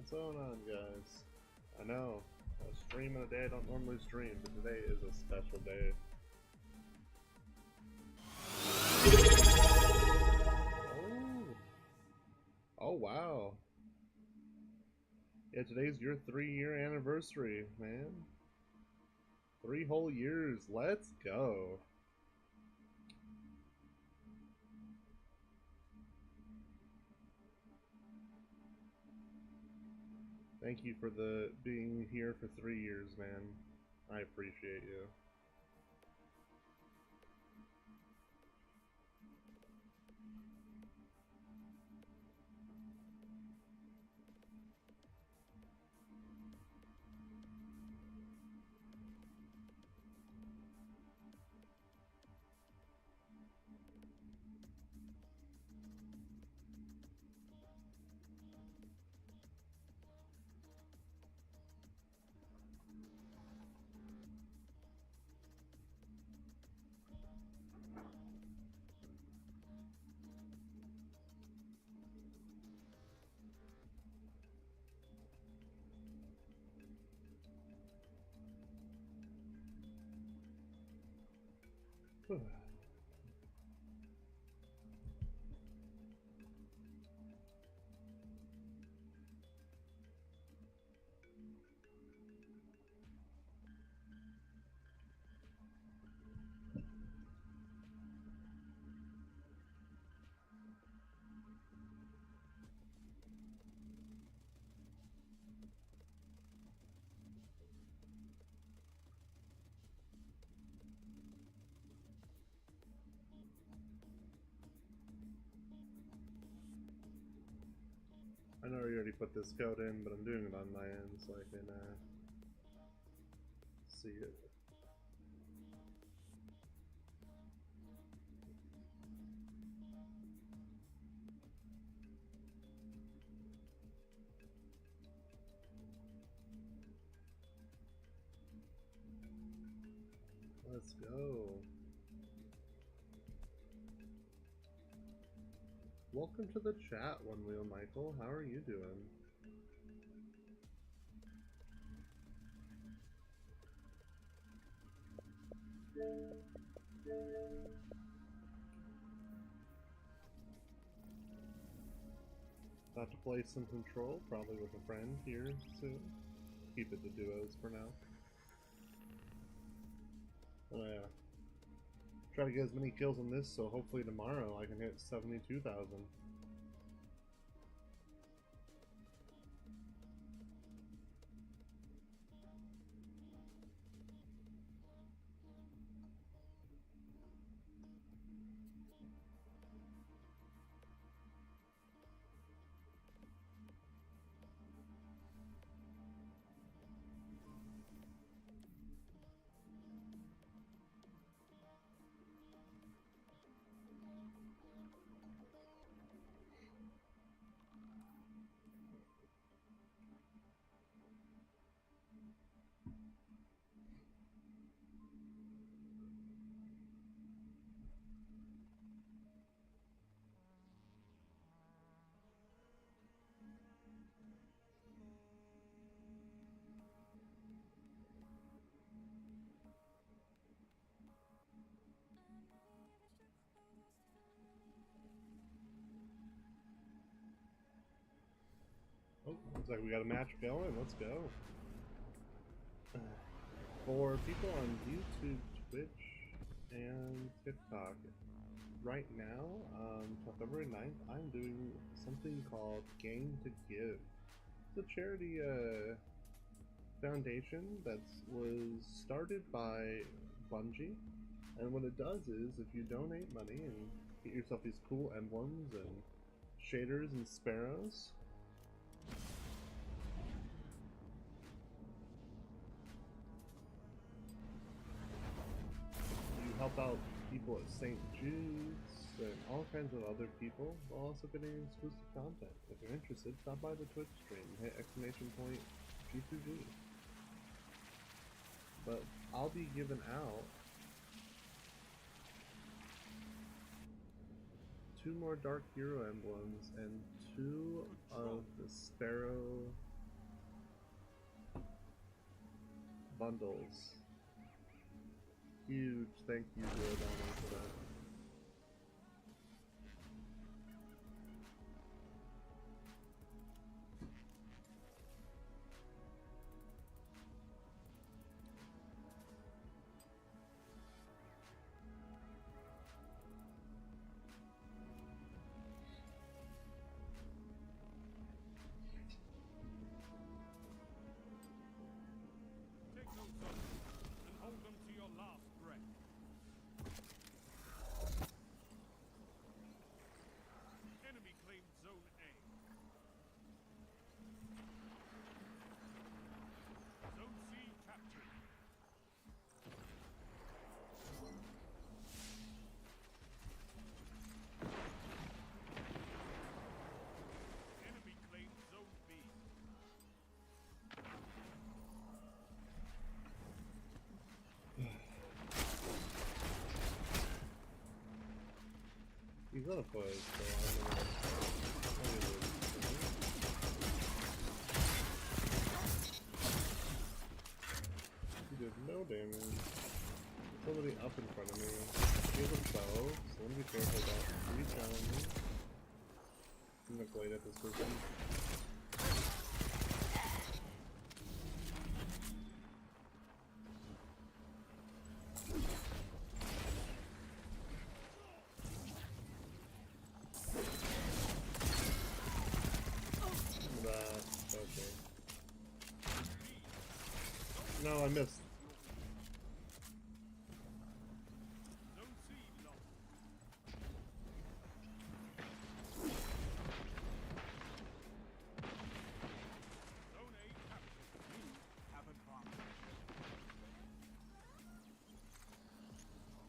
What's going on, guys? I know, a stream in a day I don't normally stream, but today is a special day. Oh wow. Yeah, today's your 3-year anniversary, man. 3 whole years. Let's go. Thank you for being here for 3 years, man. I appreciate you. I know you already put this code in, but I'm doing it on my end so I can see it. Let's go. Welcome to the chat, One Wheel Michael. How are you doing? About to play some Control, probably with a friend here soon. Keep it to duos for now. Oh yeah. Try to get as many kills on this, so hopefully tomorrow I can hit 72,000. Oh, looks like we got a match going. Let's go. For people on YouTube, Twitch, and TikTok, right now, till February 9th, I'm doing something called GAME2GIVE. It's a charity foundation that was started by Bungie, and what it does is if you donate money and get yourself these cool emblems and shaders and sparrows, you help out people at St. Jude's and all kinds of other people while also getting exclusive content. If you're interested, stop by the Twitch stream, hit exclamation point G2G. But I'll be giving out 2 more Dark Hero emblems and 2 of the Sparrow bundles. Huge thank you to O'Donnell for that. He's on a play, so I'm gonna... He did no damage. Somebody up in front of me. He has a bow, so I'm gonna be careful about re-challenging. I'm gonna glade at this person. Okay. No, I missed.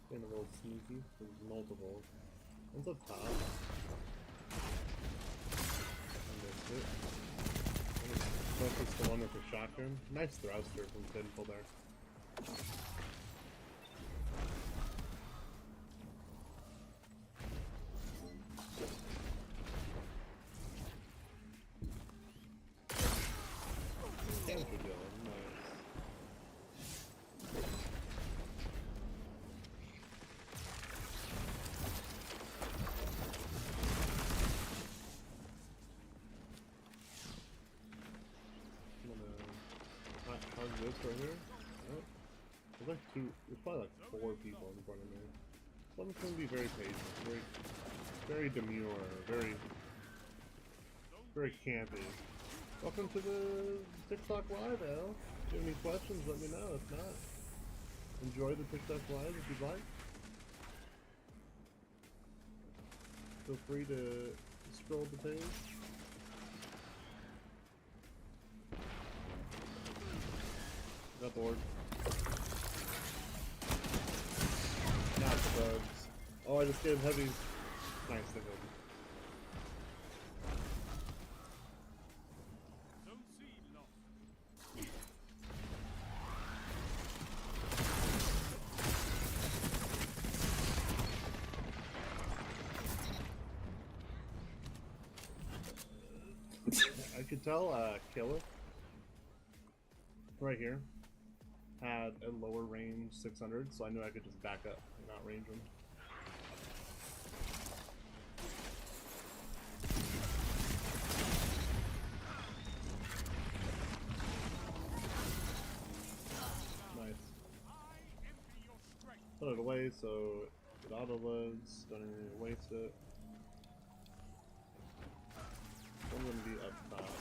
Getting a little sneaky. There's multiple. One's up top. I missed it. Focus the one with the shotgun. Nice thruster from Sinful there. Thank you, Dylan. Nice. How's this right here? Oh, there's like there's probably like 4 people in front of me. So I'm just gonna be very patient, very demure, very campy. Welcome to the TikTok Live, Al. If you have any questions, let me know. If not, enjoy the TikTok Live if you'd like. Feel free to scroll the page. Got bored. Not the bugs. Oh, I just gave heavy. Nice, they good. I could tell Killer right here had a lower range 600, so I knew I could just back up and not range him. Nice. Put it away so it auto loads, don't even need to waste it. I'm gonna be up top.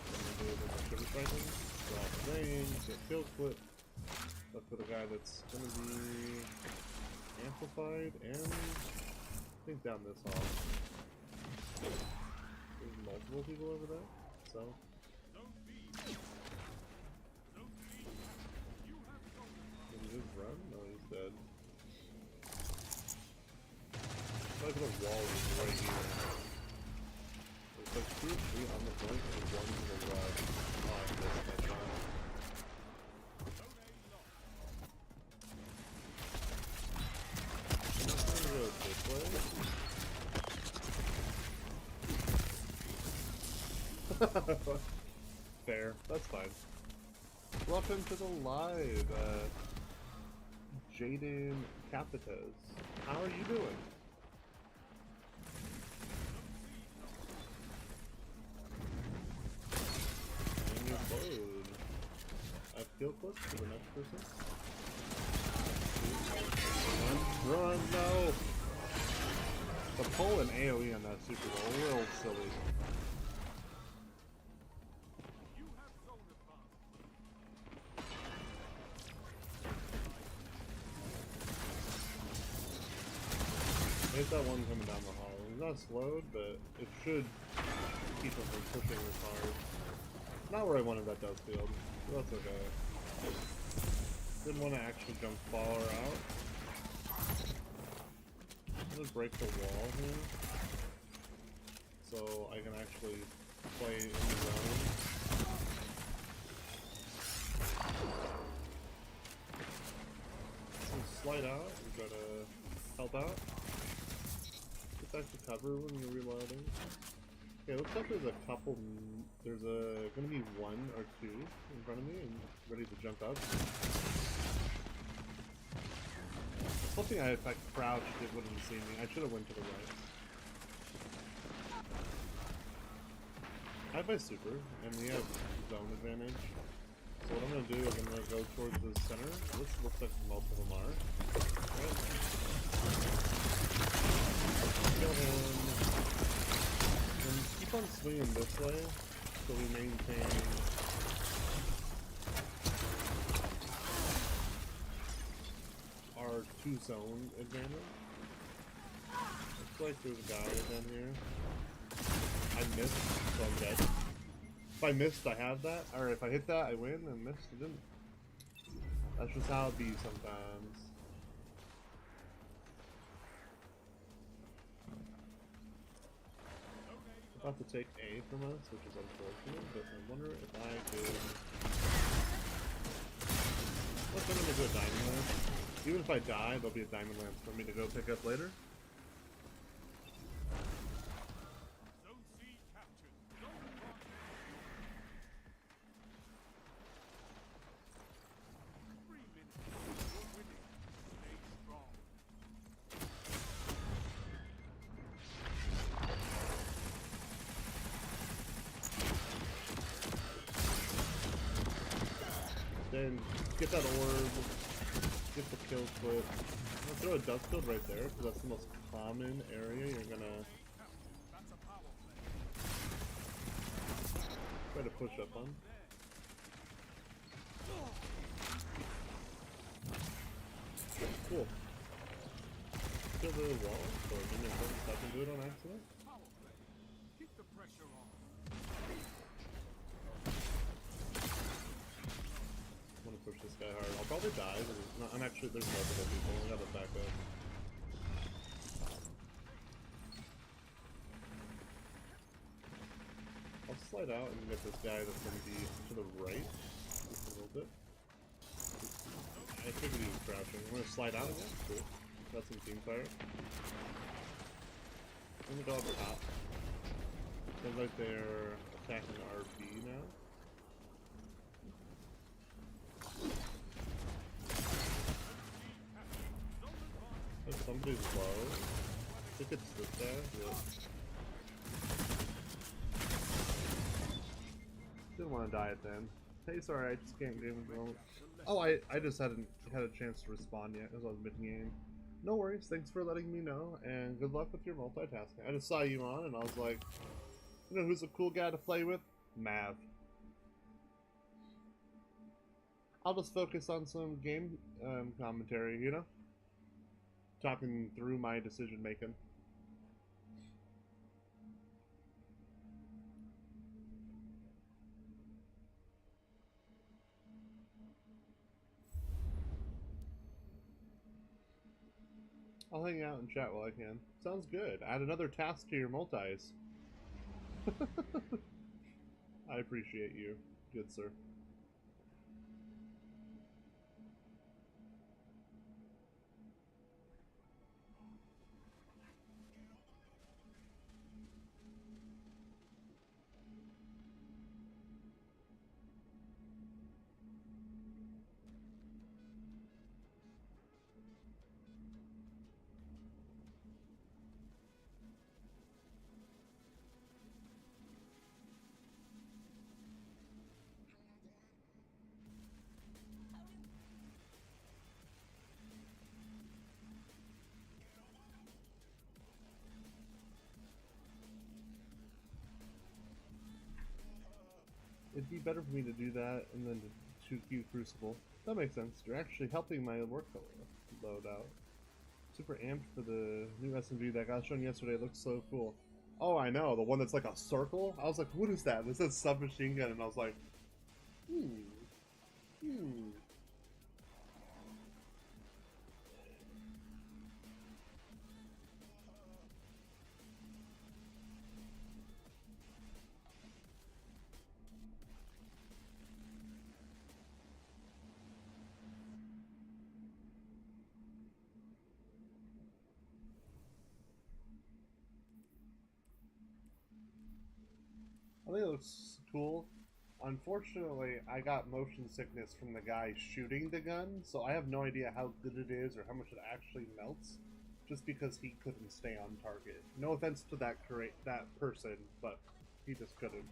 I'm gonna do a bit of sugar striking. Go off the range, get kill clip. Look for the guy that's gonna be amplified, and I think down this hall. There's multiple people over there, so. Did he just run? No, he's dead. Look at the wall right here. There's like 2 or 3 on the flank and 1 to the left. Oh, I missed that shot. I'm not trying to go this way. Fair, that's fine. As Welcome to the live, Jaden Capitas. How are you doing? And your load. Kill clip for the next person. Run, no! The pull and AoE on that super is a little silly. There's that one coming down the hall. He's not slowed, but it should keep him from pushing as hard. Not where I wanted that dust field, but that's okay. Didn't want to actually jump far out. I'm gonna break the wall here, so I can actually play in the zone. So slide out, we gotta help out. Get back to cover when you're reloading. Okay, looks like there's a couple, gonna be one or two in front of me and ready to jump up. Something if I crouched, it wouldn't see me. I should have went to the right. I have my super, and we have zone advantage. So what I'm gonna do is I'm gonna go towards the center. This looks like multiple of them are. Right. Kill him. And keep on swinging this way, so we maintain our 2-zone advantage. Looks like there's a guy down here. I missed, so I'm dead. If I missed, I have that. Or if I hit that, I win, and missed, I didn't. That's just how it be sometimes. About to take A from us, which is unfortunate, but I wonder if I could... Let's send him to a diamond lance. Even if I die, there'll be a diamond lance for me to go pick up later. Then get that orb, get the kill clip. I'm gonna throw a dust field right there because that's the most common area you're gonna try to push up on. Cool. Kill the wall, so it didn't stop and do it on accident. Keep the pressure on. I'm gonna push this guy hard. I'll probably die. I'm actually, there's multiple people. I gotta back up. I'll slide out and get this guy that's gonna be to the right just a little bit. I figured he was crouching. I'm gonna slide out again. Cool. Got some team fire. I'm gonna go up top. Seems like they're attacking RP now. If somebody's low, I think it's this guy. Yeah. Didn't want to die at then. Hey, sorry, I just can't game at the moment. Oh, I just hadn't had a chance to respond yet as I was mid-game. No worries, thanks for letting me know, and good luck with your multitasking. I just saw you on, and I was like, you know who's a cool guy to play with? Mav. I'll just focus on some game commentary, you know? Talking through my decision making. I'll hang out and chat while I can. Sounds good. Add another task to your multis. I appreciate you, good sir. it'd be better for me to do that and then to queue Crucible. That makes sense. You're actually helping my work load out. Super amped for the new SMG that got shown yesterday. It looks so cool. Oh, I know. The one that's like a circle? I was like, what is that? It says submachine gun, and I was like, hmm. I think it looks cool. Unfortunately, I got motion sickness from the guy shooting the gun, so I have no idea how good it is or how much it actually melts, just because he couldn't stay on target. No offense to that person, but he just couldn't.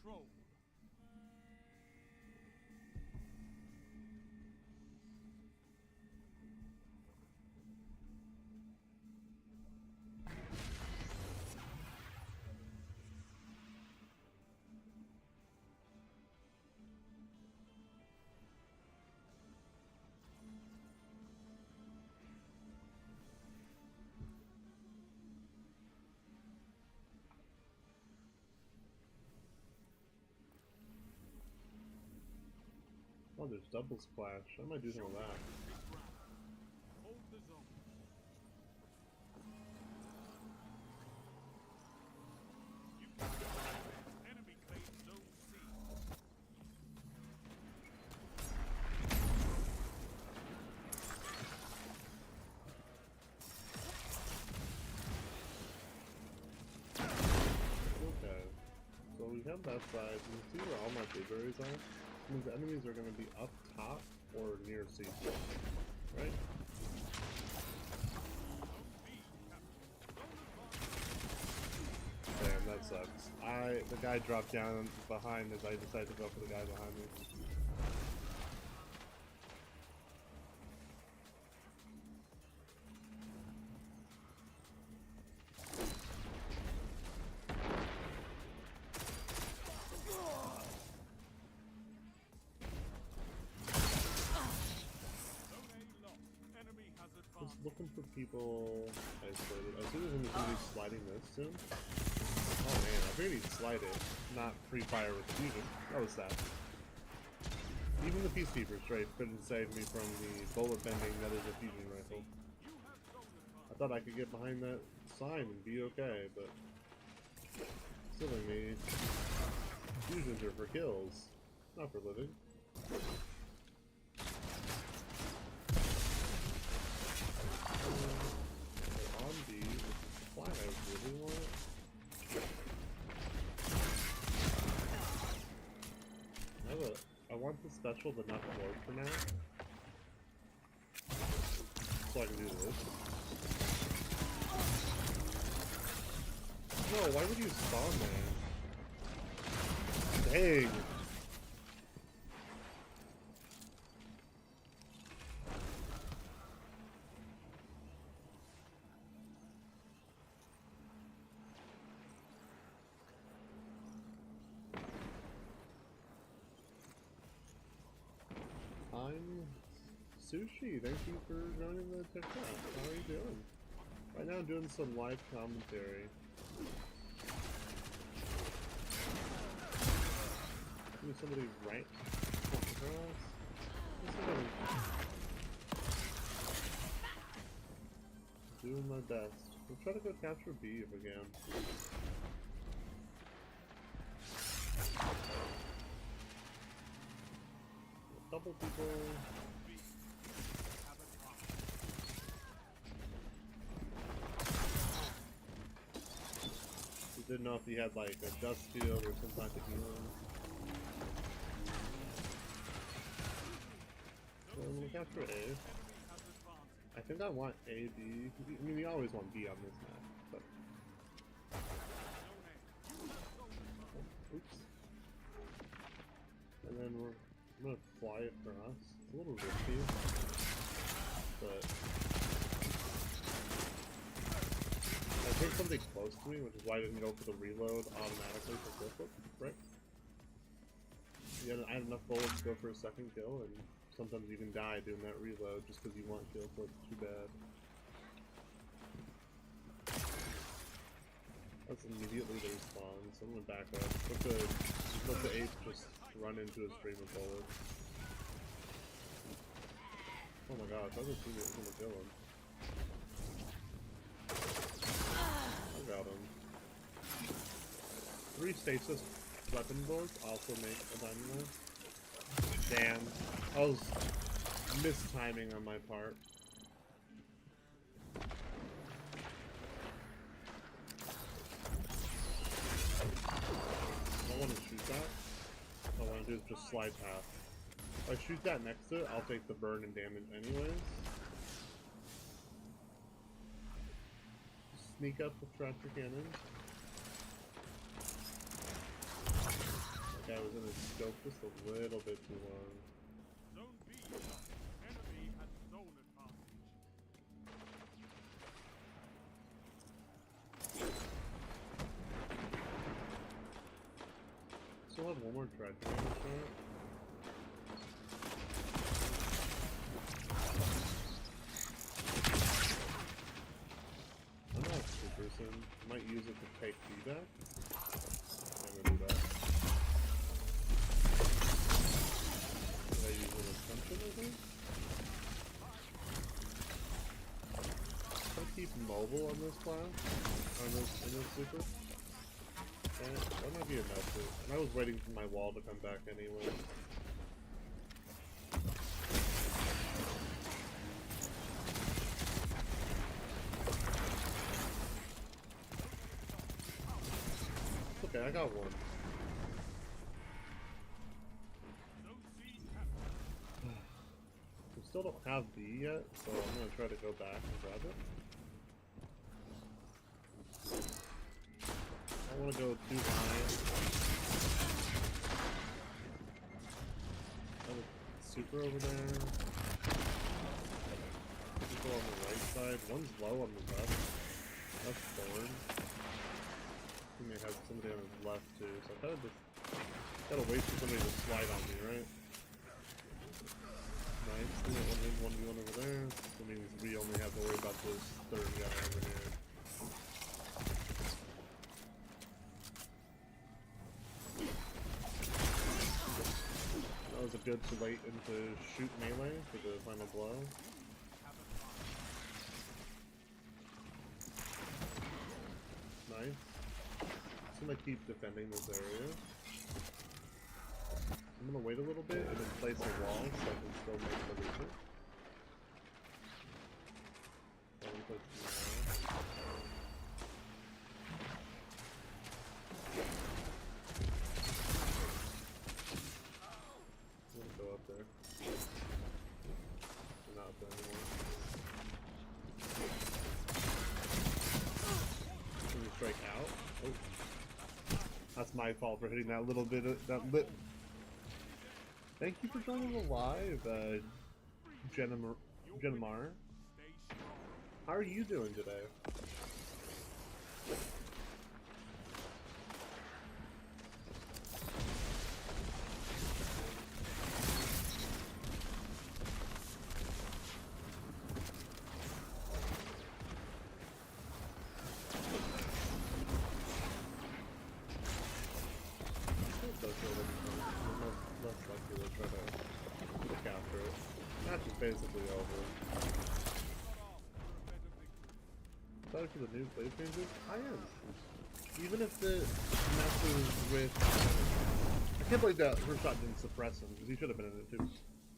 Control. Oh, there's double splash. I might do some of that. Hold the zone. You can go. Enemy claims zone C. Okay. So we have that side. You can see where all my blueberries are. It means the enemies are going to be up top or near C. Right? Damn, that sucks. The guy dropped down behind as I decided to go for the guy behind me. Just looking for people isolated. I see there's going to be sliding this soon. Oh man, I figured he'd slide it, not free fire with the fusion. That was sad. Even the Peacekeeper strafe couldn't save me from the bullet bending that is a fusion rifle. I thought I could get behind that sign and be okay, but silly me. Fusions are for kills, not for living. On B, why I really want I want the special but not the Lord for now. So I can do this. No, why would you spawn there? Dang! I'm Sushi. Thank you for joining the TikTok. How are you doing? Right now I'm doing some live commentary. Give somebody right across. Doing my best. We'll try to go capture B if we can. Careful, people. You didn't know if he had like a dust field or some type of healing. So I'm gonna capture A. I think I want A, B. I mean, we always want B on this map, but. Oh, oops. And then I'm gonna fly it for us. It's a little risky, but I think something close to me, which is why I didn't go for the reload automatically for kill flip, right? Yeah, I had enough bullets to go for a second kill, and sometimes you can die doing that reload just because you want kill flip too bad. That's immediately the respawn, so I'm gonna back up. Let the ape just run into a stream of bullets. Oh my gosh, I just think it was gonna kill him. I got him. 3 stasis weapon bullets also make a diamond. Damn. I was mistiming on my part. I don't want to shoot that. All I want to do is just slide past. If I shoot that next to it, I'll take the burn and damage anyways. Sneak up with tractor cannon. That guy was in his scope just a little bit too long. Zone B lost. Enemy has zone advantage. Still have one more tractor cannon shot. I'm not super soon. Might use it to take feedback. I'm gonna do that. Did I use an assumption, I think? I'll keep mobile on this class. On this super. And that might be enough too. And I was waiting for my wall to come back anyway. Okay, I got one. We still don't have B yet, so I'm gonna try to go back and grab it. I don't want to go too high. I have a super over there. People on the right side. One's low on the left. That's Thorn. He may have somebody on his left too, so I kind of just gotta wait for somebody to slide on me, right? Nice. We got 1v1 over there. That means we only have to worry about this third guy over here. That was a good too late into shoot melee for the final blow. Nice. I'm gonna keep defending this area. I'm gonna wait a little bit and then place a wall so I can still make the loser. I'm gonna go up there. I'm not up there anymore. Can you strike out? Oh. That's my fault for hitting that little bit of that lip. Thank you for joining the live, Jenamar. How are you doing today? Basically over. Sorry for the new play changes? I am. Even if the messes with... I can't believe that her shot didn't suppress him, because he should have been in it too.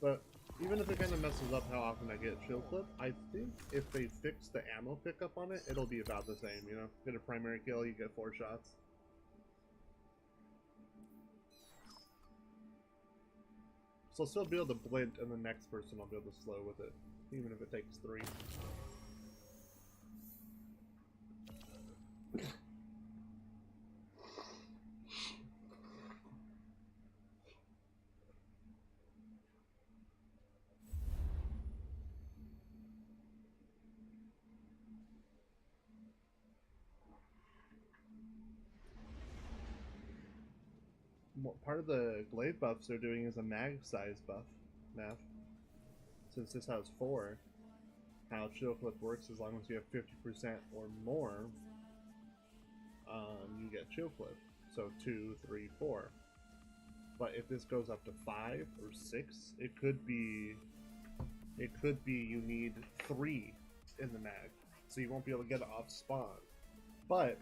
But even if it kind of messes up how often I get chill clip, I think if they fix the ammo pickup on it, it'll be about the same, you know? Get a primary kill, you get 4 shots. So I'll still be able to blint, and the next person will be able to slow with it, even if it takes 3. Part of the glaive buffs they're doing is a mag size buff, Mav. Since this has 4, how chill clip works, as long as you have 50% or more, you get chill clip. So 2, 3, 4. But if this goes up to 5 or 6, it could be you need 3 in the mag, so you won't be able to get it off spawn. But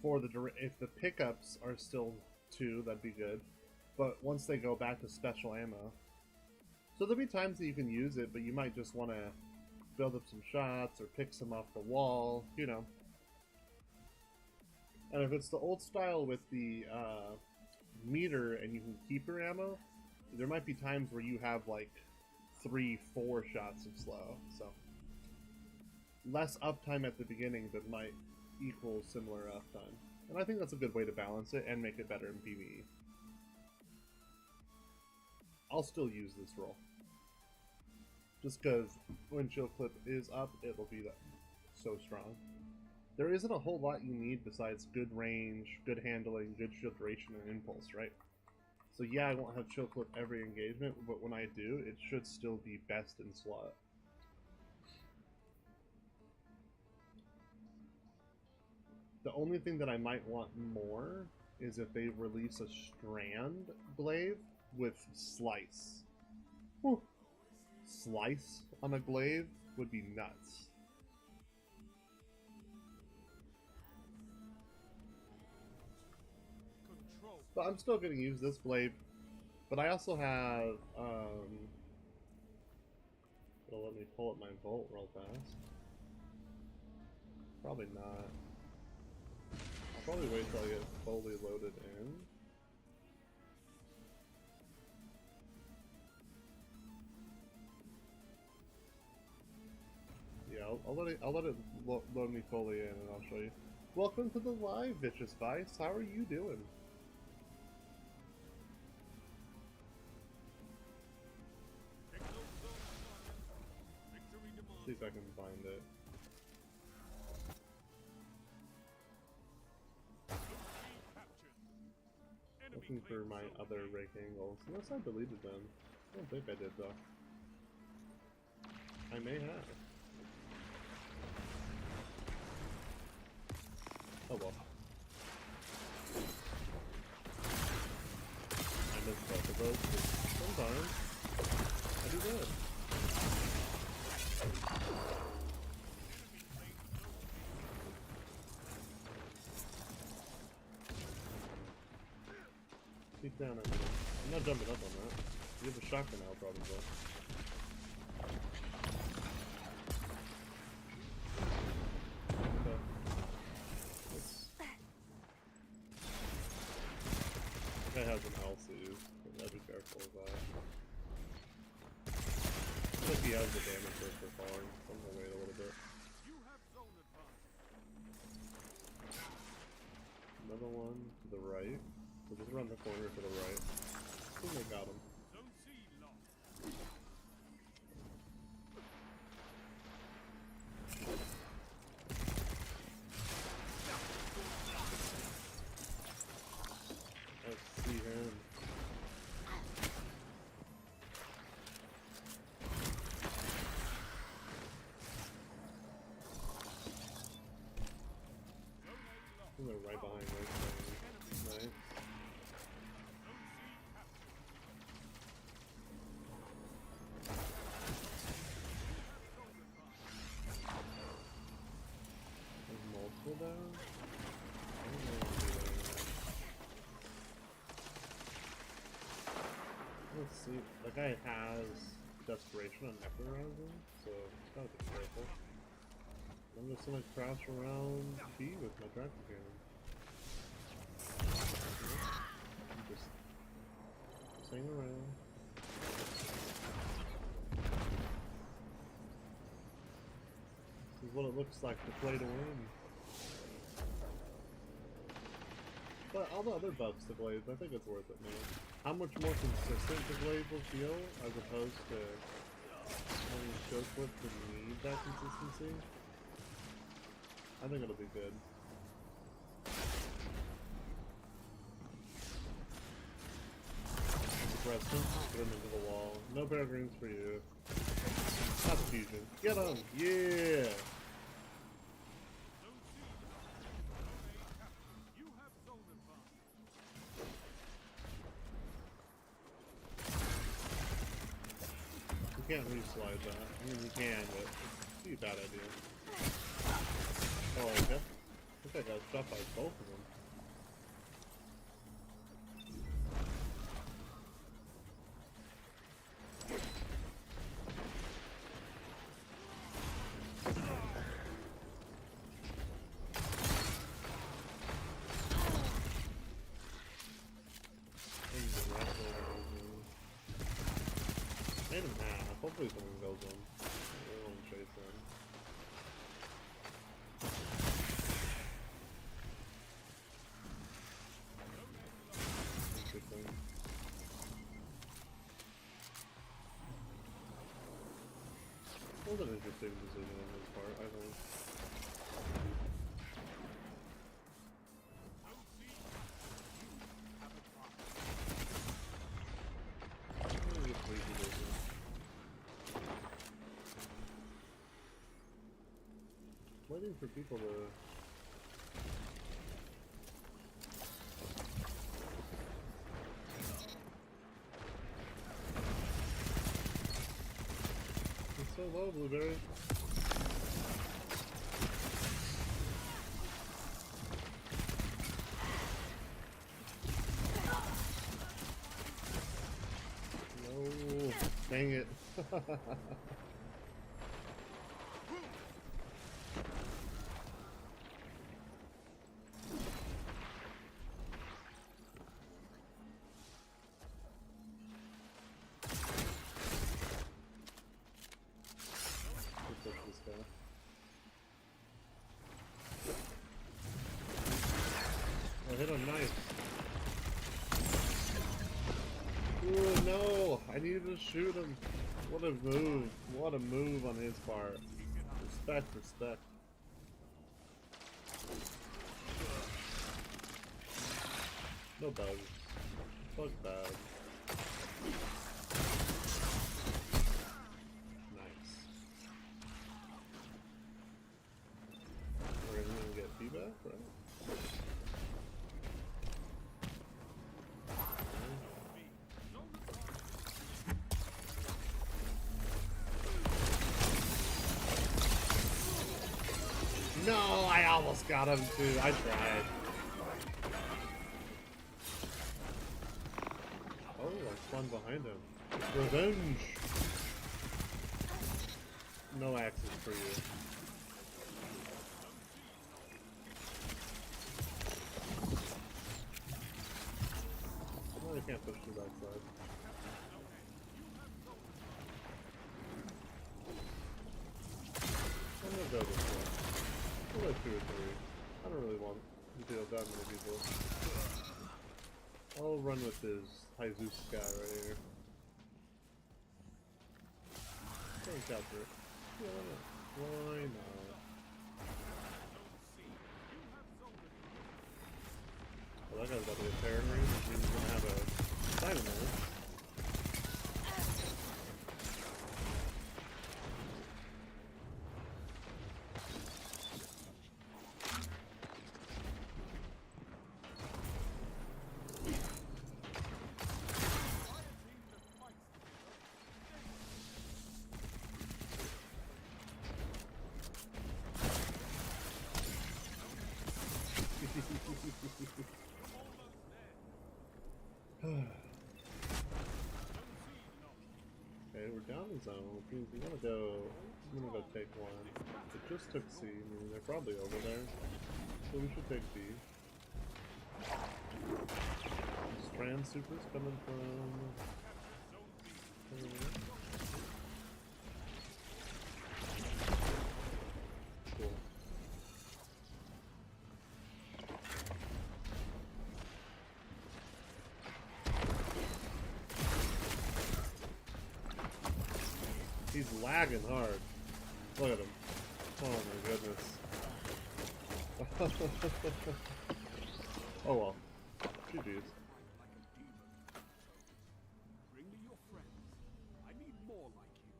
if the pickups are still 2, that'd be good. But once they go back to special ammo, so there'll be times that you can use it, but you might just want to build up some shots or pick some off the wall, you know. And if it's the old style with the meter and you can keep your ammo, there might be times where you have like 3, 4 shots of slow. So less uptime at the beginning, but might equal similar uptime. And I think that's a good way to balance it and make it better in PvE. I'll still use this roll. Just because when chill clip is up, it'll be so strong. There isn't a whole lot you need besides good range, good handling, good shield duration, and impulse, right? So yeah, I won't have chill clip every engagement, but when I do, it should still be best in slot. The only thing that I might want more is if they release a strand glaive with slice. Whew. Slice on a glaive would be nuts. But I'm still going to use this glaive. But I also have, it'll let me pull up my Volt real fast. Probably not. I'll probably wait till I get fully loaded in. Yeah, I'll let it load me fully in, and I'll show you. Welcome to the live, Vicious Vice. How are you doing? See if I can find it. Looking for my other rake angles. Unless I deleted them. I don't think I did though. I may have. Oh well. I missed both of those, but sometimes I do good. Keep down on me. I'm not jumping up on that. You have a shotgun now, probably. Okay. This guy has an LC, so gotta be careful of that. I think he has the damage for falling, so I'm gonna wait a little bit. Another one to the right. So just around the corner to the right. I think I got him. I see him. I think they're right behind me. Nice. Down? I don't know what to do. Let's see. guy has desperation on Nectar around him, so just gotta be careful. I'm just gonna crouch around B with my tractor cannon. Just hang around. This is what it looks like to play to win. But all the other buffs to Glaive, I think it's worth it, man. How much more consistent the Glaive will feel, as opposed to having Show Flip to need that consistency? I think it'll be good. Preston, put him into the wall. No peregrines for you. Not fusion. Get him! Yeah! You can't re-slide that. I mean, you can, but it'd be a bad idea. Oh, okay. I think I got shot by both of them. Made him half. Hopefully someone goes in. We won't chase him. Interesting. That was an interesting decision on his part, I think. Waiting for people to... It's so low, Blueberry. No, dang it. I hit him nice. Ooh, no! I needed to shoot him. What a move. What a move on his part. Respect, respect. No bugs. Fuck bad. Nice. We're gonna get feedback, right? No, I almost got him too. I tried. Oh, I spun behind him. Revenge! No axes for you. No, I can't push the backside. I'm gonna go this way. I'll go 2 or 3. I don't really want to deal with that many people. I'll run with this high Zeus guy right here. Don't capture it. Yeah, why not? Well, that guy's about to get Terran Ring, which means he's gonna have a Dynamo. Okay, we're down the zone, which means we want to go. I'm gonna go take one. It just took C, meaning they're probably over there. So we should take B. Strand supers coming from. Cool. He's lagging hard. Look at him. Oh my goodness. Oh well. GG's. Bring me your friends. I need more like you.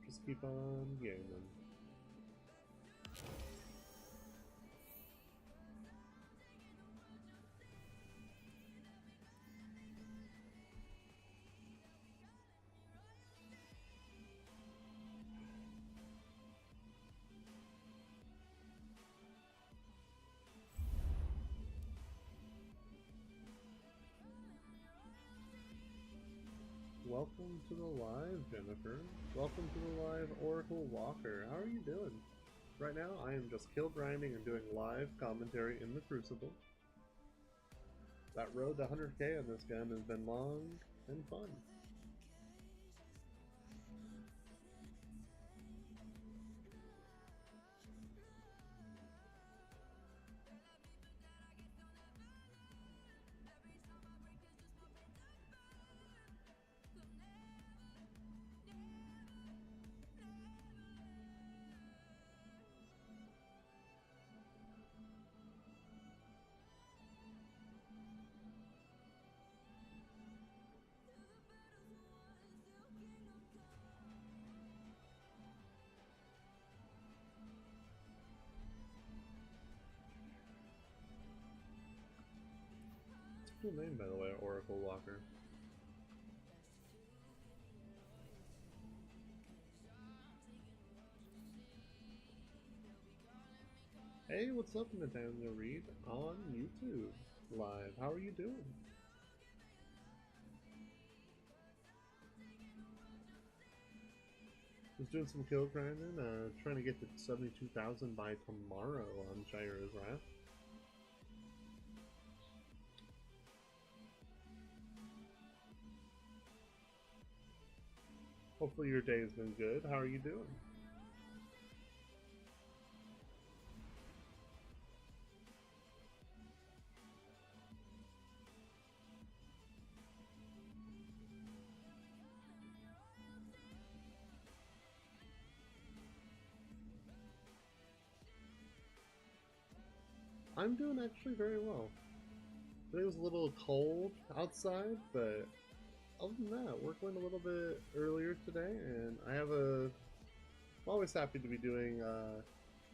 Just keep on gaming. Welcome to the live, Jennifer. Welcome to the live, Oracle Walker. How are you doing? Right now, I am just kill grinding and doing live commentary in the Crucible. That road to 100k on this gun has been long and fun. Cool name, by the way, Oracle Walker. Hey, what's up, Nathaniel Reed on YouTube Live? How are you doing? Just doing some kill grinding, trying to get to 72,000 by tomorrow on Shira's Wrath. Hopefully your day has been good. How are you doing? I'm doing actually very well. Today was a little cold outside, but other than that, work went a little bit earlier today, and I'm always happy to be doing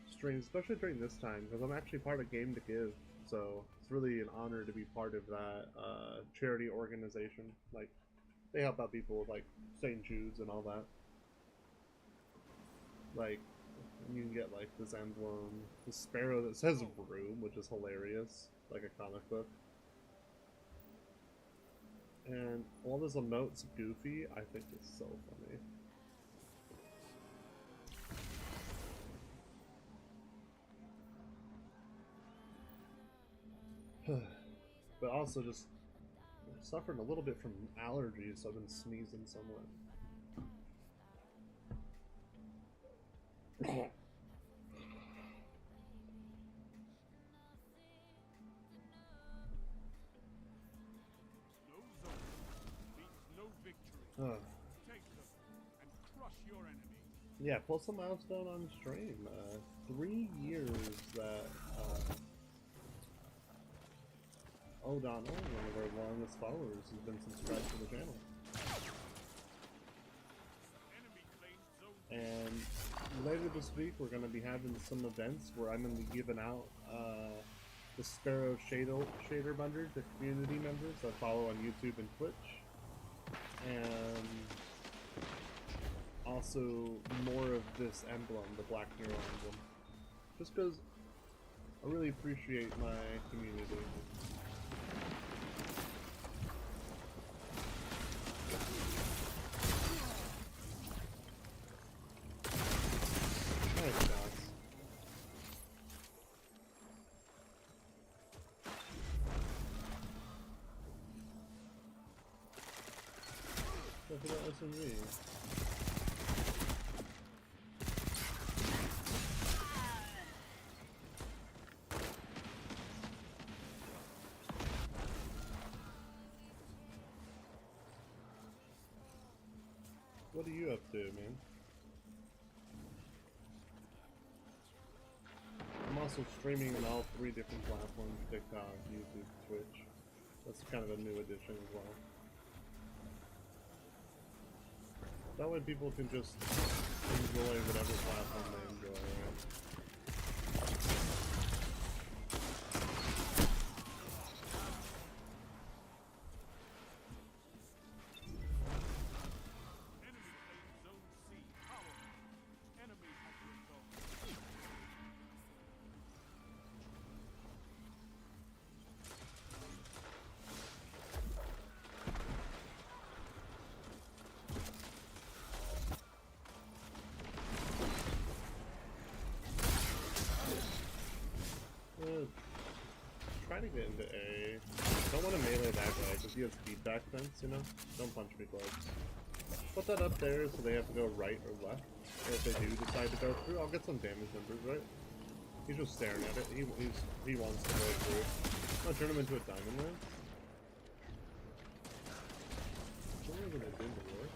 streams, especially during this time, because I'm actually part of GAME2GIVE, so it's really an honor to be part of that charity organization. Like, they help out people with, like, St. Jude's and all that. Like, you can get, like, this emblem, the sparrow that says Broom, which is hilarious, like a comic book. And all those emotes goofy, I think is so funny. But also just suffering a little bit from allergies, so I've been sneezing somewhat. Take them and crush your enemy. Yeah, plus a milestone on stream. 3 years that O'Donnell, one of our longest followers, has been subscribed to the channel. And later this week, we're going to be having some events where I'm going to be giving out the Sparrow shader bundle to community members that follow on YouTube and Twitch. And also more of this emblem, the Black Hero emblem. Just because I really appreciate my community. Go for that SMG. What are you up to, man? I'm also streaming on all 3 different platforms: TikTok, YouTube, Twitch. That's kind of a new addition as well. That way people can just enjoy whatever platform they enjoy, right? Try to get into A. Don't want to melee that guy because he has feedback fence, you know? Don't punch me close. Put that up there so they have to go right or left. Or if they do decide to go through, I'll get some damage numbers, right? He's just staring at it. He wants to go through. I'll turn him into a diamond man. What are we gonna do to work?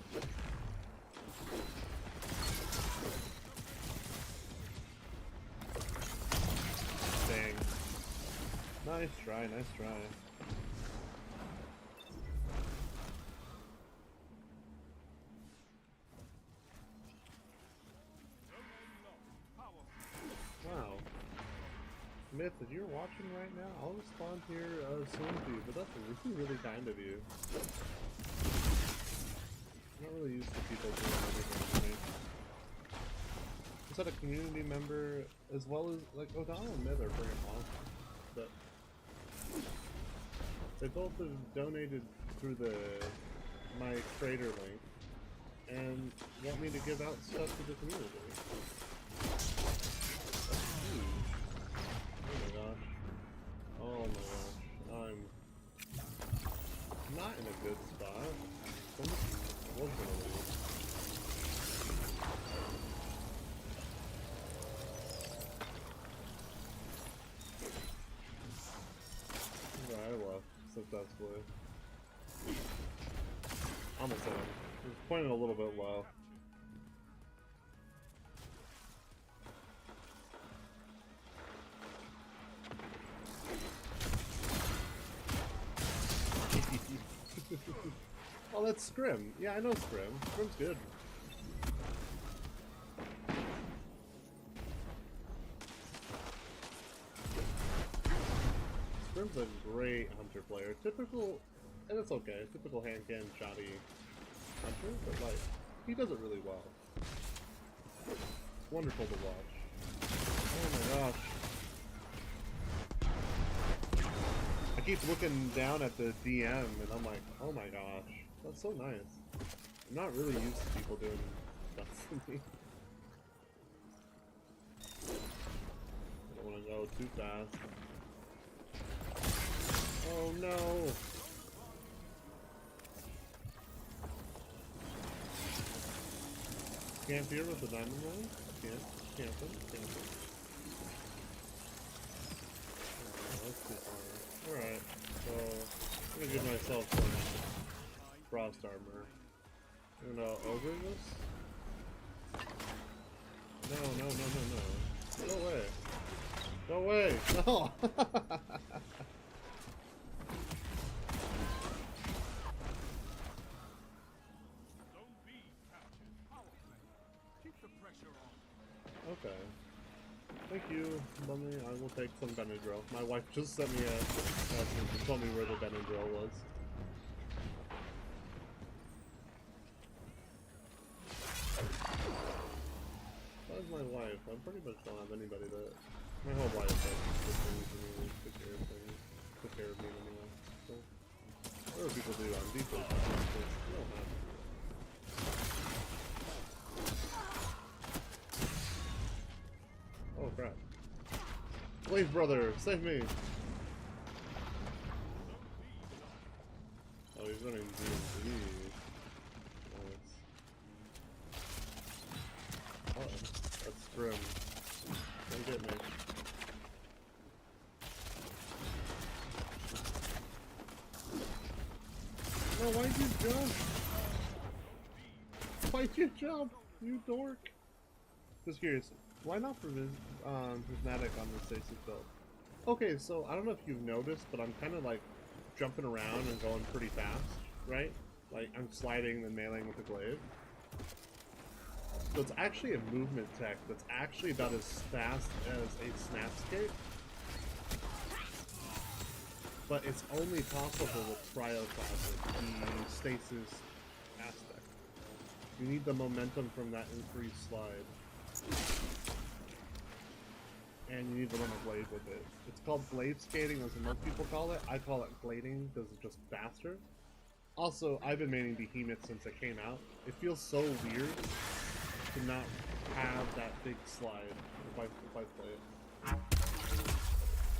Dang. Nice try, nice try. Wow. Myth, if you're watching right now, I'll respond here soon to you, but that's really, really kind of you. I'm not really used to people doing everything for me. Just had a community member, as well as, like, O'Donnell and Myth are pretty awesome, but they both have donated through my creator link, and want me to give out stuff to the community. That's huge. Oh my gosh. Oh my gosh. I'm not in a good spot. I was gonna leave. I left successfully. Almost hit him. He was pointing a little bit low. Oh, that's Scrim. Yeah, I know Scrim. Scrim's good. Scrim's a great hunter player. Typical, and it's okay, typical hand cannon shoddy hunter, but like, he does it really well. It's wonderful to watch. Oh my gosh. I keep looking down at the DM and I'm like, oh my gosh, that's so nice. I'm not really used to people doing stuff for me. I don't want to go too fast. Oh no! Can't fear with the diamond one? Can't him. Oh, that's too far. Alright, so I'm gonna give myself some frost armor. I'm gonna ogre this? No. Go away. Go away! No! Okay. Thank you, Mummy. I will take some Benadryl. My wife just sent me a message and told me where the Benadryl was. That was my wife. I pretty much don't have anybody that... My whole life has good things for me, took care of things. Took care of me anyway. So, whatever people do, I'm deeply thankful. You don't have to. Oh crap. Please, brother, save me! Oh, he's running D&D. No, why'd you jump? Why'd you jump? You dork. Just curious, why not prismatic on the stasis build? Okay, so I don't know if you've noticed, but I'm kind of like jumping around and going pretty fast, right? Like I'm sliding and meleeing with the glaive. So it's actually a movement tech that's actually about as fast as a snapscape. But it's only possible with cryoplasm, the stasis aspect. You need the momentum from that increased slide. And you need to run a blade with it. It's called blade skating, as most people call it. I call it blading because it's just faster. Also, I've been maining Behemoth since it came out. It feels so weird to not have that big slide if I play it.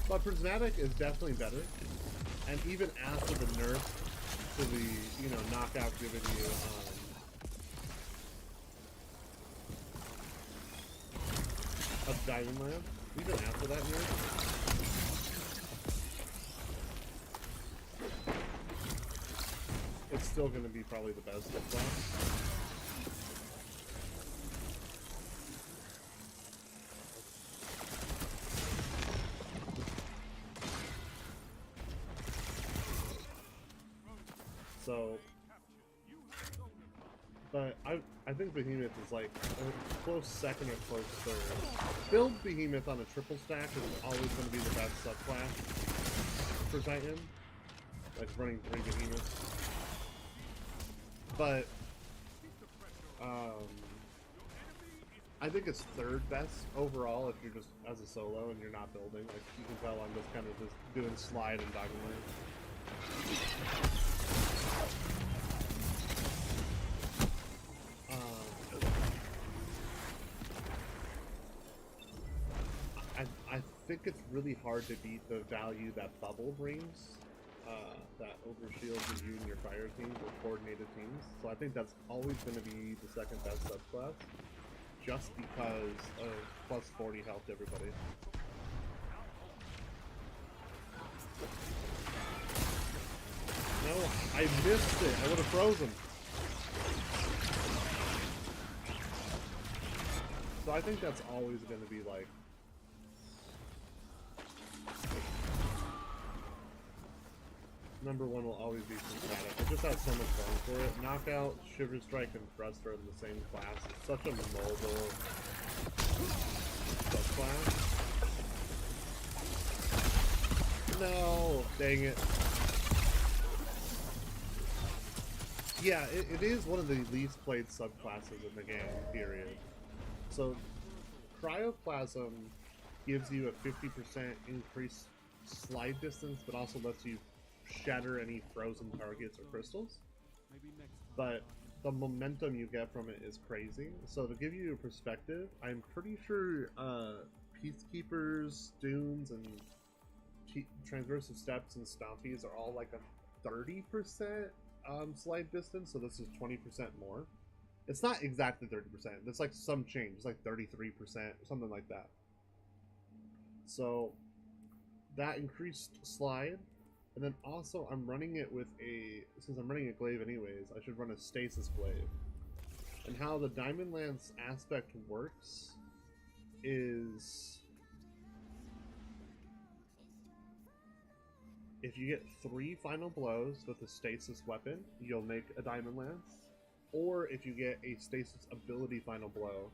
But Prismatic is definitely better. And even after the nerf to the, you know, knockout giving you a Diamond Land, even after that nerf, it's still going to be probably the best of class. So, but I think Behemoth is like a close second or close third. Build Behemoth on a triple stack is always going to be the best subclass for Titan, like running 3 Behemoths. But I think it's third best overall if you're just as a solo and you're not building. Like you can tell, I'm just kind of just doing slide and Diamond Land. I think it's really hard to beat the value that Bubble brings, that overshields you and your fire teams or coordinated teams. So I think that's always going to be the second best subclass, just because of plus 40 health to everybody. No, I missed it. I would have frozen. So I think that's always going to be like number one will always be Prismatic. It just has so much going for it. Knockout, Shiver Strike, and Thrust are in the same class. It's such a mobile subclass. No! Dang it. Yeah, it is one of the least played subclasses in the game, period. So, Cryoplasm gives you a 50% increased slide distance, but also lets you shatter any frozen targets or crystals. But the momentum you get from it is crazy. So to give you a perspective, I'm pretty sure Peacekeepers, Dunes, and Transversive Steps and Stompies are all like a 30% slide distance, so this is 20% more. It's not exactly 30%, it's like some change, it's like 33%, something like that. So that increased slide. And then also, I'm running it with since I'm running a glaive anyways, I should run a stasis glaive. And how the Diamond Lance aspect works is, if you get 3 final blows with a stasis weapon, you'll make a Diamond Lance. Or if you get a stasis ability final blow,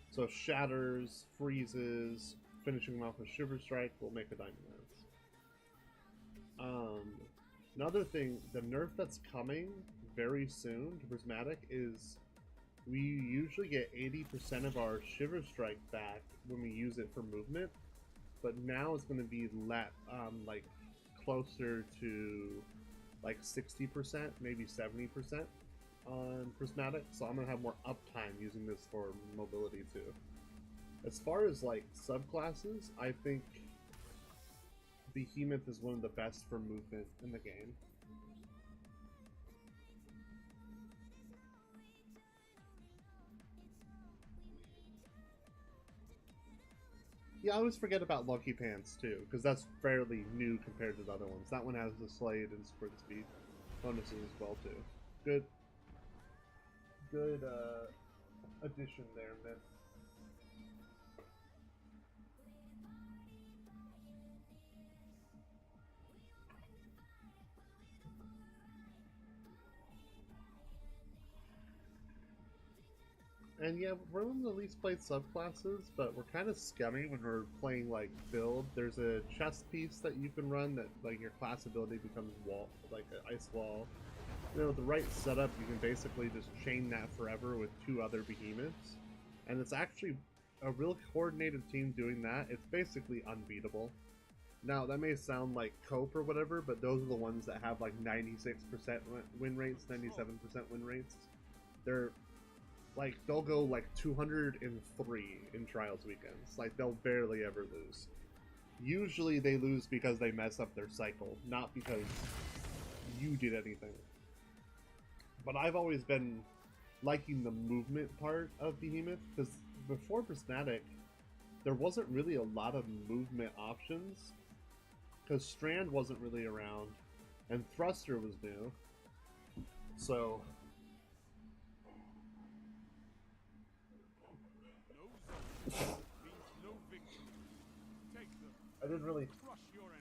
so shatters, freezes, finishing them off with Shiver Strike, will make a Diamond Lance. Another thing, the nerf that's coming very soon to Prismatic is we usually get 80% of our Shiver Strike back when we use it for movement, but now it's going to be like closer to like 60%, maybe 70% on Prismatic, so I'm going to have more uptime using this for mobility too. As far as like subclasses, I think Behemoth is one of the best for movement in the game. Yeah, I always forget about Lucky Pants too, because that's fairly new compared to the other ones. That one has the Slade and sprint speed. bonuses as well too. Good addition there, man. And yeah, we're one of the least played subclasses, but we're kind of scummy when we're playing like build. There's a chest piece that you can run that like your class ability becomes wall, like an ice wall. You know, with the right setup, you can basically just chain that forever with 2 other behemoths, and it's actually a real coordinated team doing that. It's basically unbeatable. Now that may sound like cope or whatever, but those are the ones that have like 96% win rates, 97% win rates. They're like, they'll go like 203 in Trials weekends. Like, they'll barely ever lose. Usually they lose because they mess up their cycle, not because you did anything. But I've always been liking the movement part of Behemoth, because before Prismatic, there wasn't really a lot of movement options, because Strand wasn't really around, and Thruster was new. So means no victory. Take them. I didn't really Crush your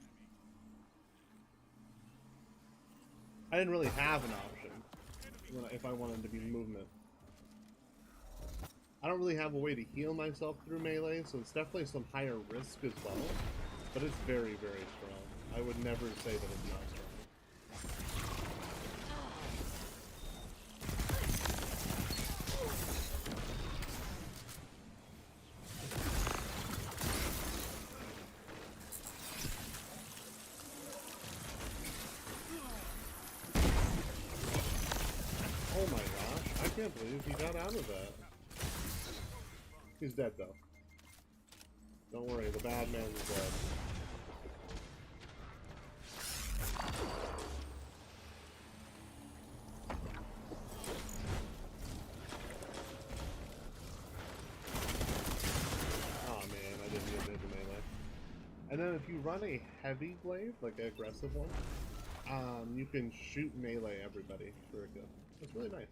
enemy. have an option if I wanted to be movement. I don't really have a way to heal myself through melee, so it's definitely some higher risk as well. But it's very, very strong. I would never say that it's not strong. Oh my gosh, I can't believe he got out of that. He's dead though. Don't worry, the bad man's dead. Oh man, I didn't even hit the melee. And then if you run a heavy blade, like an aggressive one, you can shoot melee everybody for a kill. It's really nice.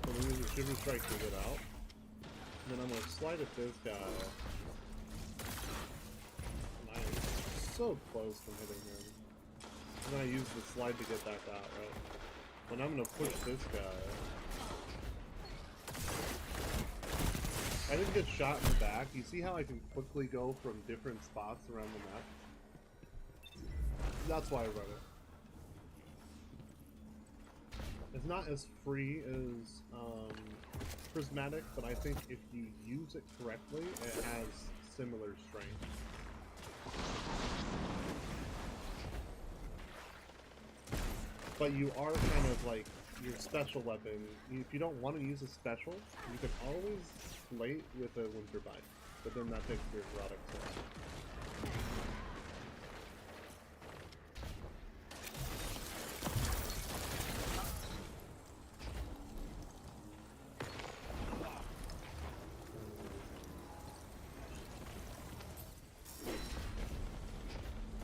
I'm gonna use a Shiver Strike to get out. And then I'm gonna slide at this guy. And I am so close from hitting him. And then I use the slide to get back out, right? And I'm gonna push this guy. I didn't get shot in the back. You see how I can quickly go from different spots around the map? That's why I run it. It's not as free as Prismatic, but I think if you use it correctly, it has similar strength. But you are kind of like your special weapon. If you don't want to use a special, you can always slate with a Winter Bite, but then that takes your erotic sword.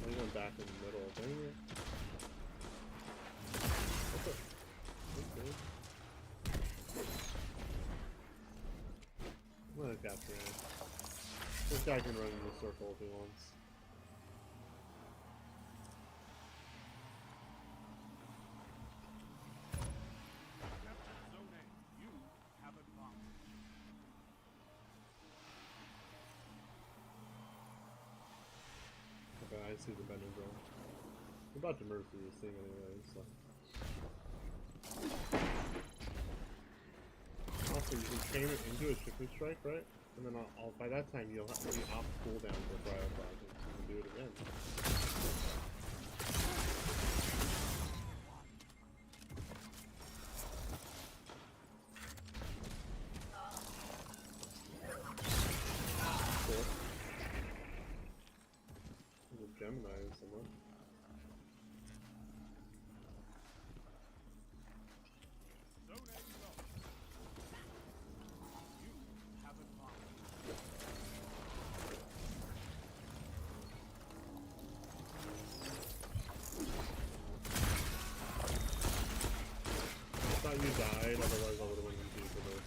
I'm going back in the middle. Dang it. I'm gonna capture him. This guy can run in the circle if he wants. Capture Zone A. You have advanced. Okay, I see the Benadryl. We're about to merge through this thing anyway, so. Also, you can chain it into a Shipping Strike, right? And then by that time, you'll have to be off cooldown for Cryoprosm, so you can do it again. Gemini somewhere. Zone A lost. You have advanced. I thought you died, otherwise I would have went into for this.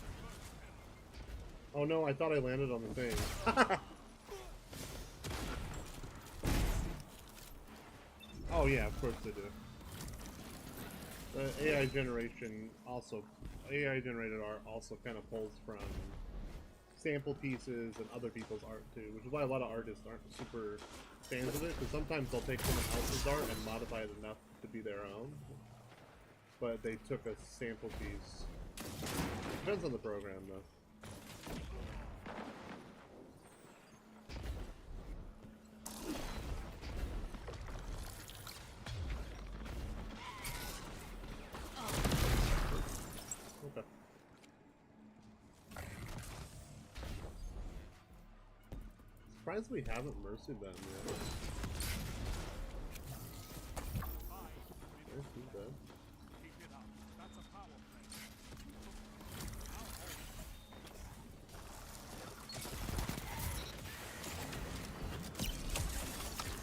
Oh no, I thought I landed on the thing. Oh yeah, of course they do. The AI generated art also kind of pulls from sample pieces and other people's art too, which is why a lot of artists aren't super fans of it, because sometimes they'll take someone else's art and modify it enough to be their own. But they took a sample piece. Depends on the program though. Okay. Surprised we haven't mercied them yet. There's he's dead. Keep it up. That's a power play.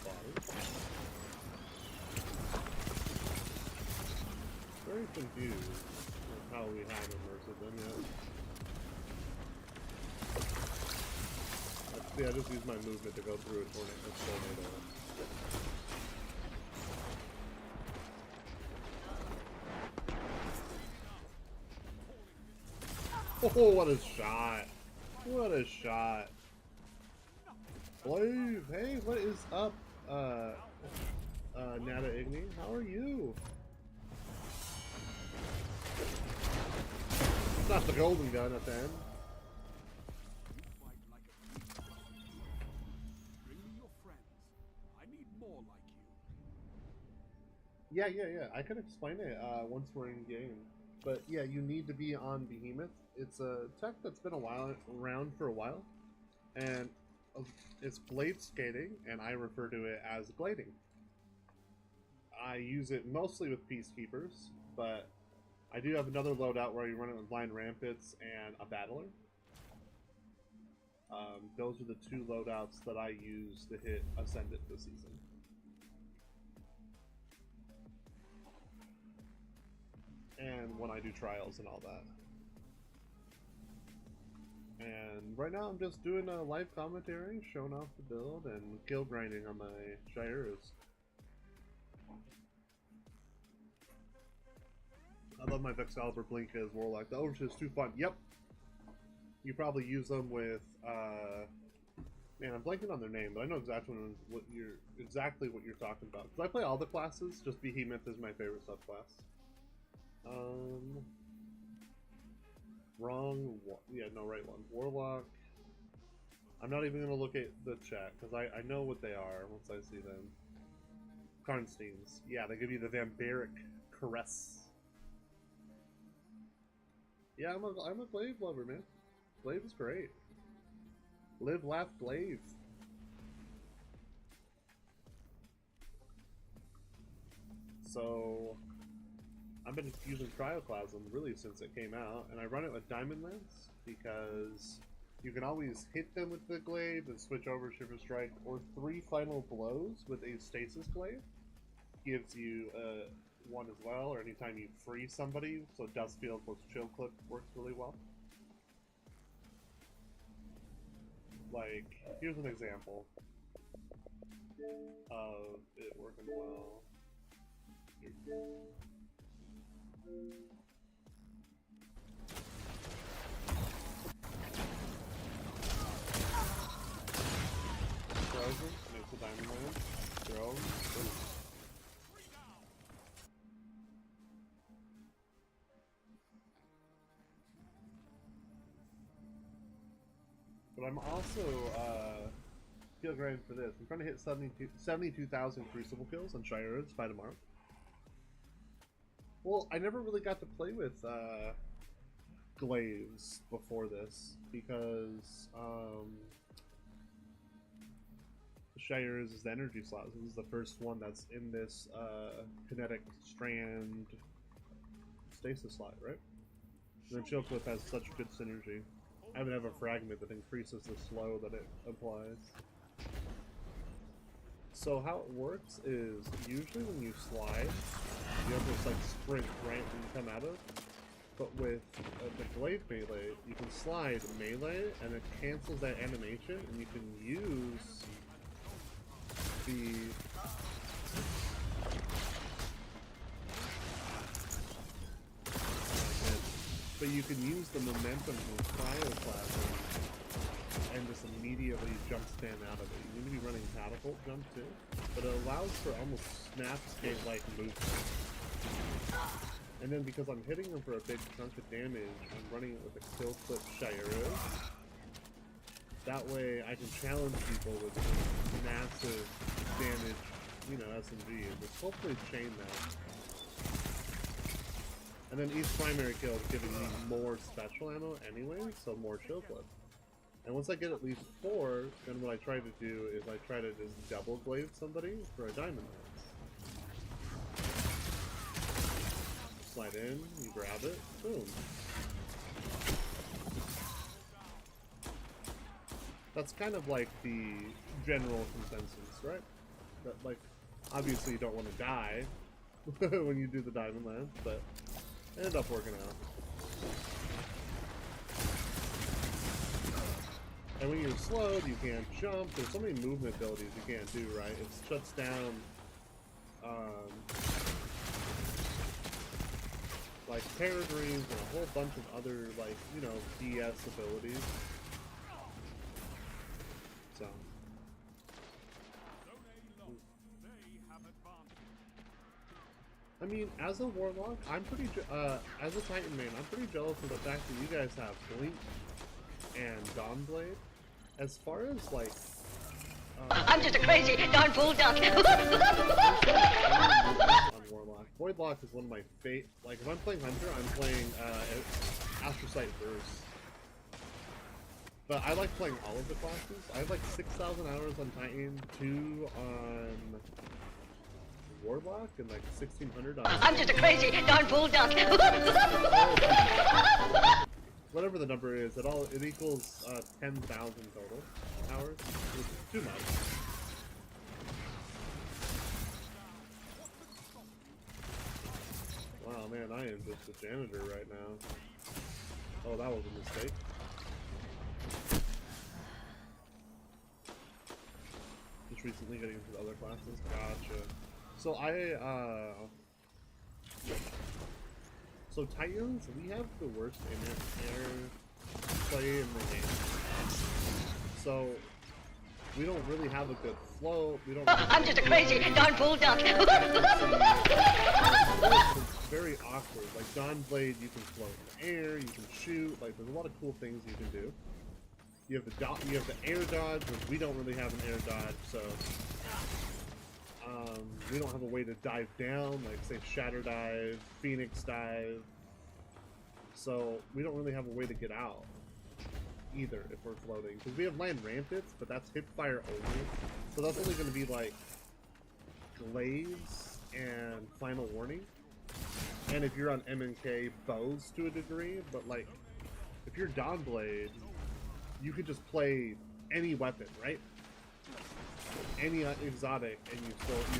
Body. Very confused with how we haven't merced them yet. See, I just used my movement to go through a tornado. Oh, what a shot! What a shot! Blave, hey, what is up, Nata Igni? How are you? Not the golden gun at the end. You fight like a beast. Bring me your friends. I need more like you. Yeah. I can explain it once we're in game. But yeah, you need to be on Behemoth. It's a tech that's been around for a while, and it's blade skating, and I refer to it as blading. I use it mostly with Peacekeepers, but I do have another loadout where you run it with Blind Rampants and a Battler. Those are the two loadouts that I use to hit Ascendant this season. And when I do trials and all that. And right now I'm just doing a live commentary, showing off the build, and kill grinding on my Shires. I love my Vexcalibur Blink as Warlock. The Overshield is too fun. Yep. You probably use them with, man, I'm blanking on their name, but I know exactly what you're talking about. Because I play all the classes, just Behemoth is my favorite subclass. Right one. Warlock. I'm not even going to look at the chat, because I know what they are once I see them. Karnsteins. Yeah, they give you the Vampiric Caress. Yeah, I'm a Glaive lover, man. Glaive is great. Live, laugh, Glaive. So, I've been using Cryoclasm really since it came out, and I run it with Diamond Lance because you can always hit them with the Glaive and switch over Shiver Strike, or 3 final blows with a Stasis Glaive gives you one as well, or anytime you freeze somebody, so Dustfield plus Chill Clip works really well. Like, here's an example of it working well. Here. Frozen, makes a Diamond Land. Throw. But I'm also kill grinding for this. I'm trying to hit 72,000 Crucible kills on Shires by tomorrow. Well, I never really got to play with Glaives before this because Shires is the energy slot. This is the first one that's in this kinetic strand stasis slot, right? And then Chill Clip has such good synergy. I even have a fragment that increases the slow that it applies. So how it works is usually when you slide, you have this like sprint right when you come out of. But with the glaive melee, you can slide melee and it cancels that animation, and you can use the the momentum from Cryoplasm and just immediately jump stand out of it. You need to be running catapult jump too, but it allows for almost snap skate like movement. And then because I'm hitting them for a big chunk of damage, I'm running it with a Kill Clip Shiro. That way I can challenge people with massive damage, you know, SMG, and just hopefully chain that. And then each primary kill is giving me more special ammo anyway, so more Chill Clip. And once I get at least 4, then what I try to do is I try to just double glaive somebody for a diamond lance. Slide in, you grab it, boom. That's kind of like the general consensus, right? That, like, obviously you don't want to die when you do the diamond lance, but it ended up working out. And when you're slowed, you can't jump. There's so many movement abilities you can't do, right? It shuts down, like peregrines and a whole bunch of other, like, you know, DS abilities. So. I mean, as a warlock, I'm pretty, as a Titan main, I'm pretty jealous of the fact that you guys have Blink and Dawnblade. As far as, like, I'm just a crazy darn fool duck. on Warlock. Voidlock is one of my like, if I'm playing Hunter, I'm playing, Astrocyte Burst. But I like playing all of the classes. I have like 6,000 hours on Titan, 2 on Warlock, and like 1,600 on... I'm just a crazy darn fool duck. Whatever the number is, it equals 10,000 total hours, which is too much. Wow, man, I am just a janitor right now. Oh, that was a mistake. Just recently getting into the other classes. Gotcha. So So Titans, we have the worst air play in the game. So we don't really have a good flow. We don't. I'm just a crazy darn fool duck. It's very awkward. Like Dawnblade, you can float in the air, you can shoot. Like there's a lot of cool things you can do. You have the air dodge, which we don't really have an air dodge, so we don't have a way to dive down, like say Shatter Dive, Phoenix Dive. So we don't really have a way to get out either if we're floating. Because we have land rampants, but that's hip fire only. So that's only going to be like glaives and final warning. And if you're on MNK, bows to a degree, but like if you're Dawnblade, you could just play any weapon, right? Any exotic, and you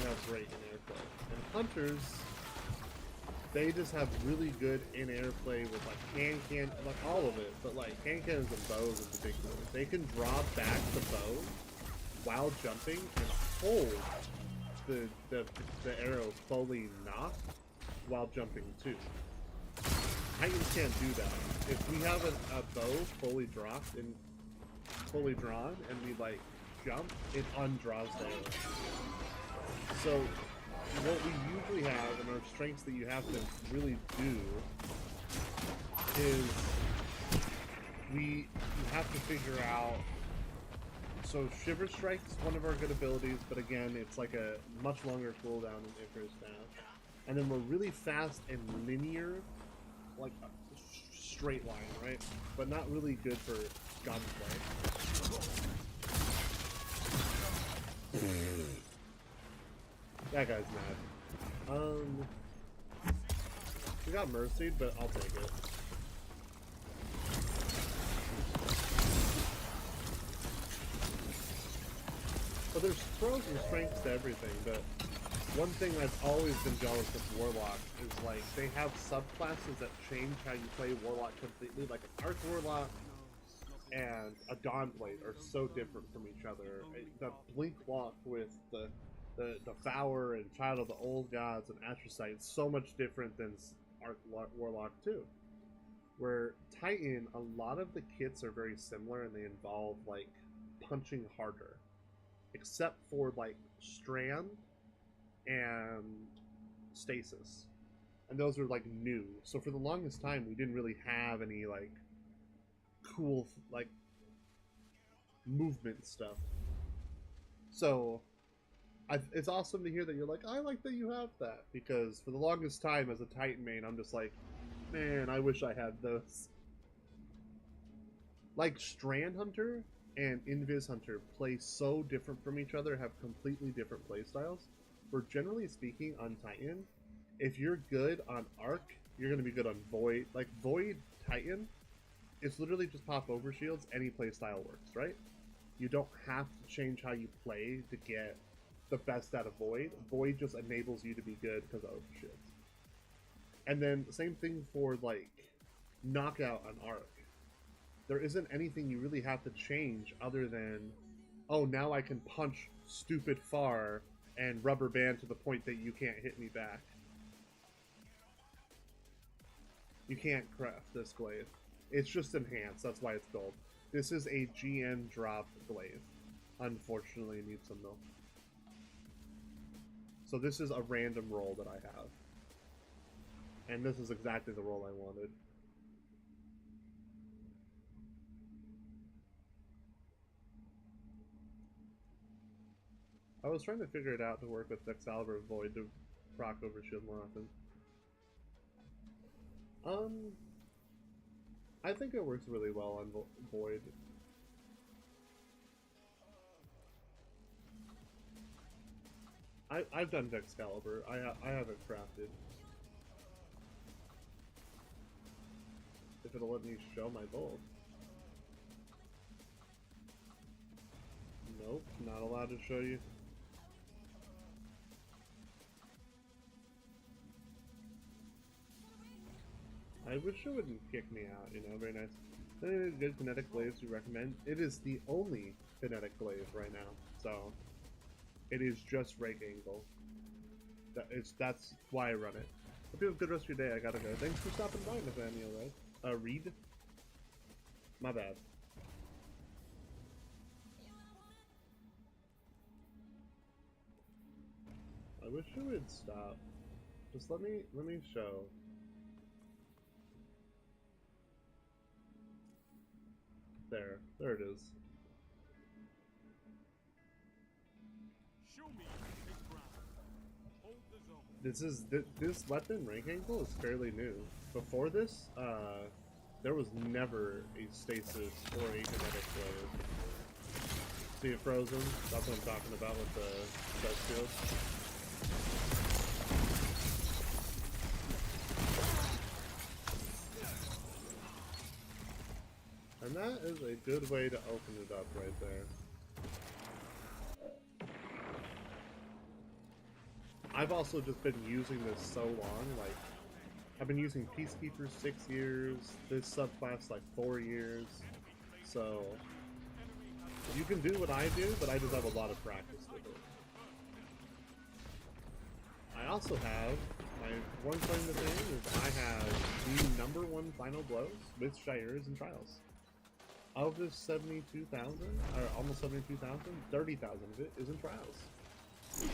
have great in-air play. And hunters, they just have really good in-air play with like can, like all of it, but like can-cans and bows in particular. They can draw back the bow while jumping and hold the arrow fully knocked while jumping too. Titans can't do that. If we have a bow fully dropped and fully drawn, and we like jump, it undraws the arrow. So what we usually have, and our strengths that you have to really do, is you have to figure out. So Shiver Strike is one of our good abilities, but again, it's like a much longer cooldown than Icarus Dash. And then we're really fast and linear, like a straight line, right? But not really good for gunplay. That guy's mad. We got mercied, but I'll take it. But there's pros and strengths to everything, but one thing I've always been jealous of Warlock is, like, they have subclasses that change how you play Warlock completely. Like, an Arc Warlock and a Dawnblade are so different from each other. The Blink Lock with the Fower and Child of the Old Gods and Astrocite is so much different than Arc Warlock too. Where Titan, a lot of the kits are very similar and they involve, like, punching harder. Except for, like, Strand and Stasis. And those are, like, new. So for the longest time, we didn't really have any, like, cool, like, movement stuff. So it's awesome to hear that you're like, I like that you have that. Because for the longest time as a Titan main, I'm just like, man, I wish I had those. Like, Strand Hunter and Invis Hunter play so different from each other, have completely different playstyles. Where generally speaking, on Titan, if you're good on Arc, you're going to be good on Void. Like, Void Titan, it's literally just pop overshields, any playstyle works, right? You don't have to change how you play to get the best out of Void. Void just enables you to be good because of overshields. And then, same thing for, like, Knockout on Arc. There isn't anything you really have to change other than, oh, now I can punch stupid far and rubber band to the point that you can't hit me back. You can't craft this glaive. It's just enhanced, that's why it's gold. This is a GN drop glaive. Unfortunately, it needs some milk. So this is a random roll that I have. And this is exactly the roll I wanted. I was trying to figure it out to work with Excalibur Void to proc overshield more often. I think it works really well on Void. I've done Excalibur. I have it crafted. If it'll let me show my build. Nope, not allowed to show you. I wish it wouldn't kick me out, you know, very nice. Any good kinetic glaives you recommend? It is the only kinetic glaive right now, so it is just rake angle. That's why I run it. Hope you have a good rest of your day. I gotta go. Thanks for stopping by, Nathaniel, right? Reed? My bad. I wish it would stop. Just let me show. There it is. Show me big ground. Hold the zone. This weapon rank angle is fairly new. Before this, there was never a stasis or a kinetic glaive. See it frozen? That's what I'm talking about with the chest shield. And that is a good way to open it up right there. I've also just been using this so long, like, I've been using Peacekeeper 6 years, this subclass like 4 years, so you can do what I do, but I just have a lot of practice with it. I also have, my one claim to fame is I have the #1 final blows with Shires and Trials. Of this 72,000, or almost 72,000, 30,000 of it is in Trials. I'm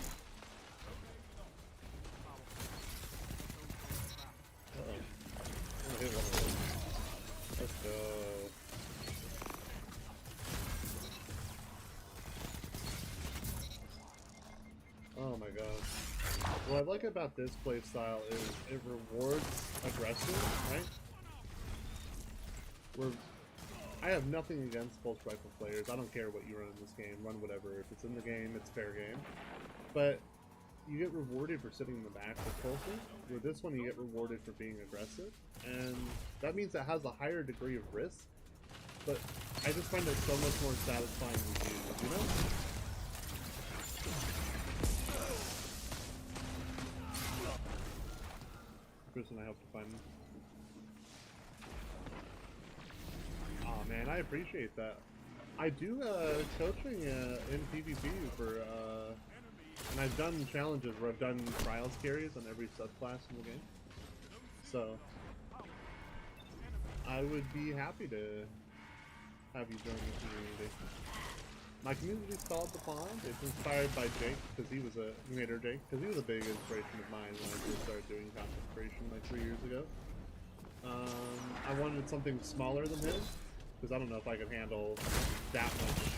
gonna hit one of those. Let's go. Oh my god. What I like about this playstyle is it rewards aggressive, right? I have nothing against pulse rifle players. I don't care what you run in this game. Run whatever. If it's in the game, it's fair game. But you get rewarded for sitting in the back with pulses. With this one, you get rewarded for being aggressive. And that means it has a higher degree of risk. But I just find it so much more satisfying to use, you know? Person I hope to find. Oh man, I appreciate that. I do coaching in PvP for and I've done challenges where I've done trials carries on every subclass in the game. So I would be happy to have you join the community. My community's called The Pond. It's inspired by Jake, because he was a creator, Jake, because he was a big inspiration of mine when I first started doing content creation like 3 years ago. I wanted something smaller than his, because I don't know if I could handle that much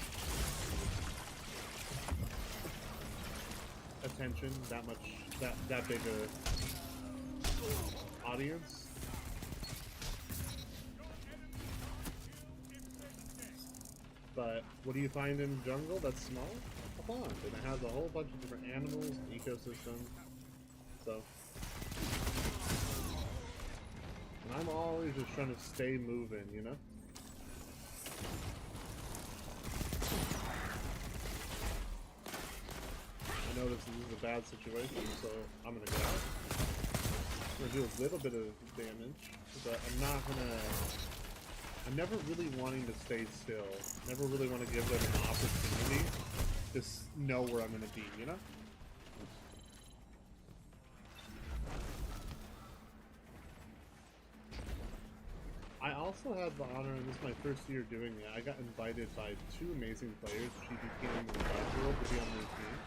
attention, that big a audience. But what do you find in jungle that's small? A pond, and it has a whole bunch of different animals, ecosystems. So, and I'm always just trying to stay moving, you know? I know this is a bad situation, so I'm gonna go out. I'm gonna do a little bit of damage, but I'm never really wanting to stay still. Never really want to give them an opportunity to know where I'm going to be, you know? I also had the honor, and this is my first year doing it, I got invited by 2 amazing players, GP King and 5-year-old, to be on their team.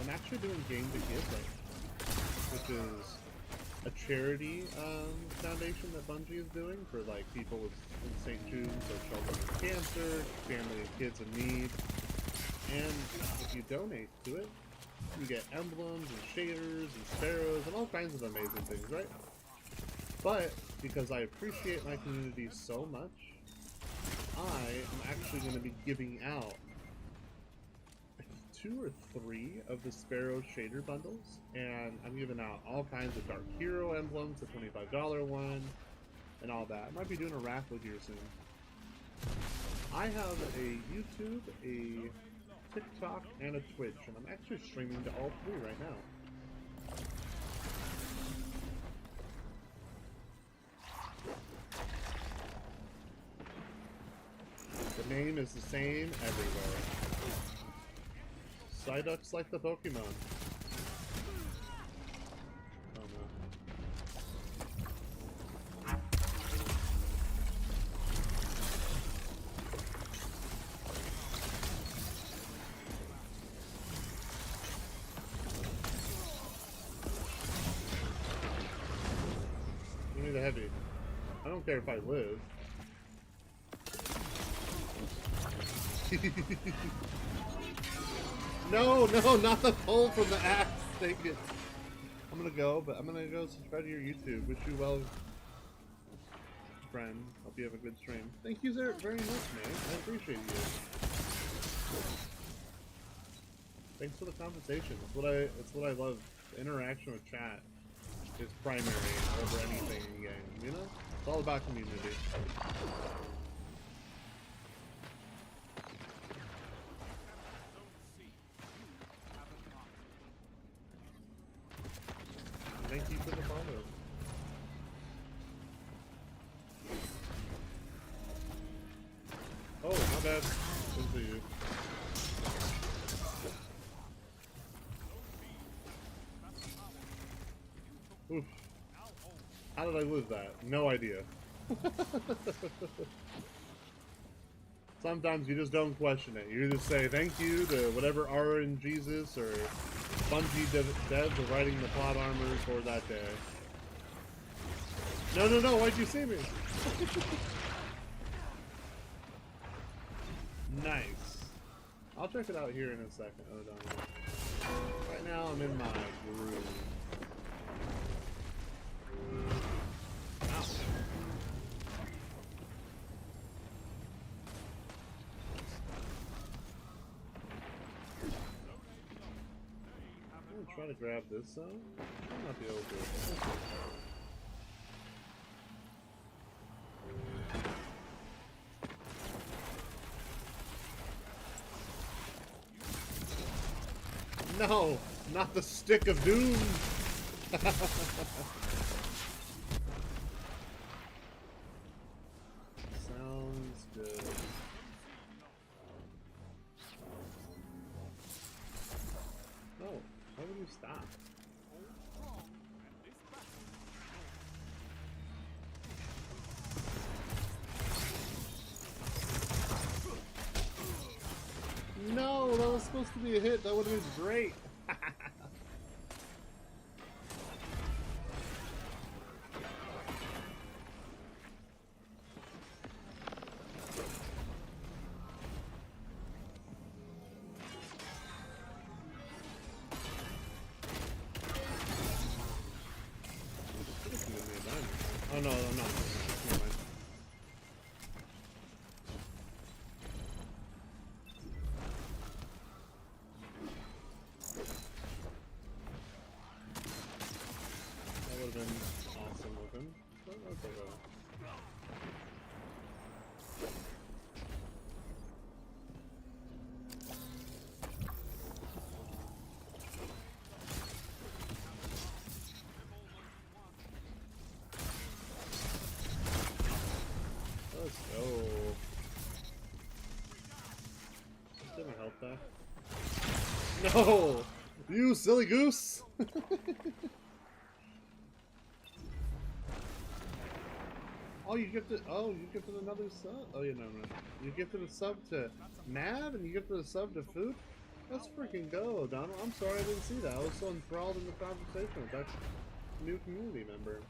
I'm actually doing GAME2GIVE right now, which is a charity foundation that Bungie is doing for like people with insane tunes or children with cancer, family of kids in need. And if you donate to it, you get emblems and shaders and sparrows and all kinds of amazing things, right? But because I appreciate my community so much, I am actually going to be giving out 2 or 3 of the Sparrow shader bundles, and I'm giving out all kinds of Dark Hero emblems, the $25 one, and all that. I might be doing a raffle here soon. I have a YouTube, a TikTok, and a Twitch, and I'm actually streaming to all 3 right now. The name is the same everywhere. Psyduck's like the Pokemon. Oh no. Give me the heavy. I don't care if I live. No, not the pull from the axe. Take it. I'm gonna go, but I'm gonna go subscribe to your YouTube. Wish you well, friend. Hope you have a good stream. Thank you very much, man. I appreciate you. Thanks for the conversation. It's what I love. The interaction with chat is primary over anything in the game. You know, it's all about community. Thank you for the follow. Oh, my bad. Good to you. Oof. How did I lose that? No idea. Sometimes you just don't question it. You just say thank you to whatever RNGesus or Bungie devs are writing the plot armor for that day. No, why'd you see me? Nice. I'll check it out here in a second. Oh, no. Right now I'm in my groove. Ow. try to grab this zone. Might not be able to. No! Not the stick of doom! Sounds good. No, why would you stop? No, that was supposed to be a hit. That would have been great. Oh no, I'm not. Never mind. That would have been awesome with him. But that's okay. Let's go. Didn't help that. No! You silly goose! Oh, you gifted another sub. Oh, yeah, no. You gifted a sub to Nav and you gifted a sub to Food? Let's freaking go, Donald. I'm sorry I didn't see that. I was so enthralled in the conversation with that new community member.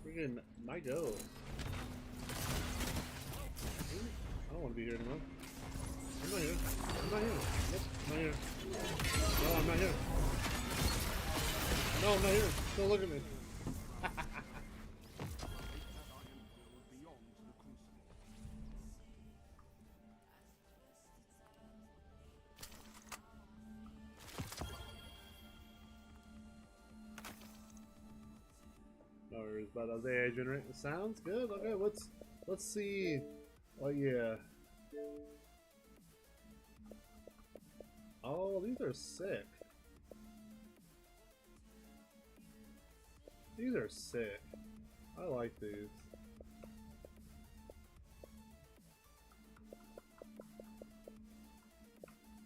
Freaking my go. I don't want to be here anymore. I'm not here. I'm not here. Nope, I'm not here. No, I'm not here. No, I'm not here. Don't look at me. No worries about Isaiah generate. Sounds good. Okay, let's see. Oh yeah. Oh, these are sick. These are sick. I like these.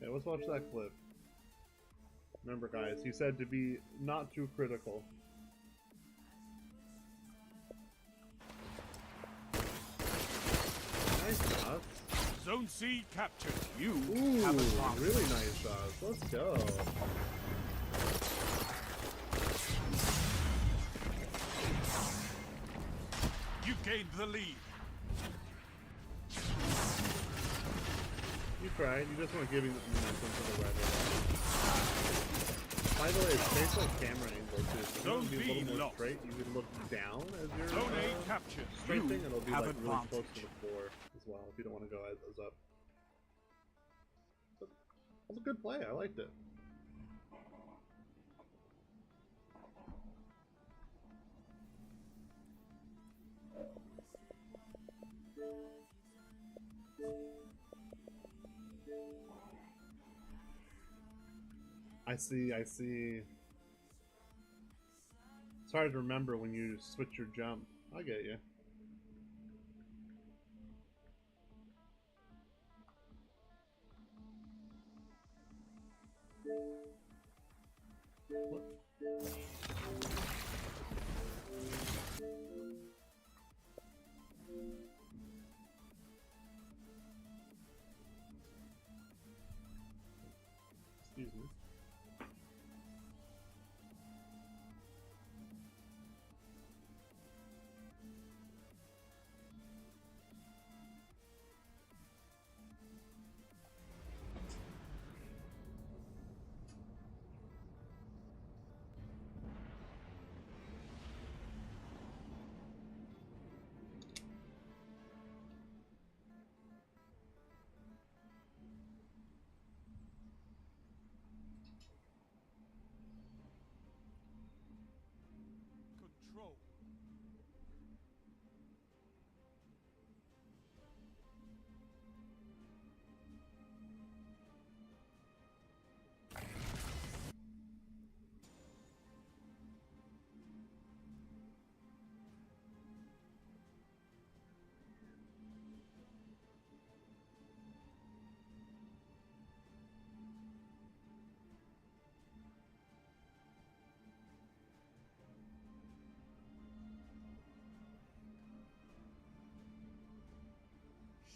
Okay, let's watch that clip. Remember, guys, he said to be not too critical. Nice shots. Zone C captured. You Ooh, have advantage. really nice shots. Let's go. You gained the lead. You tried. You just weren't giving the momentum to the right way. By the way, it's based on camera angle too. So if you want to be a little more straight, you can look down as you're Zone A captured. strafing, and You it'll be have like really close advantage. to the floor as well. If you don't want to go as up. But it was a good play. I liked it. I see. It's hard to remember when you switch your jump. I get you. What? Excuse me.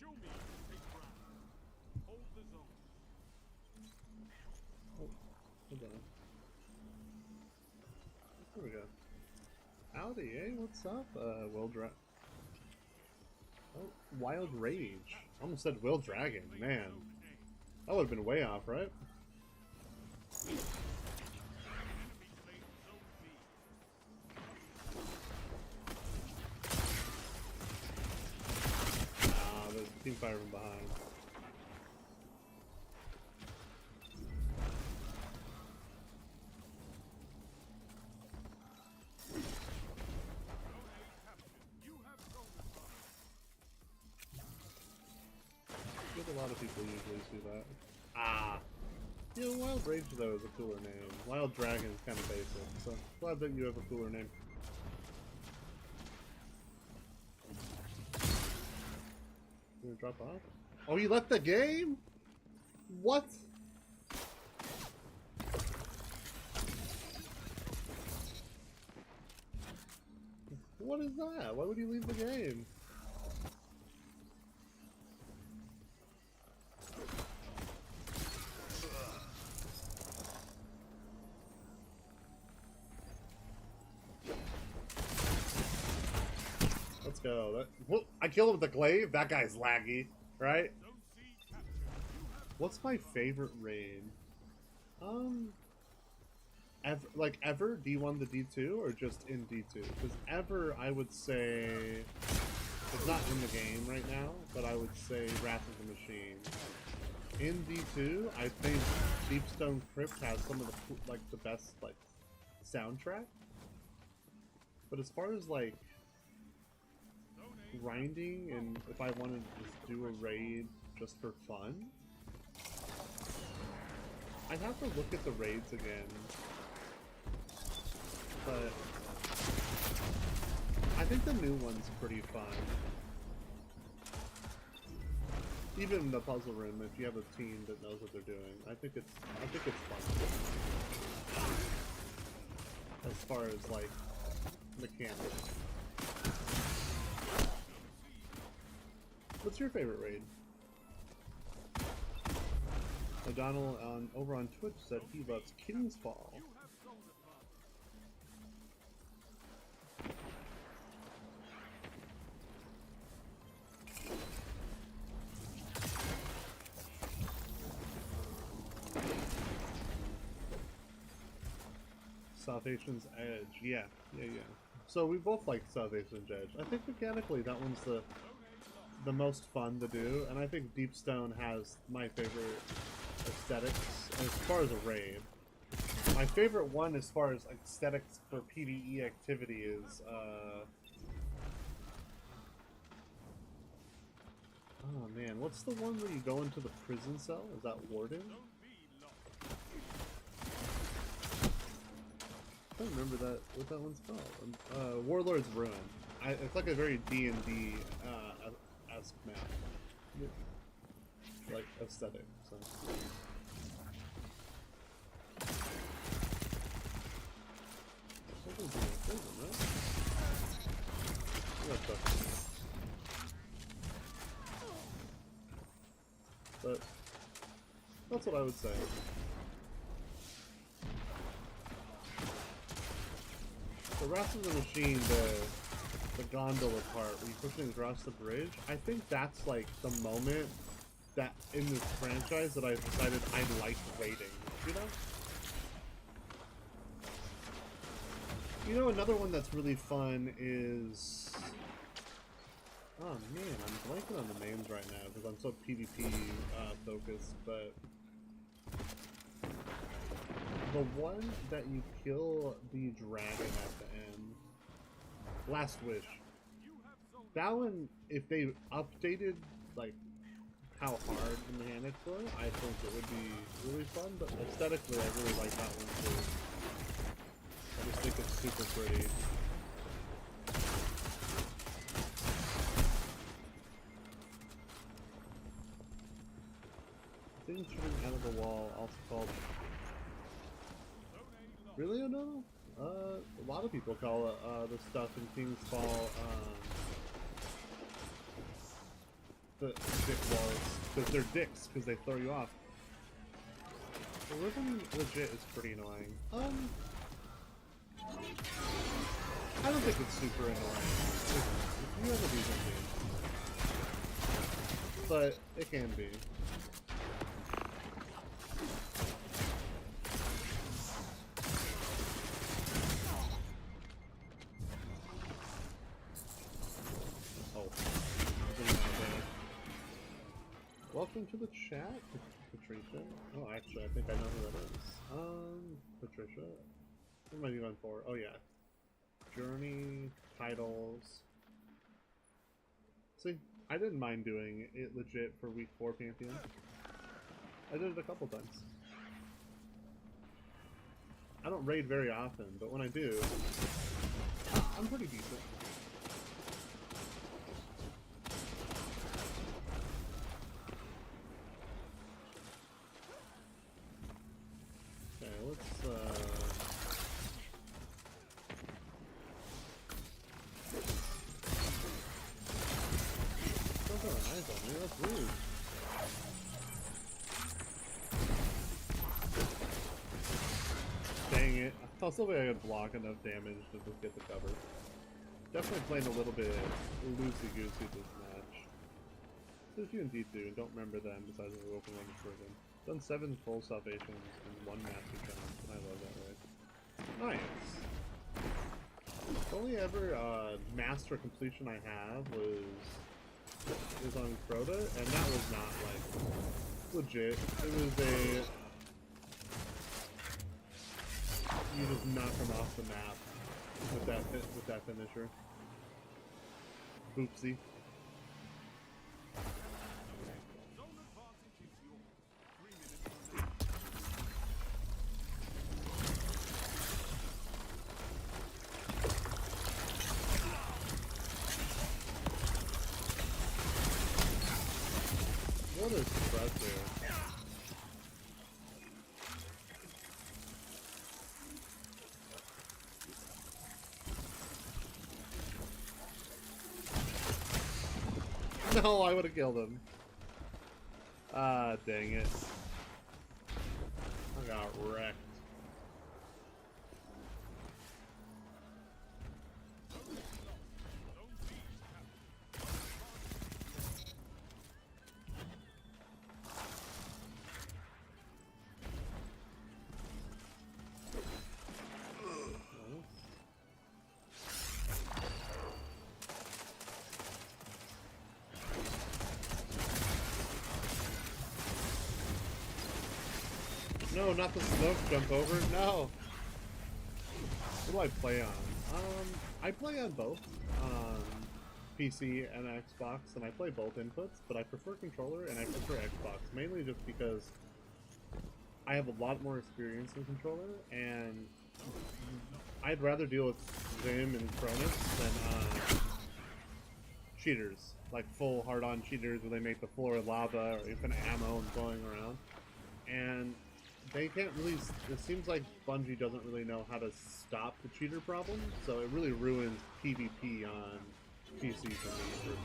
Show me you can take ground. Hold the zone. Oh, hold on. There we go. Howdy, eh? What's up? Oh, Wild Rage. I almost said Will Dragon. Man, that would have been way off, right? Ah, there's a team fire from behind. I think a lot of people usually see that. Ah! You know, Wild Rage, though, is a cooler name. Wild Dragon is kind of basic, so glad that you have a cooler name. You gonna drop off? Oh, you left the game? What? What is that? Why would you leave the game? Let's go. Well, I killed him with the glaive. That guy's laggy, right? What's my favorite raid? Ever D1 to D2 or just in D2? Because ever, I would say it's not in the game right now, but I would say Wrath of the Machine. In D2, I think Deepstone Crypt has some of the best soundtrack. But as far as grinding and if I wanted to just do a raid just for fun, I'd have to look at the raids again. But I think the new one's pretty fun. Even the puzzle room, if you have a team that knows what they're doing, I think it's fun. As far as mechanics. What's your favorite raid? O'Donnell over on Twitch said he loves King's Fall. Salvation's Edge, yeah. So we both like Salvation's Edge. I think mechanically that one's the most fun to do, and I think Deepstone has my favorite aesthetics as far as a raid. My favorite one as far as aesthetics for PvE activity is oh man, what's the one where you go into the prison cell? Is that Warden? I don't remember what that one's called. Warlord's Ruin. It's like a very D&D esque map, like aesthetic. So. Something's in the prison, right? We got stuff. But that's what I would say. The Wrath of the Machine, the gondola part, where you're pushing across the bridge, I think that's like the moment that in this franchise that I've decided I like waiting, you know? You know, another one that's really fun is... Oh man, I'm blanking on the names right now because I'm so PvP focused, but... The one that you kill the dragon at the end, Last Wish. That one, if they updated like how hard the mechanics were, I think it would be really fun. But aesthetically, I really like that one too. I just think it's super pretty. Things shooting out of the wall, also called. Really, no? A lot of people call it the stuff in King's Fall the dick walls, because they're dicks, because they throw you off. The ribbon legit is pretty annoying. I don't think it's super annoying. If you have a decent game. But it can be. Oh. Welcome to the chat, Patricia. Oh, actually, I think I know who that is. Patricia. What am I doing for? Oh, yeah. Journey, titles. See, I didn't mind doing it legit for week 4 Pantheon. I did it a couple times. I don't raid very often, but when I do, I'm pretty decent. Okay, let's don't throw an eyes on me, that's rude. Dang it. I was hoping I could block enough damage to just get the cover. Definitely playing a little bit loosey-goosey this match. So if you indeed do, and don't remember them besides the open one for them. Done 7 full salvations and 1 master challenge, and I love that, right? Nice. The only ever master completion I have was on Crota, and that was not like legit. It was a you just knock them off the map with that finisher. Oopsie. Zone advantage is yours. 3 minutes remaining. What a suppressor. No, I would have killed him. Ah, dang it. I got wrecked. No, not the smoke jump over. No. What do I play on? I play on both. PC and Xbox, and I play both inputs, but I prefer controller and I prefer Xbox, mainly just because I have a lot more experience in controller, and I'd rather deal with Vim and Cronus than cheaters, like full hard-on cheaters where they make the floor lava or infinite ammo and going around. And they can't really, it seems like Bungie doesn't really know how to stop the cheater problem, so it really ruins PvP on PC for me, personally.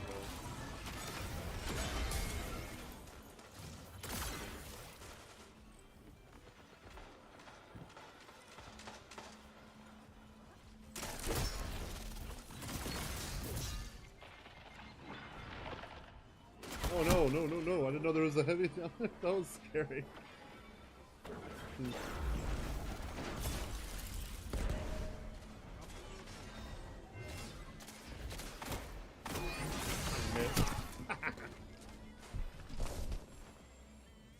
Oh no, no, no, no, I didn't know there was a heavy that was scary.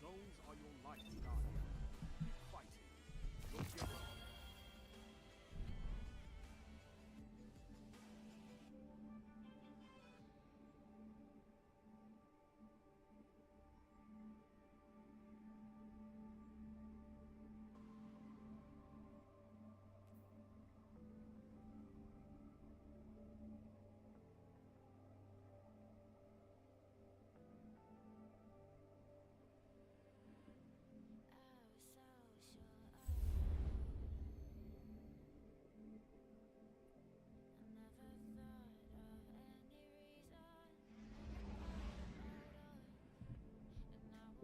Zones are your light, Guardian. Keep fighting. Don't give up.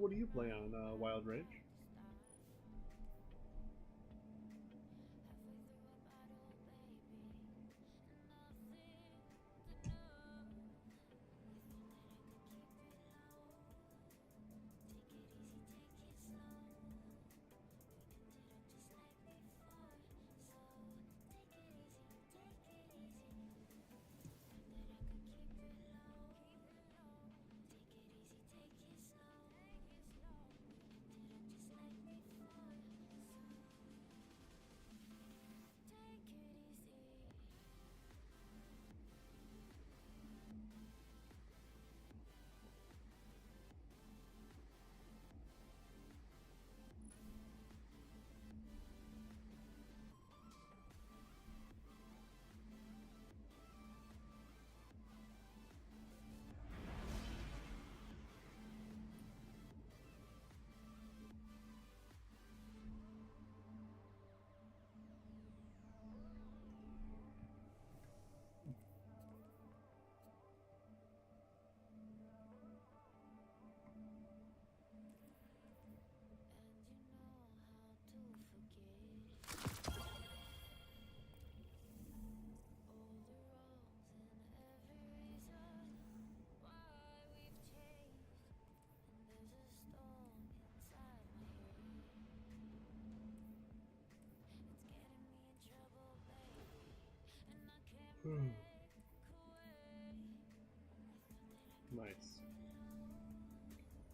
what do you play on Wild Rage? Nice.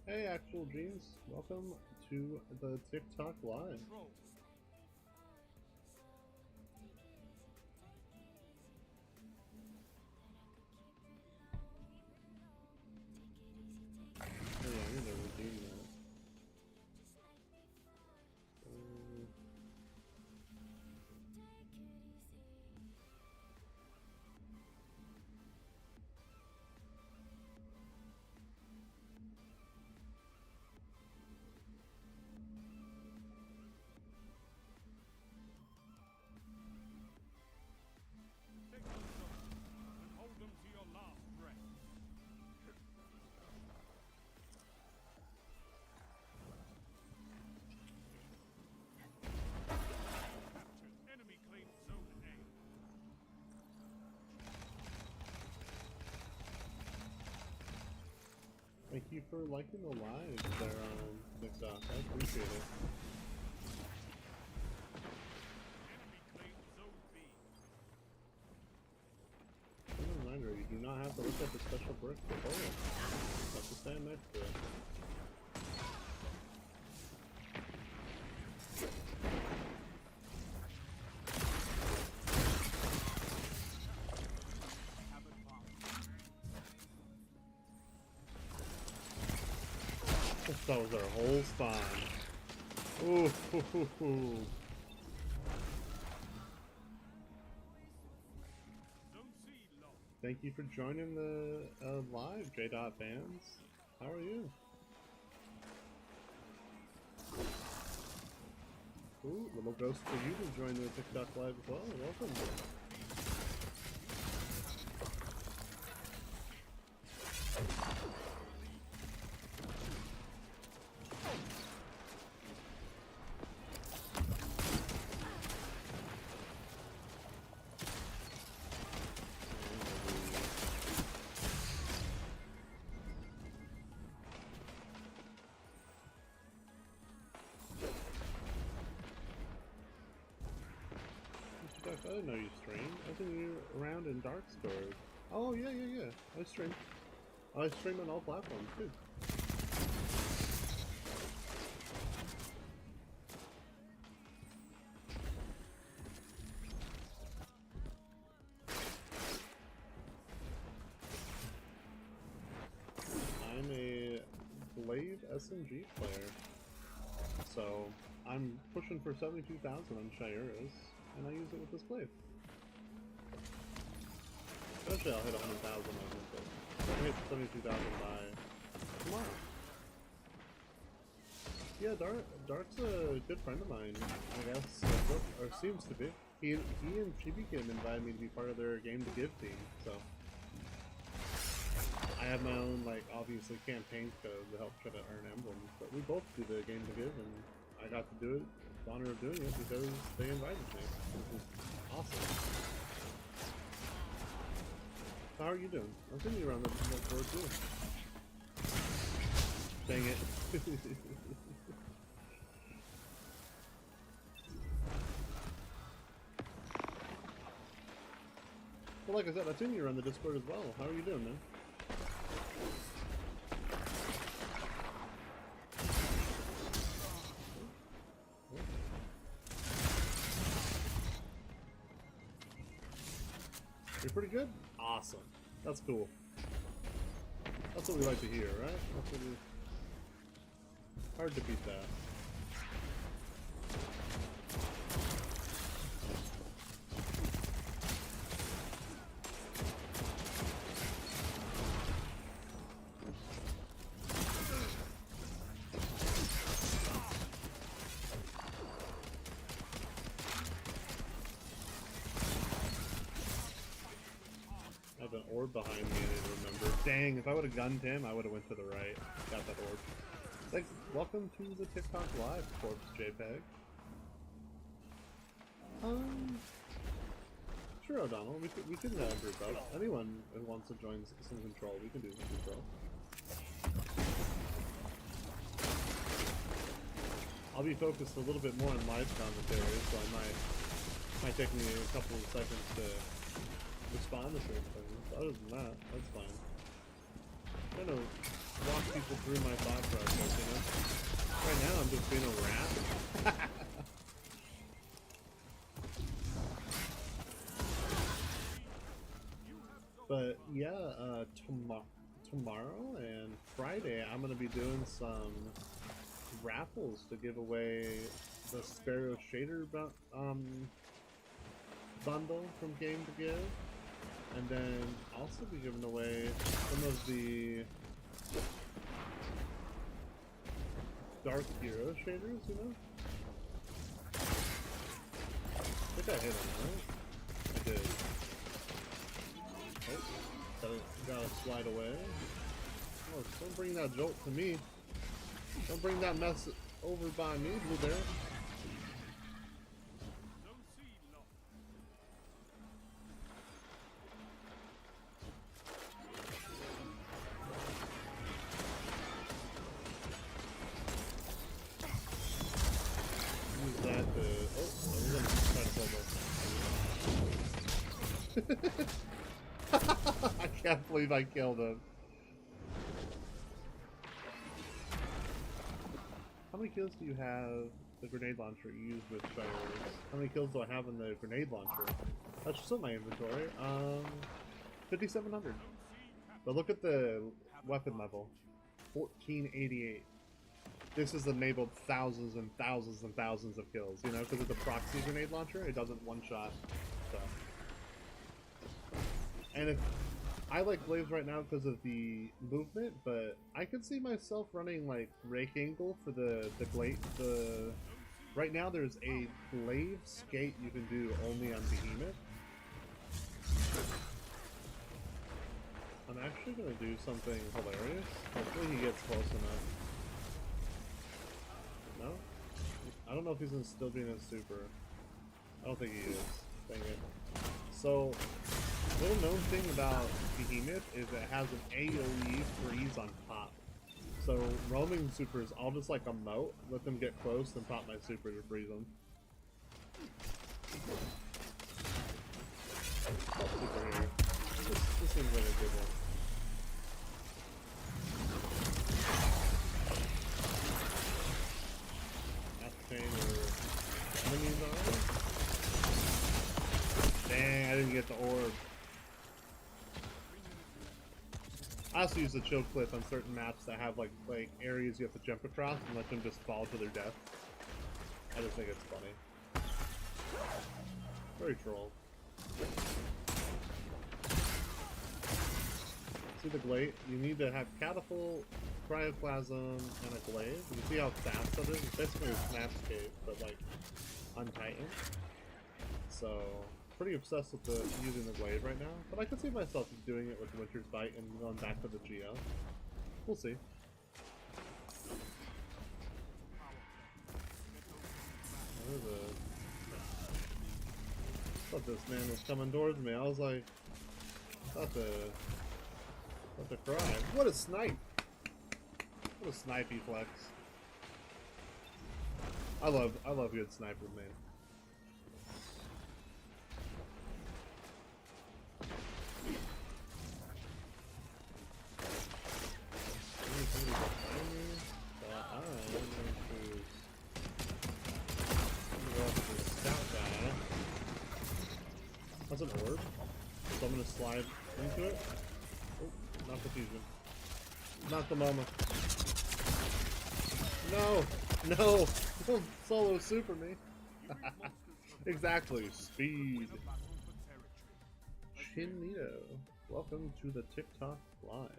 Hey, Actual Dreams, welcome to the TikTok Live. Control. Oh yeah, I'm gonna redeem that. Take those shots and hold them to your last breath. Captured. Enemy claims zone A. Thank you for liking the live there on TikTok. I appreciate it. Enemy claims zone B. As a reminder, you do not have to look at the special brick before it. You have to stand next to it. Have advanced. That was our whole spawn. Ooh, hoo, hoo, hoo. Zone C lost. Thank you for joining the live, J-Dot fans. How are you? Ooh, little ghost for you to join the TikTok live as well. Welcome. I didn't know you streamed. I think you were around in Dark Stores. Oh, yeah. I stream. I stream on all platforms, too. I'm a Blade SMG player. So, I'm pushing for 72,000 on Shiera's. And I use it with this blade. Eventually I'll hit 100,000 on it, but I'll hit 72,000 by tomorrow. Yeah, Dark's a good friend of mine, I guess, or seems to be. He and Chibi Kid invited me to be part of their Game2Give team, so. I have my own, like, obviously campaign code to help try to earn emblems, but we both do the game to give, and I got to do it, the honor of doing it because they invited me, which is awesome. How are you doing? I'm seeing you around the board too. Dang it. Well, like I said, I've seen you around the Discord as well. How are you doing, man? You're pretty good? Awesome. That's cool. That's what we like to hear, right? That's what we... Hard to beat that. I have an orb behind me, I need to remember. Dang, if I would have gunned him, I would have went to the right. Got that orb. Thanks. Welcome to the TikTok Live, Corpse JPEG. Sure, O'Donnell. We can group up. Anyone who wants to join some control, we can do some control. I'll be focused a little bit more on live commentary, so I might take me a couple of seconds to respond to certain things. Other than that, that's fine. I'm trying to walk people through my thought process, you know? Right now, I'm just being a rat. But yeah, tomorrow and Friday, I'm gonna be doing some raffles to give away the Sparrow Shader bundle from Game2GIVE, and then also be giving away some of the Dark Hero shaders, you know? I think I hit him, right? I did. Oh, gotta slide away. Oh, don't bring that jolt to me. Don't bring that mess over by me, Blue Bear. Use that to... Oh, I'm gonna try to kill this. I can't believe I killed him. How many kills do you have the grenade launcher you use with Shires? How many kills do I have in the grenade launcher? That's just in my inventory. 5,700. But look at the weapon level. 1488. This has enabled thousands and thousands and thousands of kills, you know, because of the proxy grenade launcher, it doesn't one-shot stuff. And if I like Glaives right now because of the movement, but I could see myself running like Rake Angle for the Glaive. Right now there's a Glaive skate you can do only on Behemoth. I'm actually gonna do something hilarious. Hopefully he gets close enough. No? I don't know if he's still being a super. I don't think he is. Dang it. So, little known thing about Behemoth is it has an AoE freeze on pop. So, roaming supers, I'll just like emote, let them get close, and pop my super to freeze them. Oh, super here. This seems like a good one. Ascertain or enemies are. Dang, I didn't get the orb. I also use the chill clip on certain maps that have like areas you have to jump across and let them just fall to their death. I just think it's funny. Very troll. See the glaive? You need to have catapult, cryoplasm, and a glaive. You see how fast that is? It's basically a snapscape, but like on Titan. So pretty obsessed with using the glaive right now, but I could see myself doing it with Winter's Bite and going back to the GL. We'll see. I thought this man was coming towards me. I was like, about to cry. What a snipe! What a snipey flex. I love good snipers, man. That's an orb, so I'm gonna slide into it. Oh, not the fusion. Not the mama. No! No! Don't solo super me! Exactly, speed. Chinito, welcome to the TikTok Live.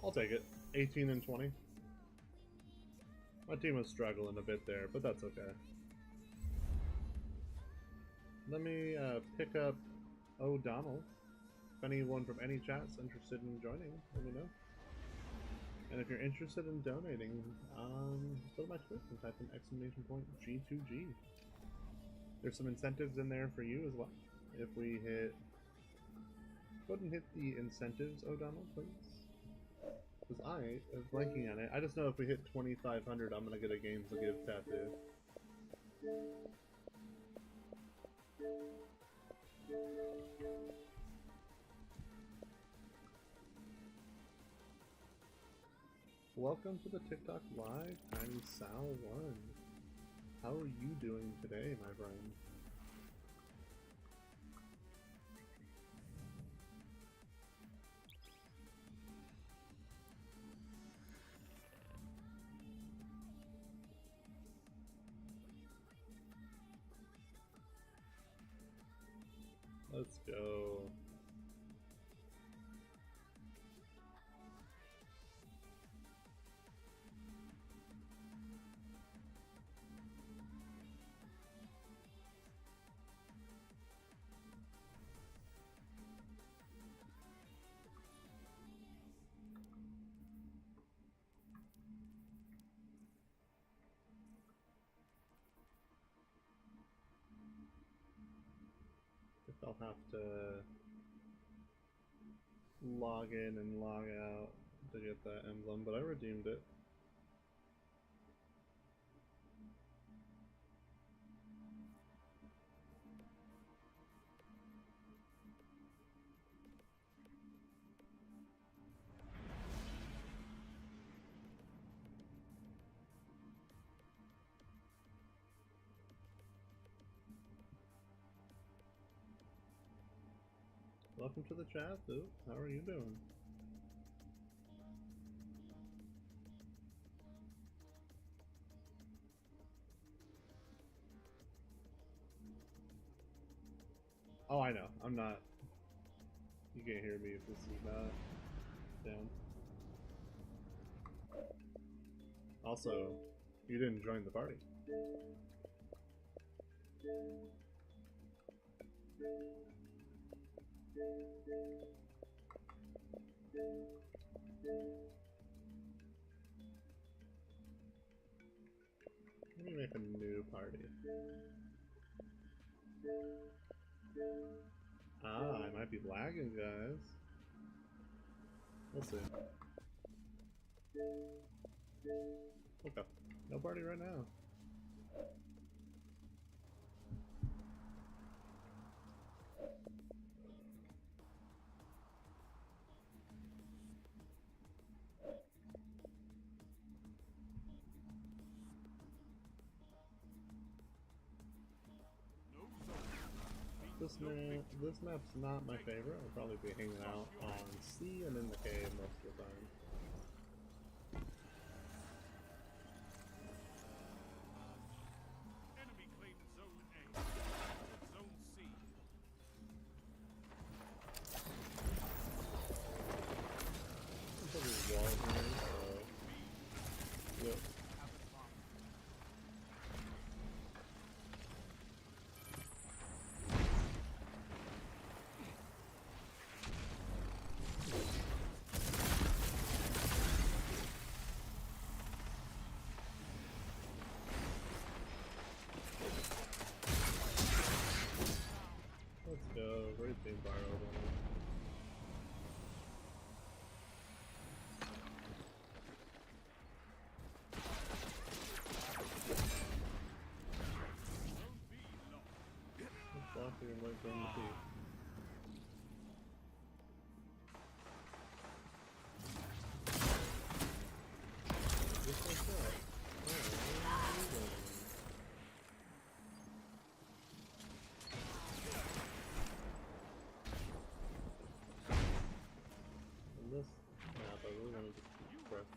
I'll take it. 18 and 20. My team was struggling a bit there, but that's okay. Let me pick up O'Donnell. If anyone from any chat's interested in joining, let me know. And if you're interested in donating, go to my Twitter and type in !G2G. There's some incentives in there for you as well. If we hit... Go ahead and hit the incentives, O'Donnell, please. Because I am blanking on it. I just know if we hit 2,500, I'm gonna get a GAME2GIVE tattoo. Welcome to the TikTok Live, Tiny Sal1. How are you doing today, my friend? Let's go. I'll have to log in and log out to get that emblem, but I redeemed it. Welcome to the chat, Boo. How are you doing? Oh, I know. I'm not. You can't hear me if this is not down. Also, you didn't join the party. Let me make a new party. Ah, I might be lagging, guys. We'll see. Okay. No party right now. This map's not my favorite. I'll probably be hanging out on C and in the cave most of the time.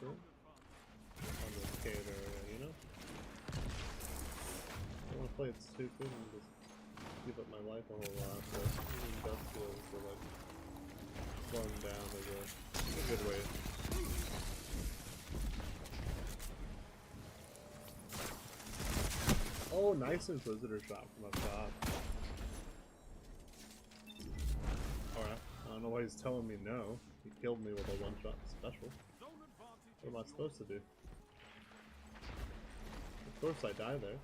tractor on the cave area, you know? I don't want to play it stupid and just give up my life a whole lot, but using dust skills for like slowing down is a good way. Oh, nice Inquisitor shot from up top. Alright, I don't know why he's telling me no. He killed me with a one-shot special. What am I supposed to do? Of course I die there.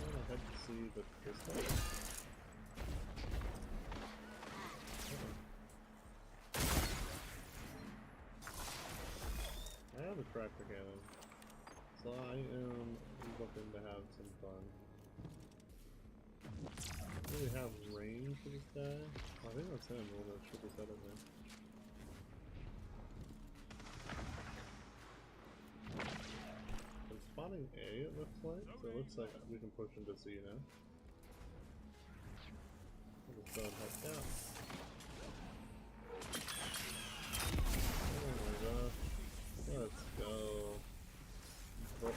I had to see the crystal. I have a tractor cannon, so I am looking to have some fun. I don't really have range for this guy. Oh, I think that's him, one of the triple set of him. I'm spawning A, it looks like, so it looks like we can push into C now. I'll just go and head down. Oh my gosh. Let's go. Oh.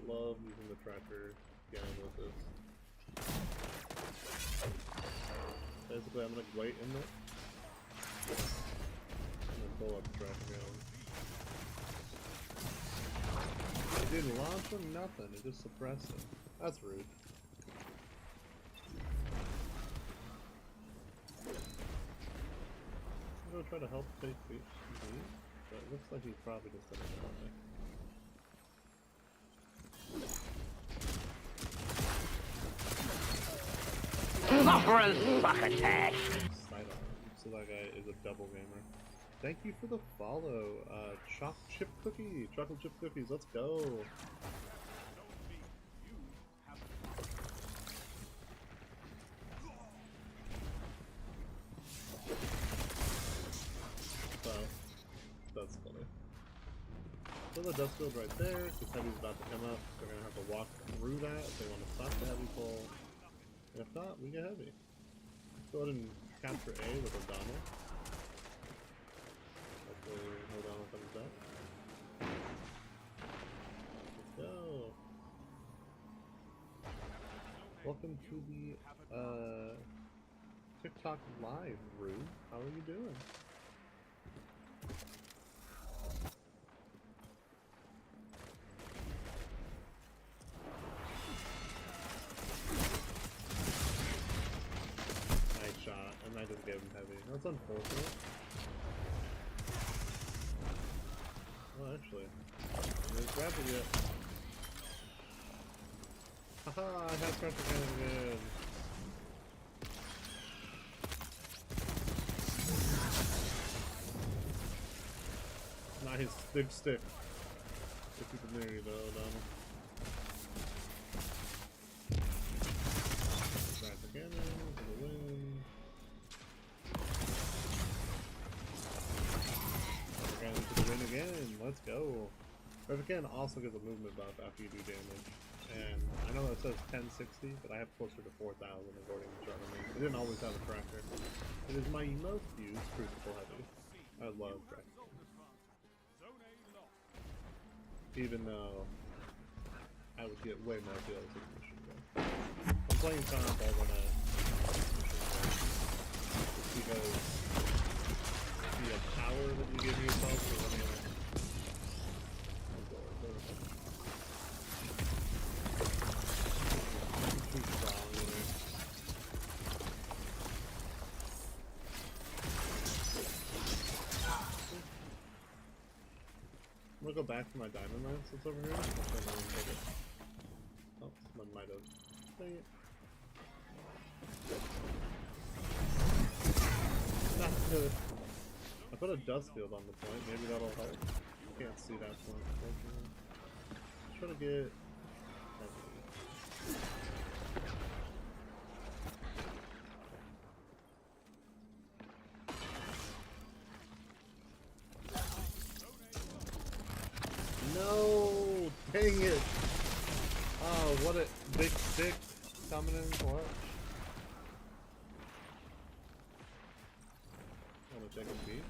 Love using the tractor again with this. Basically, I'm gonna wait in it and then pull up the tractor gun. It didn't launch him, nothing. It just suppressed him. That's rude. I'm gonna try to help take B, but it looks like he's probably just gonna die. For a succotash! So that guy is a double gamer. Thank you for the follow, chocolate chip cookies, let's go! So, that's funny. So the dust field right there, because Heavy's about to come up, they're gonna have to walk through that if they want to stop the Heavy pull. And if not, we get Heavy. Let's go ahead and capture A with O'Donnell. Hopefully O'Donnell comes up. Let's go! Welcome to the TikTok live, Rue. How are you doing? Nice shot, and I just gave him Heavy. That's unfortunate. Well, actually, let's grab it yet. Haha, I have pressure cannon again. Nice, big stick. If you can hear you though, Donald. Pressure cannon for the win. Pressure cannon for the win again. Let's go. Pressure cannon also gives a movement buff after you do damage. And I know that says 1060, but I have closer to 4,000 according to Charlemagne. I didn't always have a tracker. It is my most used Crucible Heavy. I love tracker. Even though I would get way more kills with machine gun. I'm playing comp all when I just because the power that you give yourself for running around. Too strong in it. I'm gonna go back to my diamond lance that's over here. Oh, someone might have. Dang it. Not good. I put a dust field on the point, maybe that'll help. Can't see that point. Let's try to get Heavy. No! Dang it! Oh, what a big stick coming in clutch. Wanna take a beat?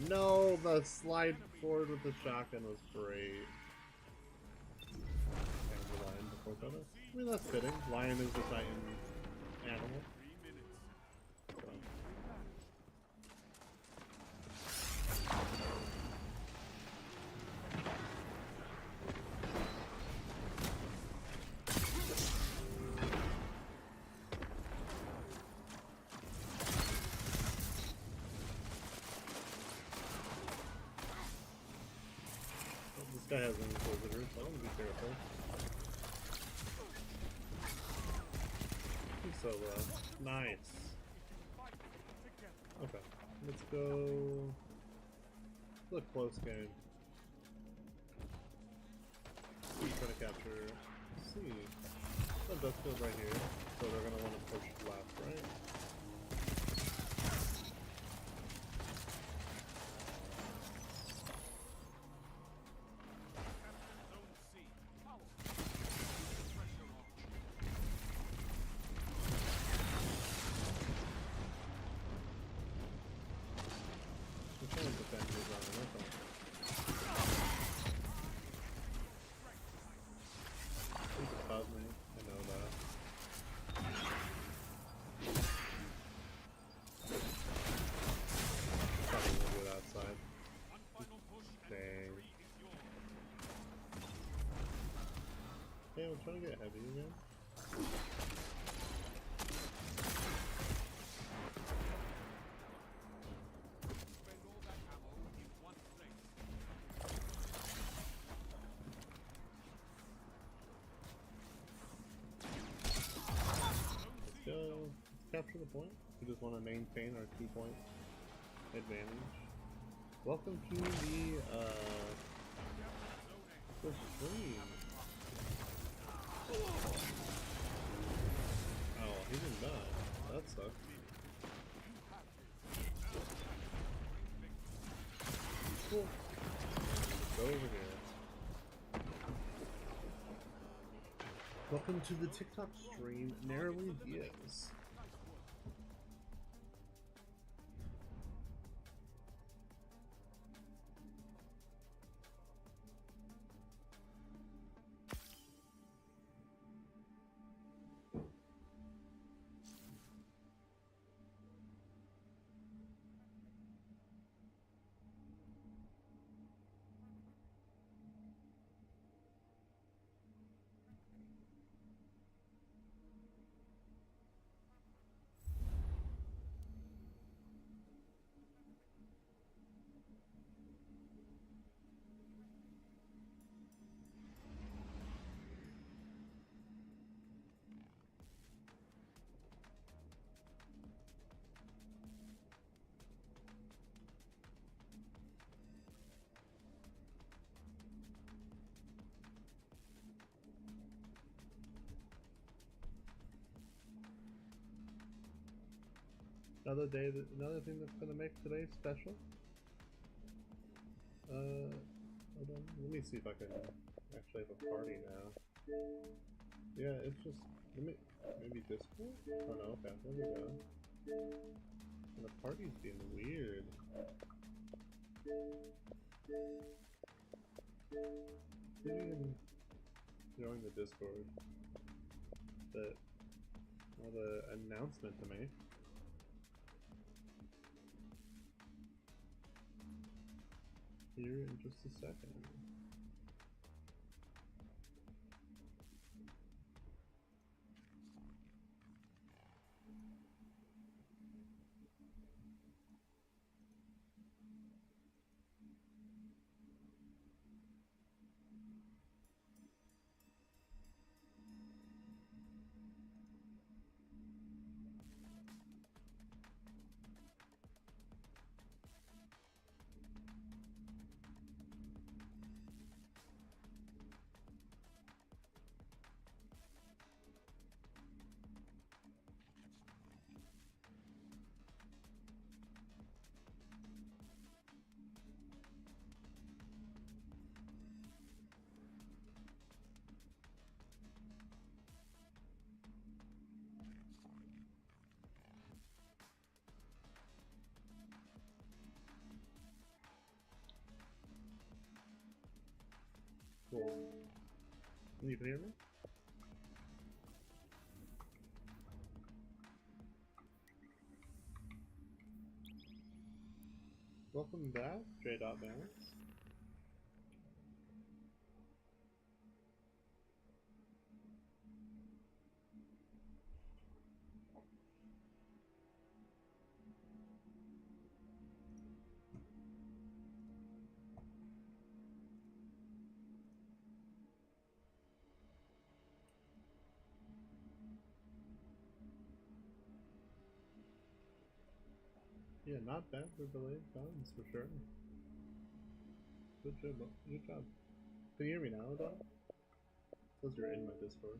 No, the slide forward with the shotgun was great. And the lion before that. I mean, that's fitting. Lion is the Titan animal. So. This guy has an inquisitor, so I'm gonna be careful. He's so low. Nice. Okay, let's go. Look close game. He's trying to capture C. Oh, that's good right here. So they're gonna want to push left, right? I'm trying to defend his armor, that's all. He just caught me. I know that. Probably gonna do it outside. Dang. Hey, I'm trying to get heavy again. Let's go. Capture the point. We just want to maintain our 2-point advantage. Welcome to the stream. Oh, he didn't die. That sucks. Cool. Let's go over here. Welcome to the TikTok stream, Narrowly Diaz. Another day, another thing that's gonna make today special. Hold on. Let me see if I can actually have a party now. Yeah, it's just maybe Discord. Oh no, okay, there we go. And the party's being weird. Didn't even join the Discord. But I have an announcement to make. Here in just a second. Cool. You can hear me? Welcome back, J.Balance. Yeah, not bad for delayed sounds for sure. Good job. Good job. Can you hear me now, Don? Says you're in my Discord.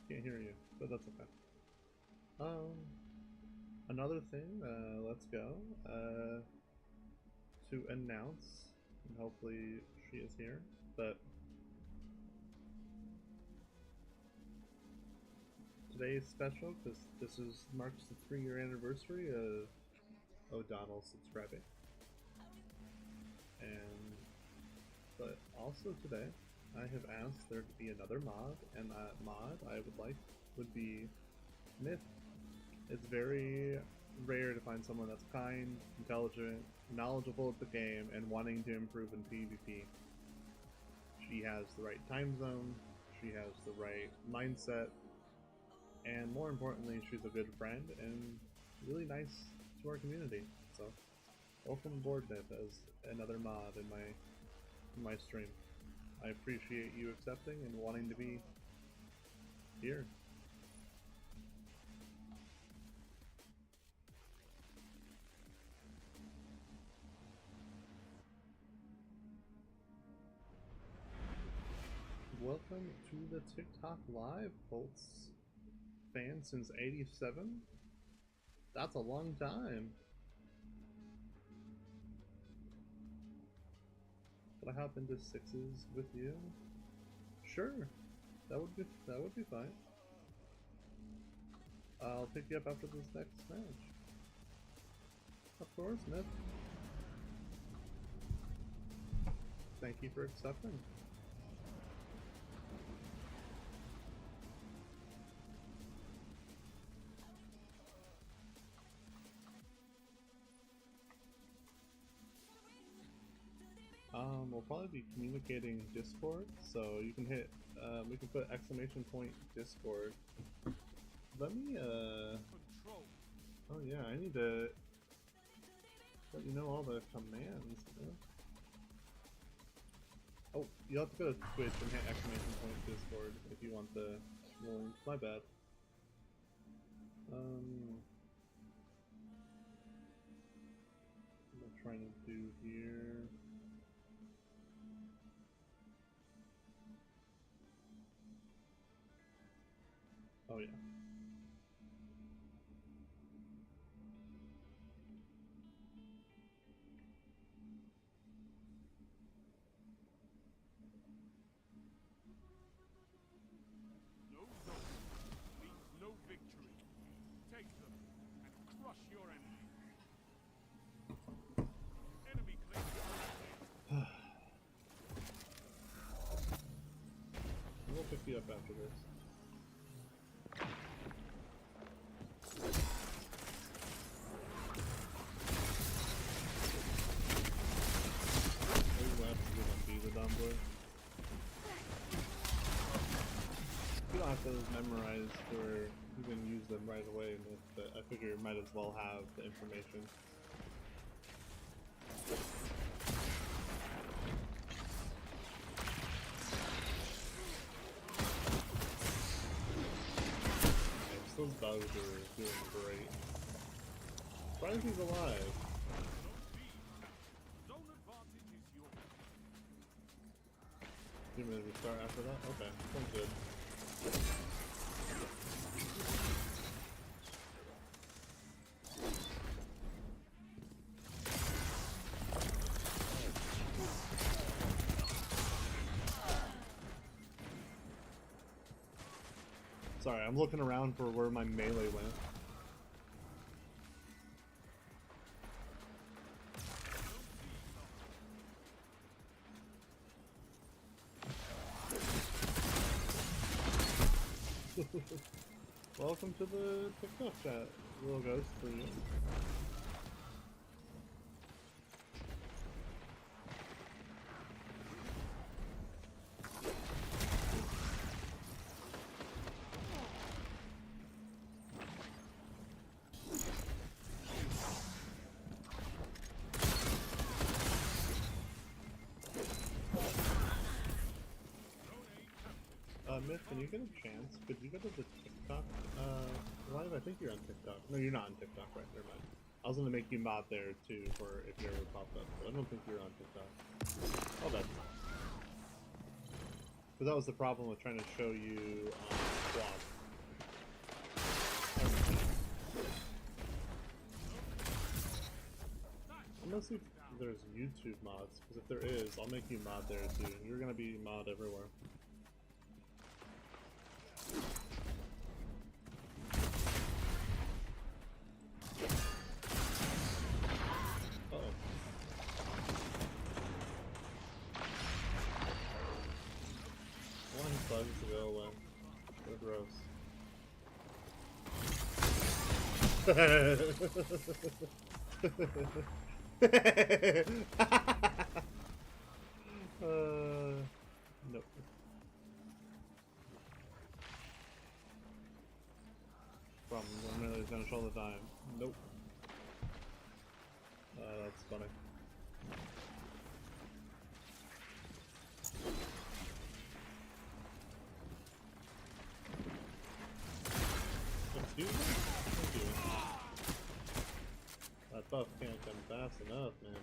Can't hear you, but that's okay. Another thing, let's go. To announce, and hopefully she is here, but today is special because this marks the 3-year anniversary of O'Donnell subscribing. But also today, I have asked there to be another mod, and that mod I would like would be Myth. It's very rare to find someone that's kind, intelligent, knowledgeable of the game, and wanting to improve in PvP. She has the right time zone, she has the right mindset, and more importantly, she's a good friend and really nice to our community. So, welcome aboard, Myth, as another mod in my stream. I appreciate you accepting and wanting to be here. Welcome to the TikTok Live, Colts fan since '87. That's a long time. Could I hop into 6s with you? Sure, that would be fine. I'll pick you up after this next match. Of course, Myth. Thank you for accepting. We'll probably be communicating Discord, so you can hit, we can put ! Discord. Let me, Control. oh yeah, I need to let you know all the commands, man. Oh, you'll have to go to Twitch and hit ! Discord if you want the link. My bad. What am I trying to do here? Oh yeah. No zone means no victory. Take them and crush your enemy. Enemy claims. We'll pick you up after this. You don't have to memorize or even use them right away, but I figure you might as well have the information. Those bugs are doing great. Surprised he's alive. Zone advantage is yours. You mean to restart after that? Okay, sounds good. Sorry, I'm looking around for where my melee went. Welcome to the TikTok chat, little ghost for you. Myth, when you get a chance, could you go to the TikTok live? I think you're on TikTok. No, you're not on TikTok, right? Never mind. I was gonna make you mod there too for if you ever popped up, but I don't think you're on TikTok. Oh, bad. Because that was the problem with trying to show you squad. Unless if there's YouTube mods, because if there is, I'll make you mod there too. You're gonna be mod everywhere. Bugs to go away. They're gross. Nope. Problem, I'm really gonna show the time. Nope. That's funny. Excuse me? Thank you. That buff can't come fast enough, man.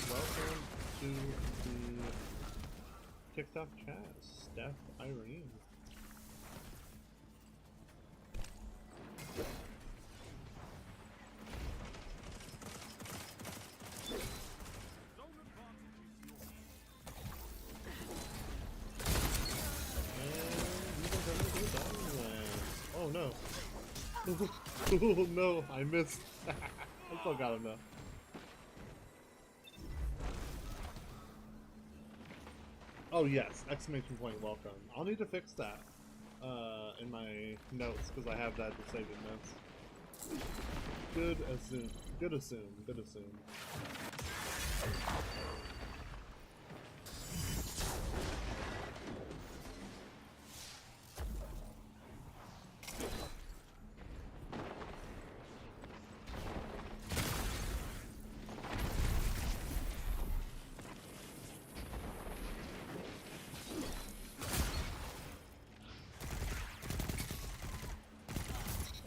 Welcome to the TikTok chat, Steph Irene. Oh no. Oh no, I missed. I still got him though. Oh yes, exclamation point welcome. I'll need to fix that in my notes because I have that to save in notes. Good assume. Good assume. Good assume.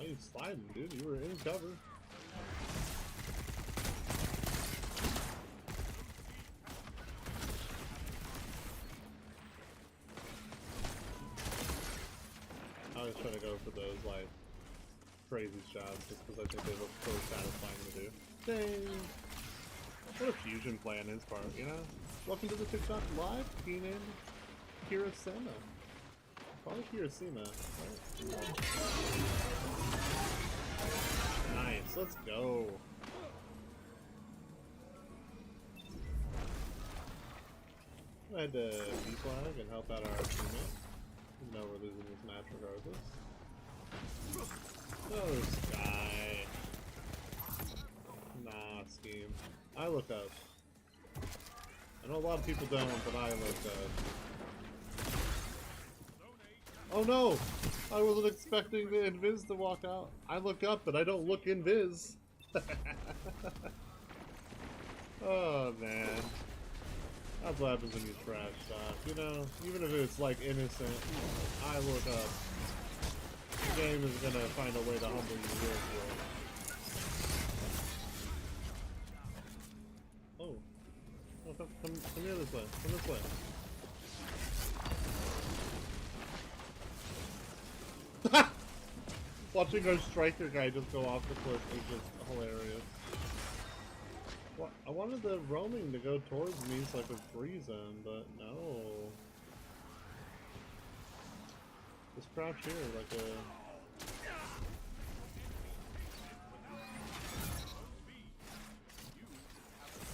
You sliding, dude. You were in cover. I always try to go for those, like, crazy shots just because I think they look so satisfying to do. Dang! What a fusion play on his part, you know? Welcome to the TikTok Live, Keenan Kirasema. Probably Kirasema. Right? Nice, let's go. I had to B-flag and help out our teammate. No, we're losing this match regardless. Oh, Sky. Nah, Scheme. I look up. I know a lot of people don't, but I look up. Oh no! I wasn't expecting the invis to walk out. I look up, but I don't look invis. Oh man. That's what happens when you trash stuff. You know, even if it's like innocent, I look up. The game is gonna find a way to humble you real quick. Oh. Oh, come here this way. Come this way. Watching our striker guy just go off the cliff is just hilarious. What? I wanted the roaming to go towards me so I could freeze him, but no. Just crouch here like a...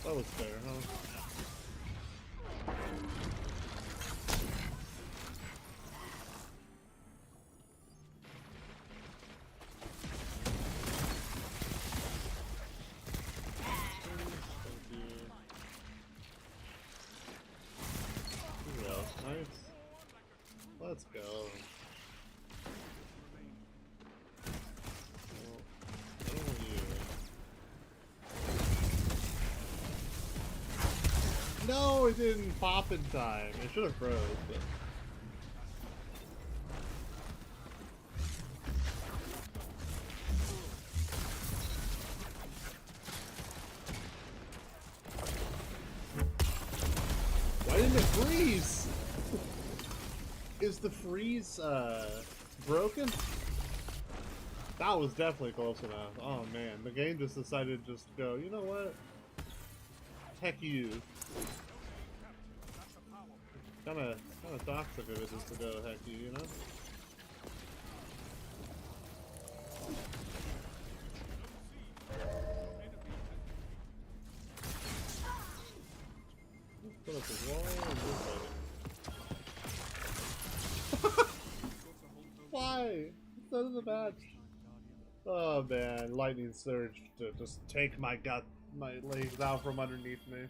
That was fair, huh? Nice. Let's go. Well, I don't want you. No, it didn't pop in time. It should have froze, but... Why didn't it freeze? Is the freeze, broken? That was definitely close enough. Oh man, the game just decided to just go, you know what? Heck you. Kinda toxic of it just to go heck you know? Just put up this wall and we'll fight it. Why? That is a match. Oh man, lightning surge to just take my legs out from underneath me.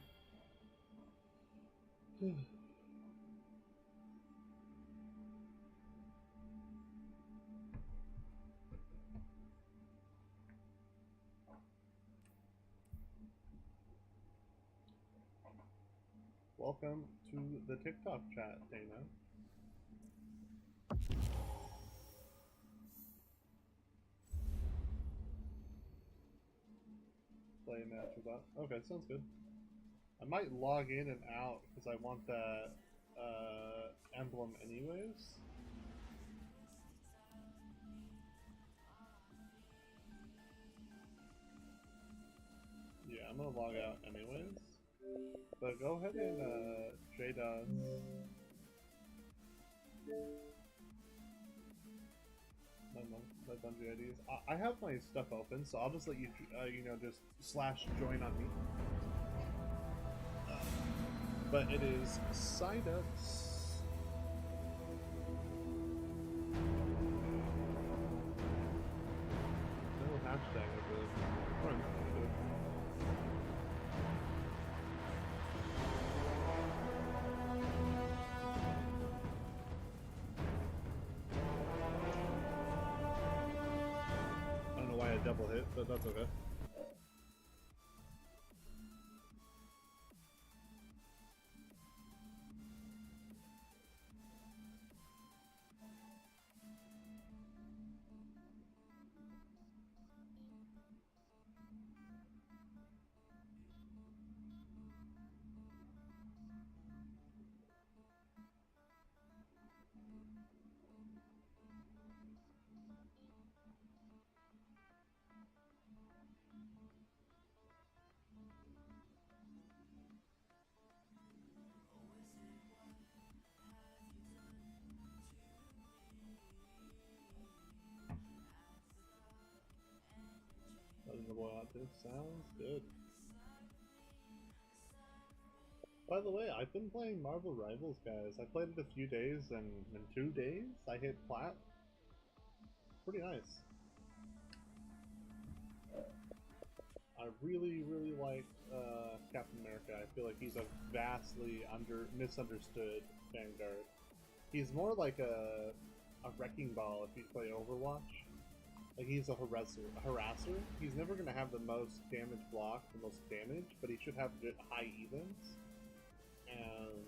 Welcome to the TikTok chat, Dana. Play a match with that. Okay, sounds good. I might log in and out because I want that emblem anyways. Yeah, I'm gonna log out anyways. But go ahead and trade us. My Bungie IDs. I have my stuff open, so I'll just let you, you know, just /join on me. But it is Sidux. No hashtag of the front. I don't know why I double hit, but that's okay. Sounds good. By the way, I've been playing Marvel Rivals, guys. I played it a few days, and in 2 days, I hit plat. Pretty nice. I really, really like Captain America. I feel like he's a vastly misunderstood Vanguard. He's more like a wrecking ball if you play Overwatch. Like, he's a harasser. He's never going to have the most damage block, the most damage, but he should have good high evens. And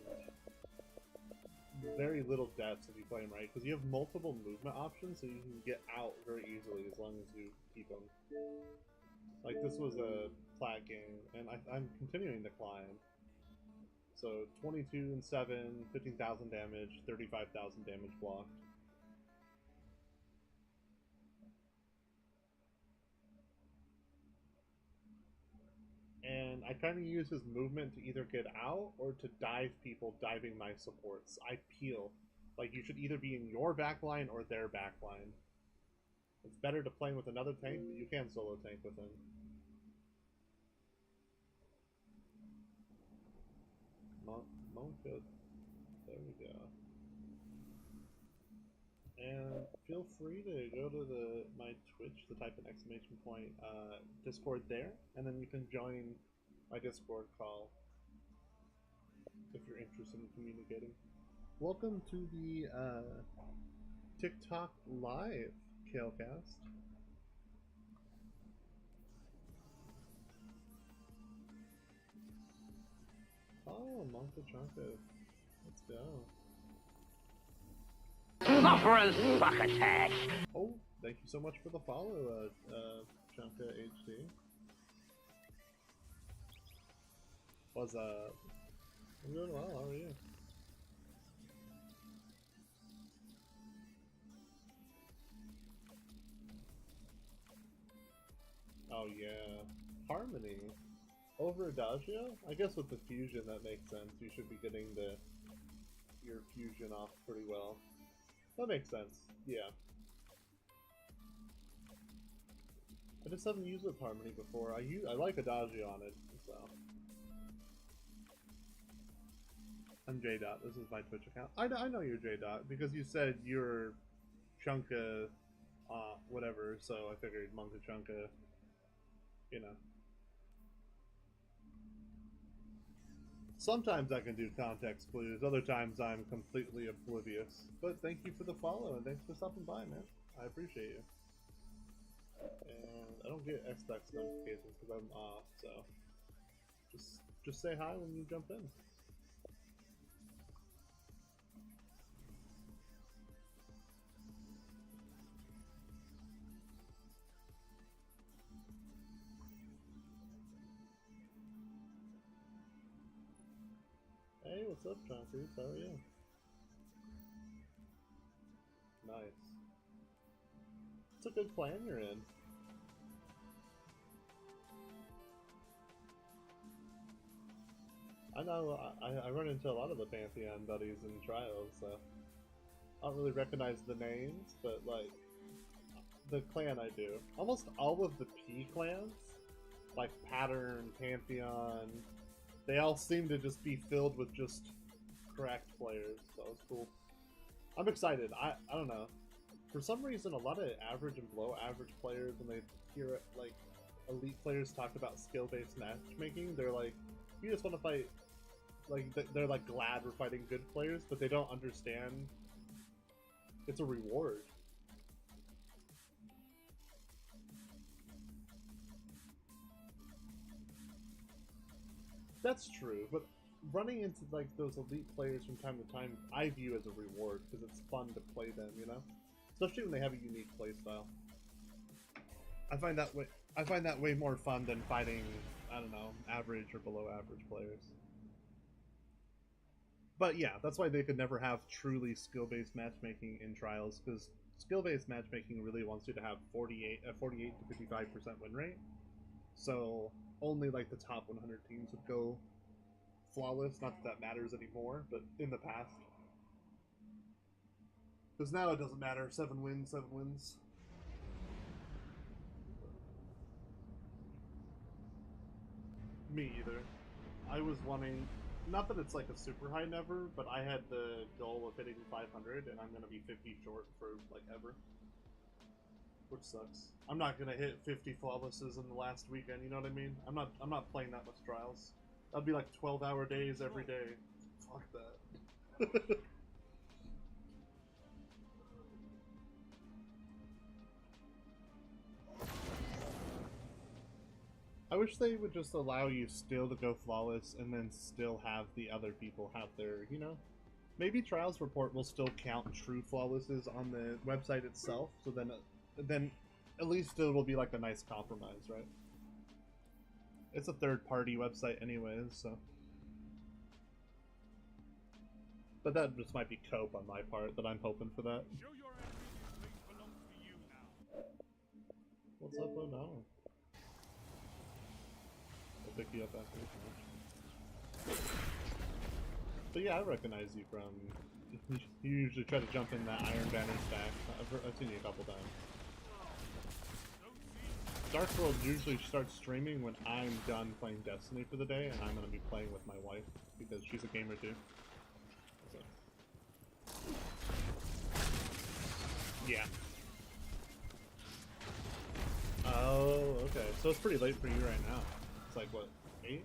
very little deaths if you play him right, because you have multiple movement options, so you can get out very easily as long as you keep him. Like, this was a plat game, and I'm continuing to climb. So, 22 and 7, 15,000 damage, 35,000 damage blocked. And I kind of use his movement to either get out or to dive people diving my supports. I peel Like, you should either be in your backline or their backline. It's better to play with another tank, but you can solo tank with him. Monk, there we go. And feel free to go to my Twitch, to type an exclamation point Discord there, and then you can join my Discord call if you're interested in communicating. Welcome to the TikTok live Kalecast. Oh, Monka Chunka. Let's go. For a suck attack. Oh, thank you so much for the follow, Chunka HD. I'm doing well, how are you? Oh yeah, Harmony. Over Adagio? I guess with the fusion that makes sense. You should be getting your fusion off pretty well. That makes sense, yeah. I just haven't used with Harmony before. I like Adagio on it, so. I'm J-Dot, this is my Twitch account. I know you're J-Dot, because you said you're Chunka, whatever, so I figured Monka Chunka, you know. Sometimes I can do context clues, other times I'm completely oblivious. But thank you for the follow, and thanks for stopping by, man. I appreciate you. And I don't get Xbox notifications because I'm off, so just say hi when you jump in. Hey, what's up, Chonkers? How are you? Nice. It's a good clan you're in. I know, I run into a lot of the Pantheon buddies in trials, so I don't really recognize the names, but like, the clan I do. Almost all of the P clans, like Pattern, Pantheon, they all seem to just be filled with just cracked players, so it's cool. I'm excited. I don't know. For some reason, a lot of average and below average players, when they hear like elite players talk about skill-based matchmaking, they're like, you just want to fight, like, they're like glad we're fighting good players, but they don't understand it's a reward. That's true, but running into like those elite players from time to time, I view as a reward because it's fun to play them, you know, especially when they have a unique playstyle. I find that way more fun than fighting, I don't know, average or below average players. But yeah, that's why they could never have truly skill-based matchmaking in trials, because skill-based matchmaking really wants you to have 48 to 55% win rate. So only like the top 100 teams would go flawless. Not that that matters anymore, but in the past. Because now it doesn't matter. 7 wins, 7 wins. Me either. I was wanting, not that it's like a super high never, but I had the goal of hitting 500, and I'm going to be 50 short for like ever. Which sucks. I'm not gonna hit 50 flawlesses in the last weekend, you know what I mean? I'm not playing that much trials. That'd be like 12-hour days every day. Fuck that. I wish they would just allow you still to go flawless and then still have the other people have their, you know? Maybe Trials Report will still count true flawlesses on the website itself, so then at least it'll be like a nice compromise, right? It's a third-party website anyways, so. But that just might be cope on my part, that I'm hoping for that. Show your enemies what belongs to you now. What's up, O'Donnell? I'll pick you up after this match. But yeah, I recognize you from. You usually try to jump in that Iron Banner stack. I've seen you a couple times. Dark World usually starts streaming when I'm done playing Destiny for the day, and I'm going to be playing with my wife because she's a gamer too. So. Yeah. Oh, okay. So it's pretty late for you right now. It's like what, 8?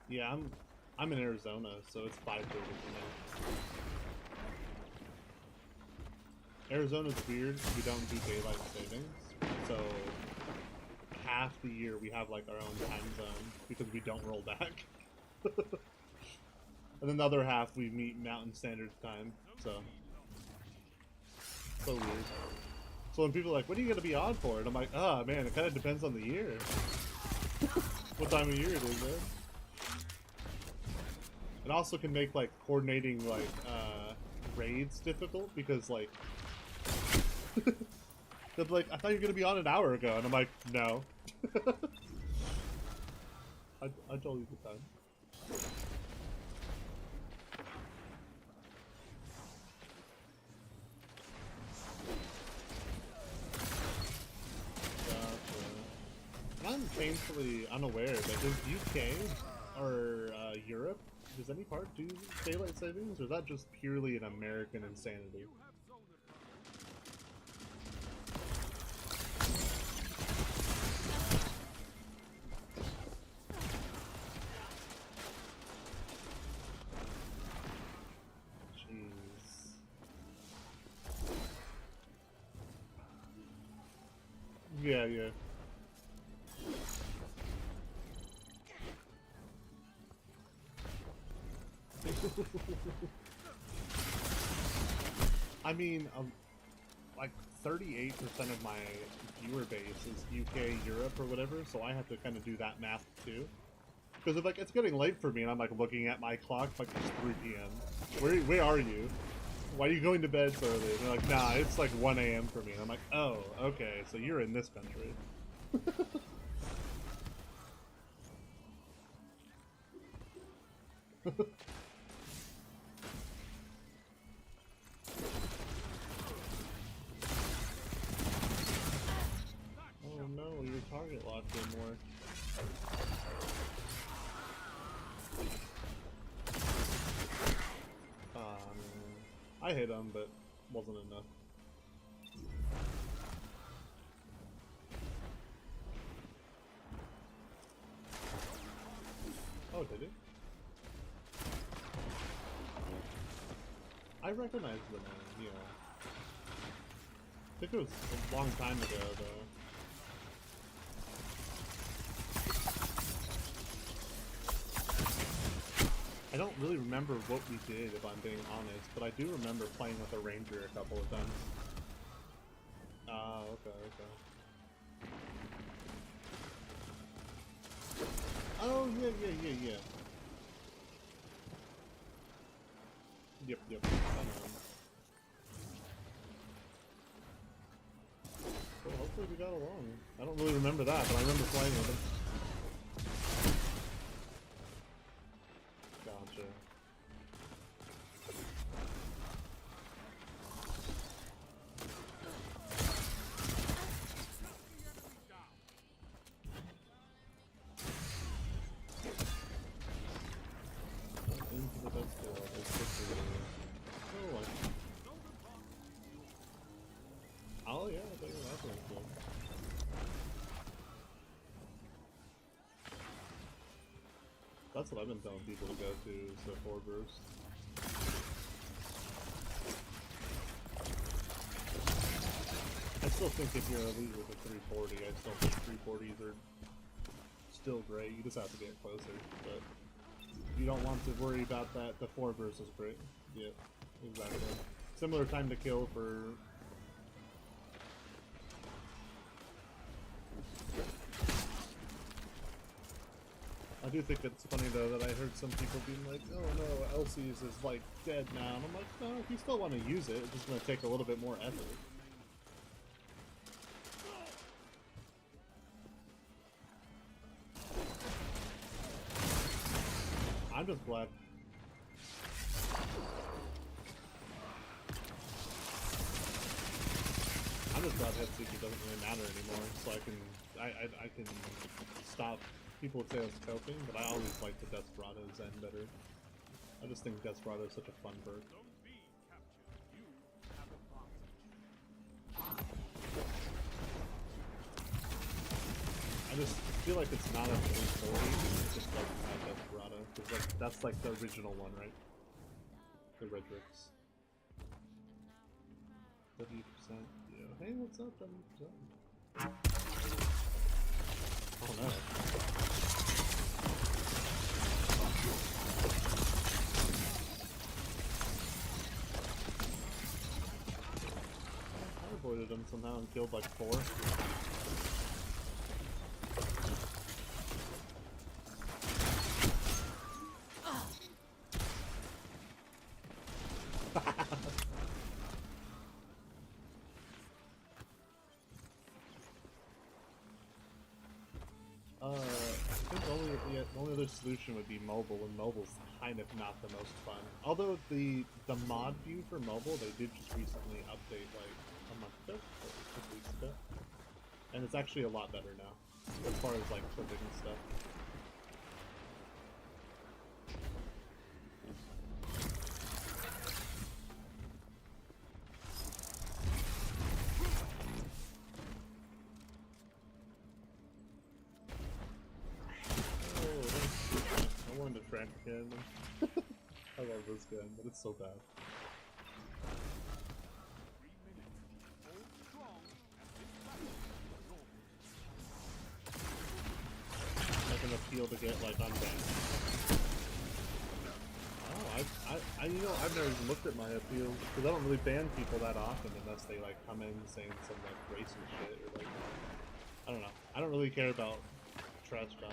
Yeah, I'm in Arizona, so it's 5:30 for me. Arizona's weird. We don't do daylight savings, so half the year we have like our own time zone because we don't roll back. And then the other half we meet Mountain Standard Time. So weird. So when people are like, "When are you gonna be on for it?" I'm like, "Ah, oh, man, it kind of depends on the year. What time of year it is, man." It also can make like coordinating like raids difficult because like they'll be like, "I thought you were gonna be on an hour ago," and I'm like, "No." I told you the time. I'm painfully unaware, but does UK or Europe, does any part do daylight savings, or is that just purely an American insanity? Jeez. Yeah, yeah. I mean, like 38% of my viewer base is UK, Europe, or whatever, so I have to kind of do that math too. Because if like it's getting late for me, and I'm like looking at my clock, like it's 3 p.m. Where are you? Why are you going to bed so early? And they're like, nah, it's like 1 a.m. for me. And I'm like, oh, okay, so you're in this country. Oh no, your target locked in more. I hit him, but wasn't enough. Oh, did it? I recognize the name, yeah. I think it was a long time ago, though. I don't really remember what we did, if I'm being honest, but I do remember playing with a ranger a couple of times. Ah, okay, okay. Oh, yeah. Yep. Well, hopefully we got along. I don't really remember that, but I remember playing with him. Gotcha. Into the best field as quickly as... Oh, oh yeah, I think that's really cool. That's what I've been telling people to go to, is the 4 burst. I still think if you're elite with a 340, I still think 340s are still great. You just have to get closer, but you don't want to worry about that. The 4 burst is great. Yeah, exactly. Similar time to kill for... I do think it's funny though that I heard some people being like, oh no, Elsie's is like dead now, and I'm like, no, if you still want to use it, it's just going to take a little bit more effort. I'm just glad Desperado Hitsuki doesn't really matter anymore, so I can stop. People would say I was coping, but I always liked the Desperado Zen better. I just think Desperado is such a fun perk. Zone B captured. You have advantage. I just feel like it's not a 340, it's just like Desperado, because like, that's like the original one, right? The Redrix. 30%, yeah. Hey, what's up, 30%? Oh no. I avoided him somehow and killed like 4. I think the only other solution would be mobile, and mobile's kind of not the most fun. Although the mod view for mobile, they did just recently update like a month ago, or 6 weeks ago, and it's actually a lot better now as far as like clicking and stuff. I wanted to track again. I love this gun, but it's so bad. 3 minutes. Hold strong, and this battle is over. Like an appeal to get like unbanned. Oh, you know, I've never even looked at my appeals because I don't really ban people that often unless they like come in saying some like racist shit or like I don't know. I don't really care about trash talk.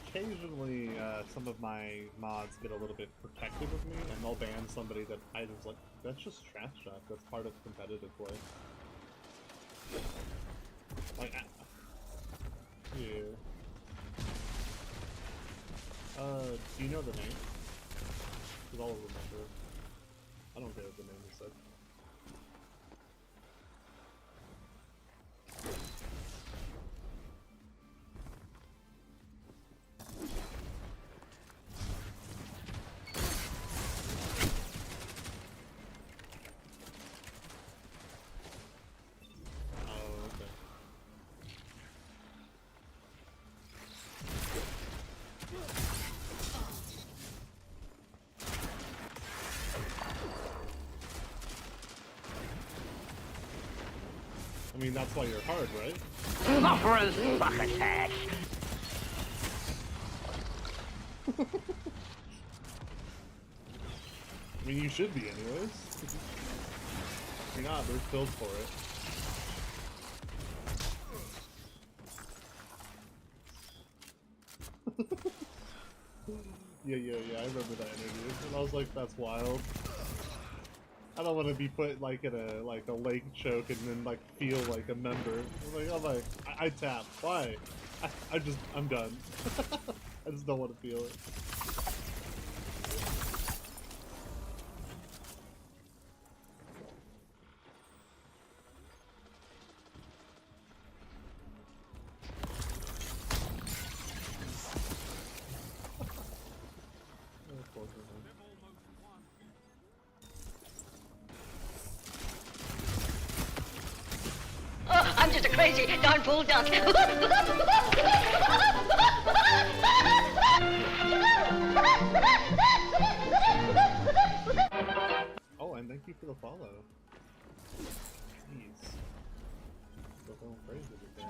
Occasionally, some of my mods get a little bit protective of me, and they'll ban somebody that I was like, that's just trash talk. That's part of competitive play. Like, yeah. Do you know the name? Because I'll remember. I don't care what the name is said. I mean, that's why you're hard, right? Sufferer's suck attack. I mean, you should be anyways. If you're not, there's builds for it. Yeah, I remember that interview. And I was like, that's wild. I don't want to be put like in a leg choke and then like feel like a member. I tap. Why? I'm done. I just don't want to feel it. I'm just a crazy darn fool duck. Oh, and thank you for the follow. Jeez. Still going crazy with that.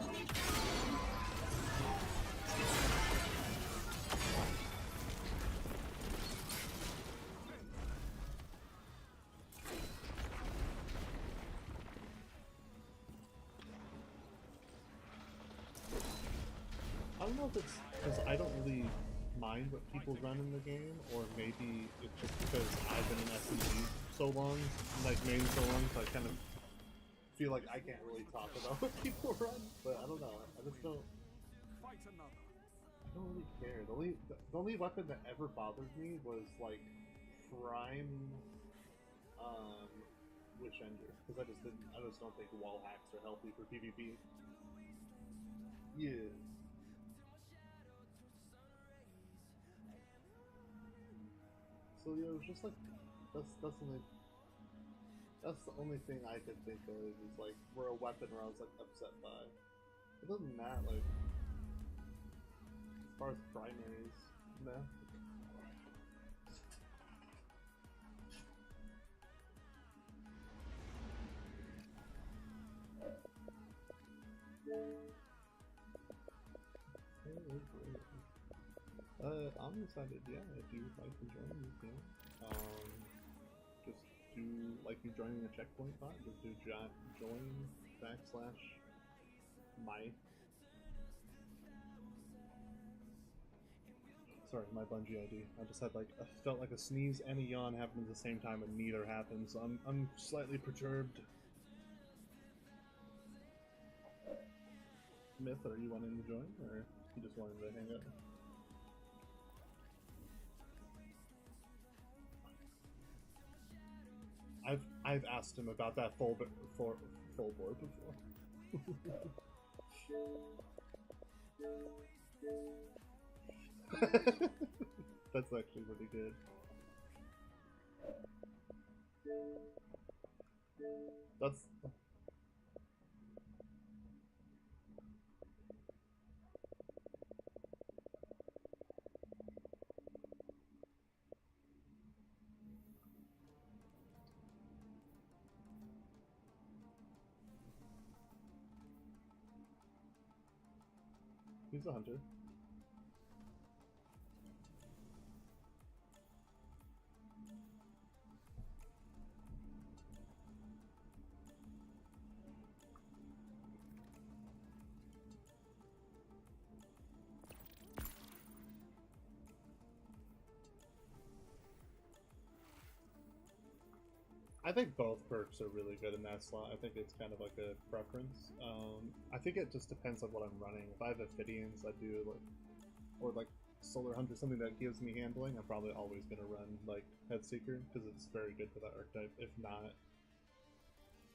I don't know if it's because I don't really mind what people run in the game, or maybe it's just because I've been in SMG so long, like main so long, so I kind of feel like I can't really talk about what people run, but I don't know, I just don't, Fight another. I don't really care. The only weapon that ever bothered me was like prime Witch Ender, because I just don't think wall hacks are healthy for PvP. Yeah. So yeah, it was just like that's the only thing I could think of is like where a weapon where I was like upset by. Other than that, like as far as primaries, no. I'm excited, yeah, if you would like to join, you can. Just do, like you joining a checkpoint bot, just do join /my. Sorry, my Bungie ID. I just had like, I felt like a sneeze and a yawn happened at the same time and neither happened, so I'm slightly perturbed. Myth, are you wanting to join, or you just wanted to hang out? I've asked him about that full board before. That's actually pretty good. That's he's a hunter. I think both perks are really good in that slot. I think it's kind of like a preference. I think it just depends on what I'm running. If I have Ophidians, I do like, or like Solar Hunter, something that gives me handling, I'm probably always going to run like Headseeker because it's very good for that archetype. If not,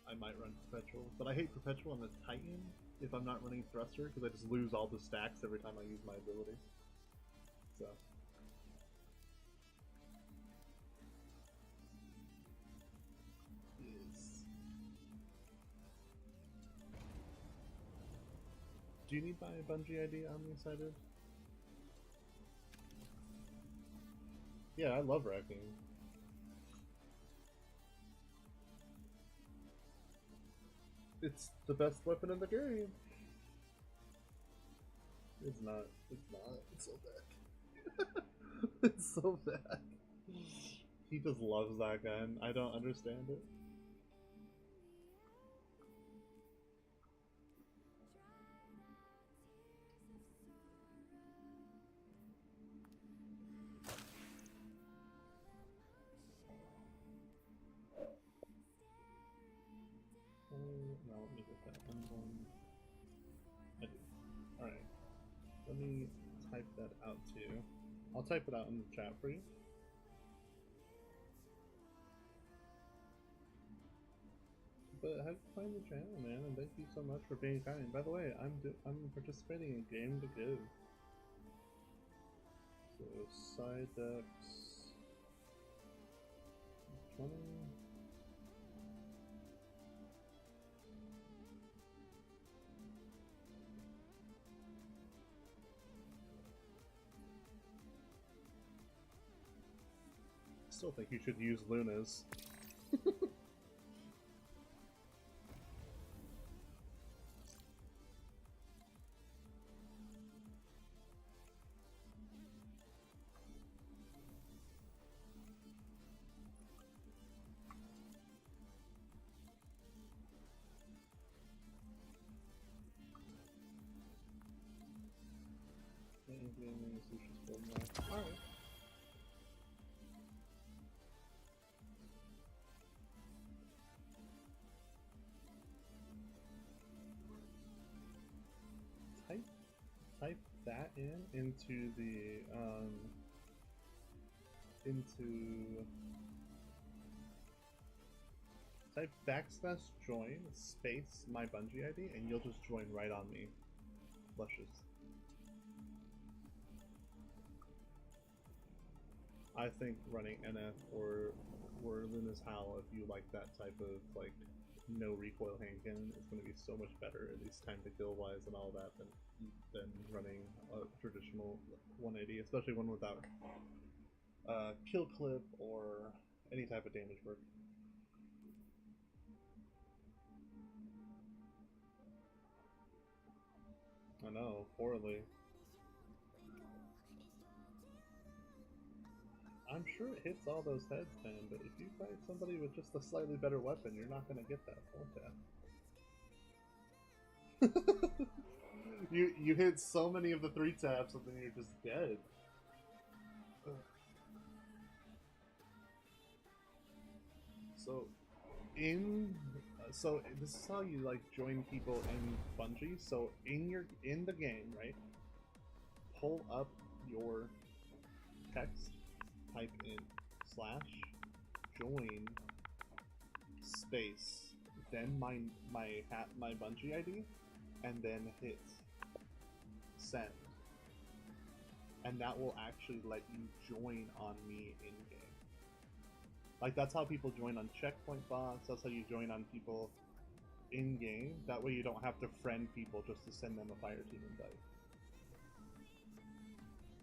I might run Perpetual. But I hate Perpetual on the Titan if I'm not running Thruster because I just lose all the stacks every time I use my ability. So. Do you need my Bungie ID? I'm excited. Yeah, I love wrecking. It's the best weapon in the game. It's not. It's not. It's so bad. It's so bad. He just loves that gun. I don't understand it. No, let me get that Emblem. I do. Alright. Let me type that out to you. I'll type it out in the chat for you. But how did you find the channel, man? And thank you so much for being kind. By the way, I'm participating in GAME2GIVE. So side decks 20. Still think you should use Luna's. Alright. Type that into the type backslash join space my Bungie ID and you'll just join right on me. Luscious. I think running NF or Luna's Howl, if you like that type of like no recoil hand cannon, is going to be so much better, at least time to kill wise and all that, than running a traditional 180, especially one without kill clip or any type of damage work. I know, poorly. I'm sure it hits all those heads, man, but if you fight somebody with just a slightly better weapon, you're not gonna get that full tap. You hit so many of the 3 taps and then you're just dead. So this is how you like join people in Bungie. So in the game, right? Pull up your text, type in /join space, then my Bungie ID, and then hit send. And that will actually let you join on me in game. Like, that's how people join on checkpoint bots, that's how you join on people in game. That way you don't have to friend people just to send them a fire team invite.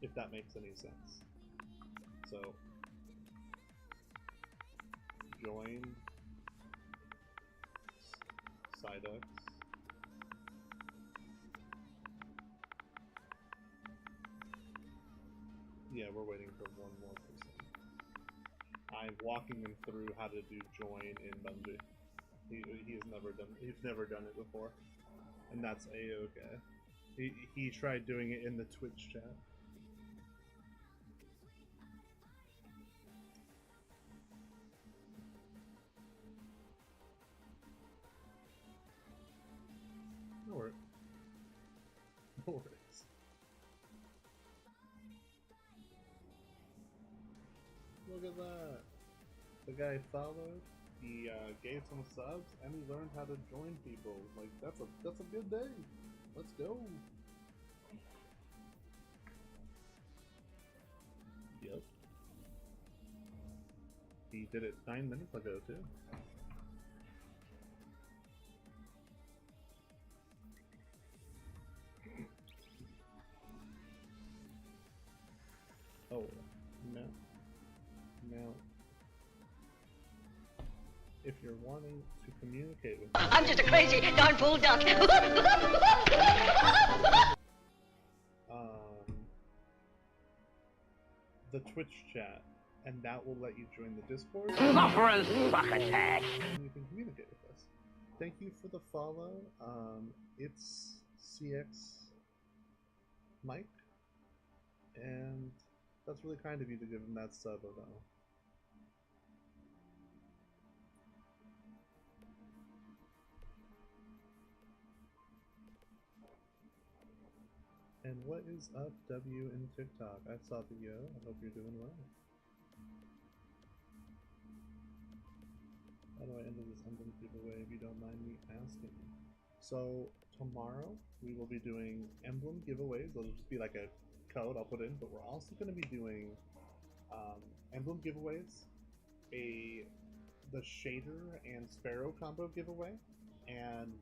If that makes any sense. So, join Psyducks. Yeah, we're waiting for one more person. I'm walking him through how to do join in Bungie. He's never done it before, and that's a-okay. He tried doing it in the Twitch chat. No worries. No worries. Look at that. The guy followed, he gave some subs, and he learned how to join people. Like, that's a good day. Let's go. Yep. He did it 9 minutes ago too. Oh, no. Now, if you're wanting to communicate with I'm just a crazy darn fool duck. the Twitch chat, and that will let you join the Discord. Suffer a suck attack. And you can communicate with us. Thank you for the follow. It's CX Mike, and that's really kind of you to give him that sub, though. And what is up, W in TikTok? I saw the yo. I hope you're doing well. How do I enter this Emblem giveaway if you don't mind me asking? So tomorrow we will be doing Emblem giveaways. It'll just be like a code I'll put in, but we're also going to be doing Emblem giveaways, the Shader and Sparrow combo giveaway, and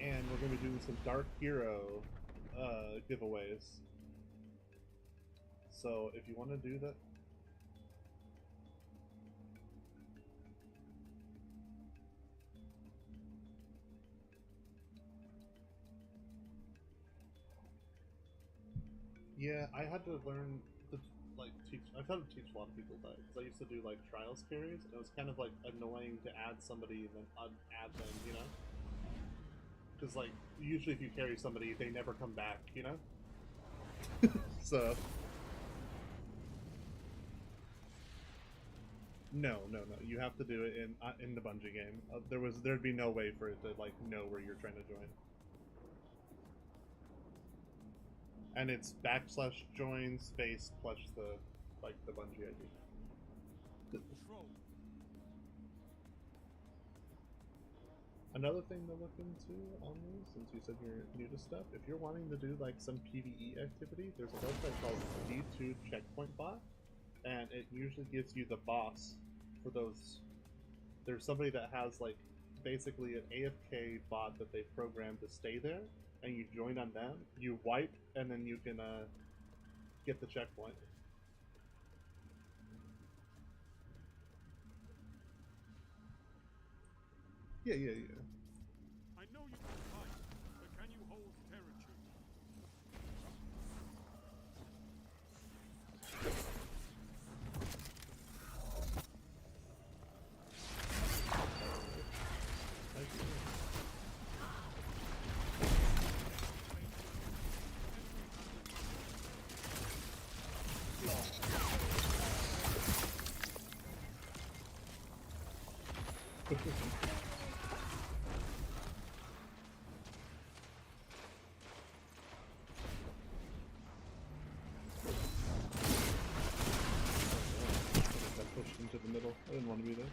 and we're going to be doing some Dark Hero giveaways. So if you want to do that, yeah, I had to learn to teach. I've had to teach a lot of people that because I used to do like trials carries, and it was kind of like annoying to add somebody and then add them, you know. Because, like, usually if you carry somebody, they never come back, you know? So... No. You have to do it in the Bungie game. There'd be no way for it to, like, know where you're trying to join. And it's /join space plus the the Bungie ID. Control. Another thing to look into on these, since you said you're new to stuff, if you're wanting to do like some PvE activity, there's a website called D2 Checkpoint Bot, and it usually gives you the boss for those. There's somebody that has like basically an AFK bot that they programmed to stay there, and you join on them, you wipe, and then you can get the checkpoint. Yeah. I know you can fight, but can you hold territory? Got pushed into the middle. I didn't want to be there.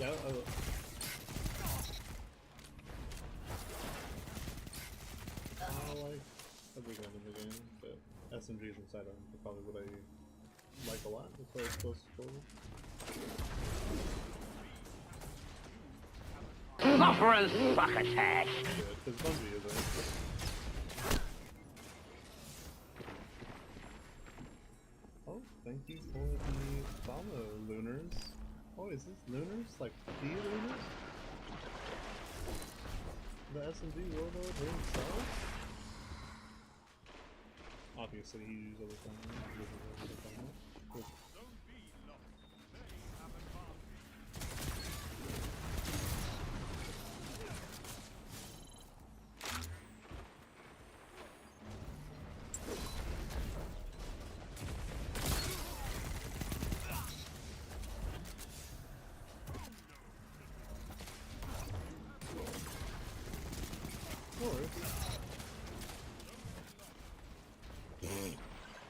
Yeah, I like every gun in the game, but SMGs and sidearms are probably what I like a lot. That's why it's close forward. Offer and suck attack. Yeah, because Bungie is it. Oh, thank you for the follow, Lunars. Oh, is this Lunars? Like the Lunars? The SMG warlord himself? Obviously, he uses other time. Cool. Don't be lost. They have advantage.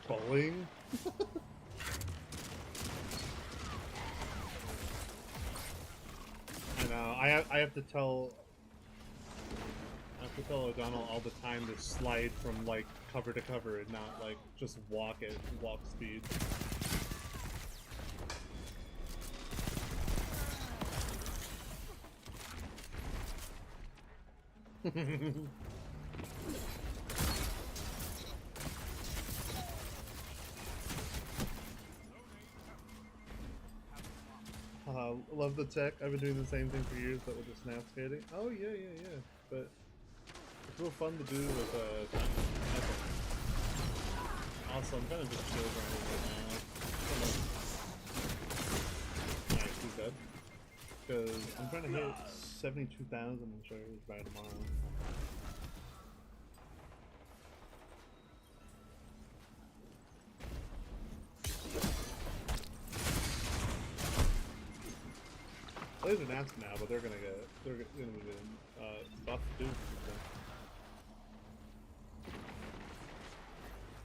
Bowling? I know. I have to tell O'Donnell all the time to slide from like cover to cover and not like just walk at walk speed. Love the tech. I've been doing the same thing for years, but with the snap skating. Oh yeah. But it's real fun to do with also, I'm kind of just chill grinding right now. Nice, he's dead. Because I'm trying to hit 72,000 shares by tomorrow. They didn't ask now, but they're gonna be buffed too. So.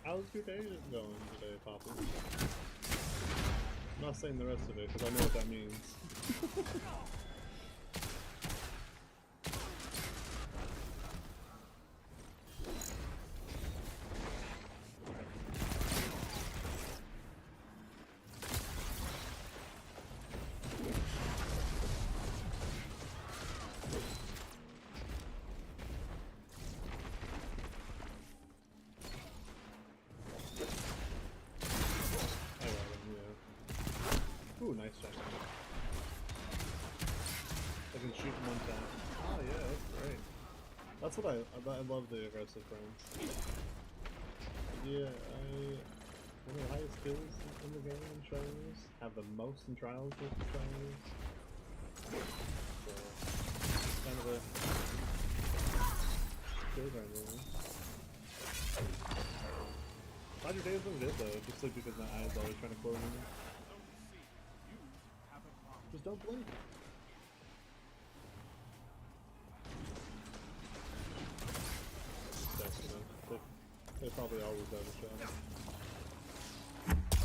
How's your day going today, Poppy? I'm not saying the rest of it because I know what that means. Ooh, nice shot. I can shoot him one time. Oh yeah, that's great. That's what I love the aggressive frames. Yeah, one of the highest skills in the game in trials, have the most in trials with trials. So, it's kind of a skill grind, really. How'd your day have been good though? Just like because my eyes always trying to close on me. Just don't blink. They probably always have a shot.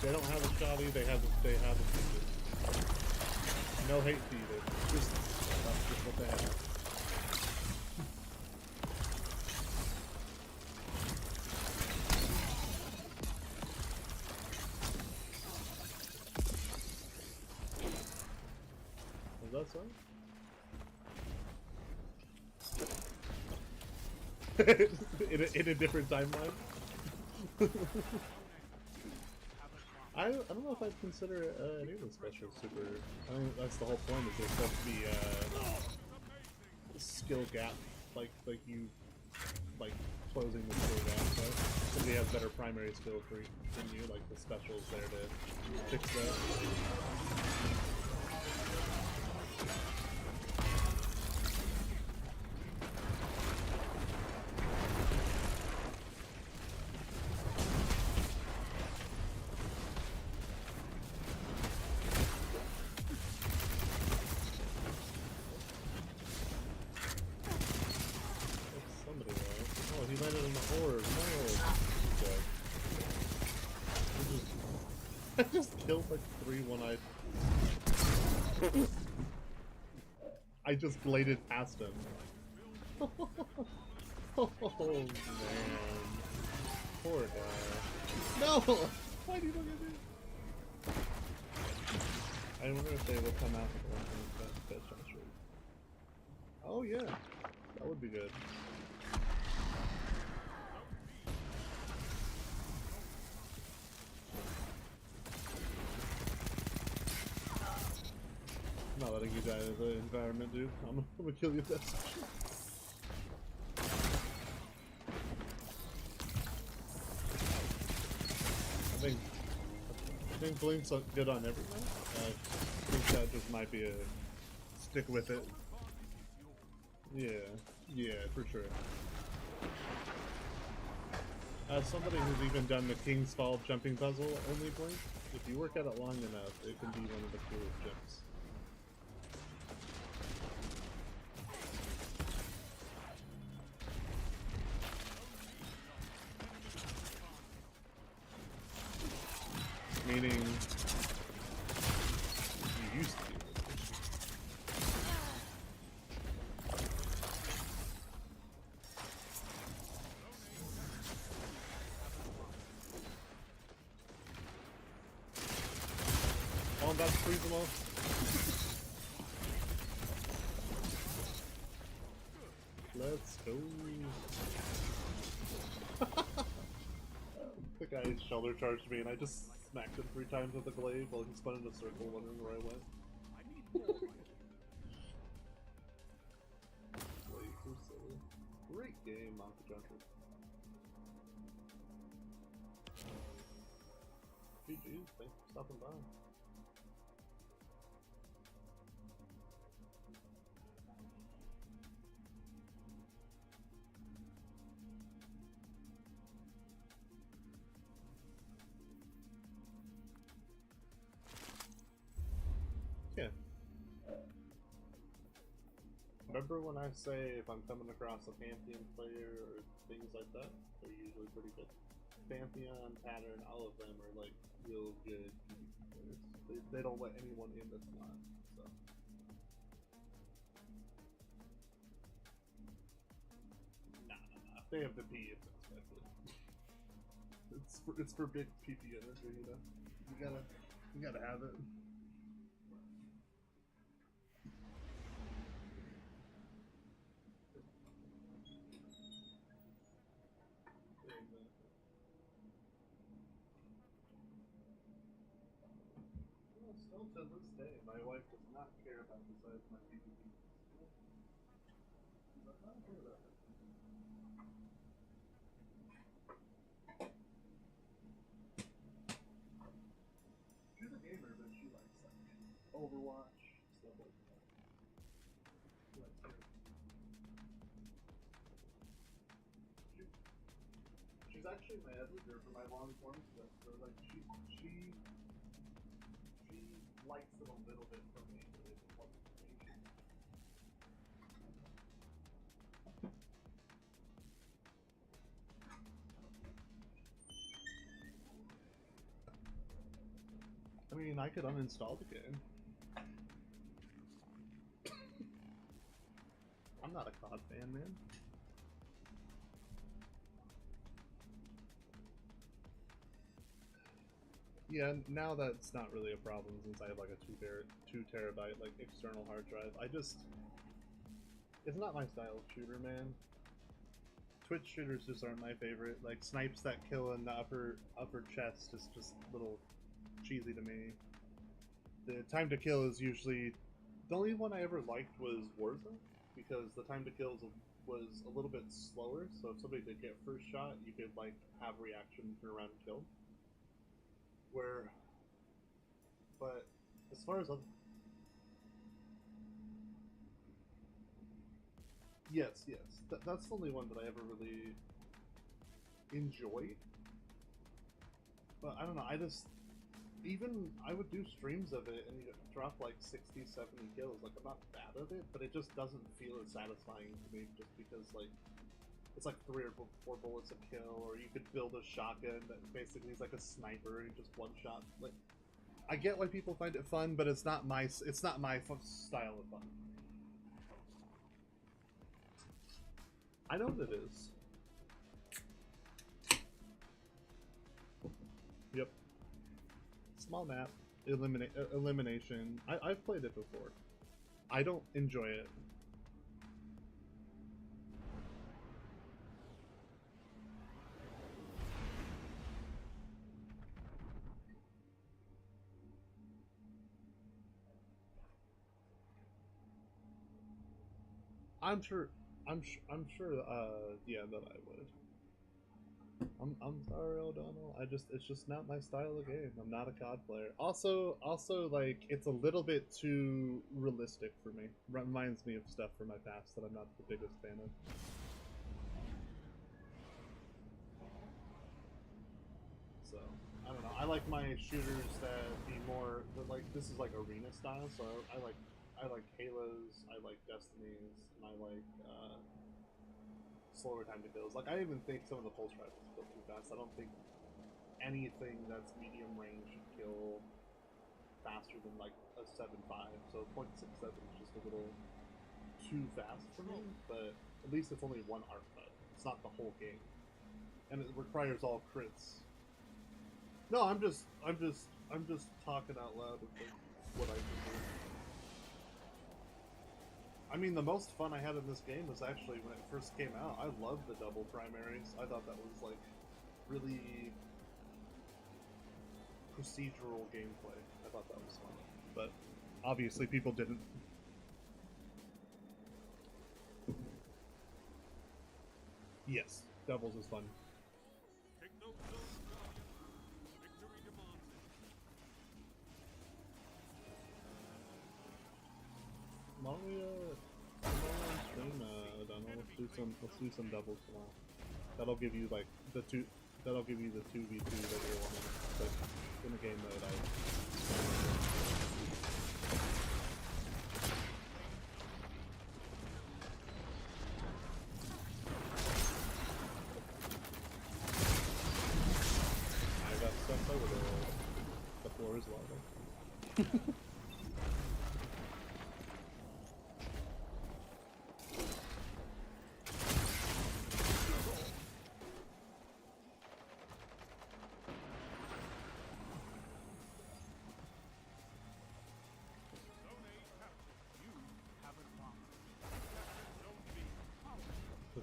They don't have a shotty, they have a feature. No hate to either. That's just what they have. Was that so? in a different timeline. I don't know if I'd consider any of the specials super. I think that's the whole point. Is there's supposed to be skill gap, like you closing the skill gap. So somebody has better primary skill than you, like the specials there to fix that. I just killed like 3 one-eyed. I just bladed past him. Oh man. Poor guy. No! Why do you look at me? I wonder if they will come out with one thing that fish. Oh yeah. That would be good. I'm not letting you die in the environment, dude. I'm gonna kill you if that's true. I think Blink's good on everything. I think that just might be a stick with it. Yeah, for sure. As somebody who's even done the King's Fall jumping puzzle only Blink, if you work at it long enough, it can be one of the coolest jumps. Meaning, you used to be able to. Oh, I'm about to freeze them all. Let's go. The guy shoulder charged me and I just smacked him 3 times with the glaive while he spun in a circle wondering where I went. Wait, you're silly. Great game, Monka Junker. GG, thanks for stopping by. Yeah. Remember when I say if I'm coming across a Pantheon player or things like that, they're usually pretty good. Pantheon, Pattern, all of them are like real good PvP players. They don't let anyone in that's not, so. Nah. They have the P, it's expected. It's for big PP energy, you know? You gotta have it. Still to this day, my wife does not care about the size of my PvP. She does not care about it. She, Overwatch, stuff like that. She's actually my editor for my long form stuff, so like she likes it a little bit from me, but it wasn't me. I mean, I could uninstall the game. I'm not a COD fan, man. Yeah, now that's not really a problem since I have like a 2 terabyte like external hard drive. It's not my style of shooter, man. Twitch shooters just aren't my favorite. Like snipes that kill in the upper chest is just a little cheesy to me. The time to kill is usually the only one I ever liked was Warzone because the time to kill was a little bit slower. So if somebody did get first shot, you could like have reaction, turn around and kill. But as far as other... Yes. That's the only one that I ever really enjoyed. But I don't know, I would do streams of it and you drop like 60, 70 kills. Like, I'm not bad at it, but it just doesn't feel as satisfying to me just because, like, it's like 3 or 4 bullets a kill, or you could build a shotgun that basically is like a sniper and just one shot. Like, I get why people find it fun, but it's not my style of fun. I know what it is. Yep. Small map, elimination. I've played it before. I don't enjoy it. I'm sure, yeah, that I would. I'm sorry, O'Donnell. It's just not my style of game. I'm not a COD player. Also, like, it's a little bit too realistic for me. Reminds me of stuff from my past that I'm not the biggest fan of. So, I don't know. I like my shooters that be more, like, this is like arena style, so I like Halos, I like Destinies, and I like, slower time to kills. Like, I even think some of the pulse rifles kill too fast. I don't think anything that's medium range should kill faster than like a 7.5. So 0.67 is just a little too fast for me, but at least it's only one arc cut. It's not the whole game. And it requires all crits. No, I'm just talking out loud with what I can do. I mean, the most fun I had in this game was actually when it first came out. I loved the double primaries. I thought that was, like, really procedural gameplay. I thought that was fun. But obviously people didn't. Yes, doubles is fun. Why don't we stream, Donald? Let's do some doubles tomorrow. That'll give you like the 2v2 that you're wanting. But in the game mode, I got stuff over there. The floor is lava.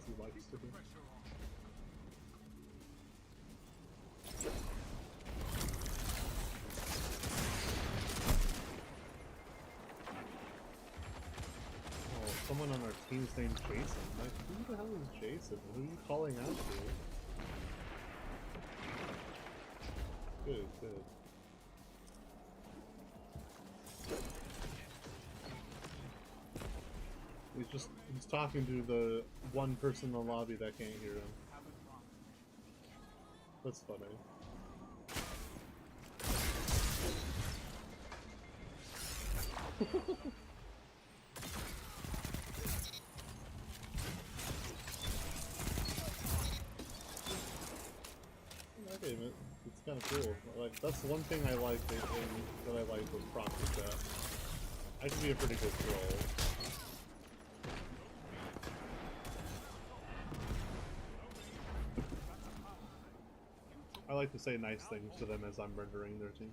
He likes to be. Oh, someone on our team's named Jason. Like, who the hell is Jason? Who are you calling out to? Good, good. he's talking to the one person in the lobby that can't hear him. That's funny. Okay, man, it's kind of cool. Like that's one thing I like that I like with proxy chat. I can be a pretty good troll. I like to say nice things to them as I'm rendering their team.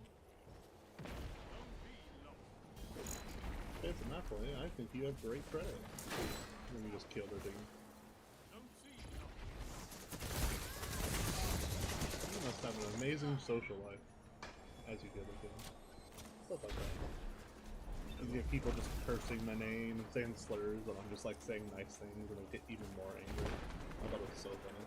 It's an apple, yeah, I think you have great credit. Let me just kill their team. You must have an amazing social life as you get into them. Stuff like that. You get people just cursing my name and saying slurs, and I'm just like saying nice things and I get even more angry. I thought it was so funny.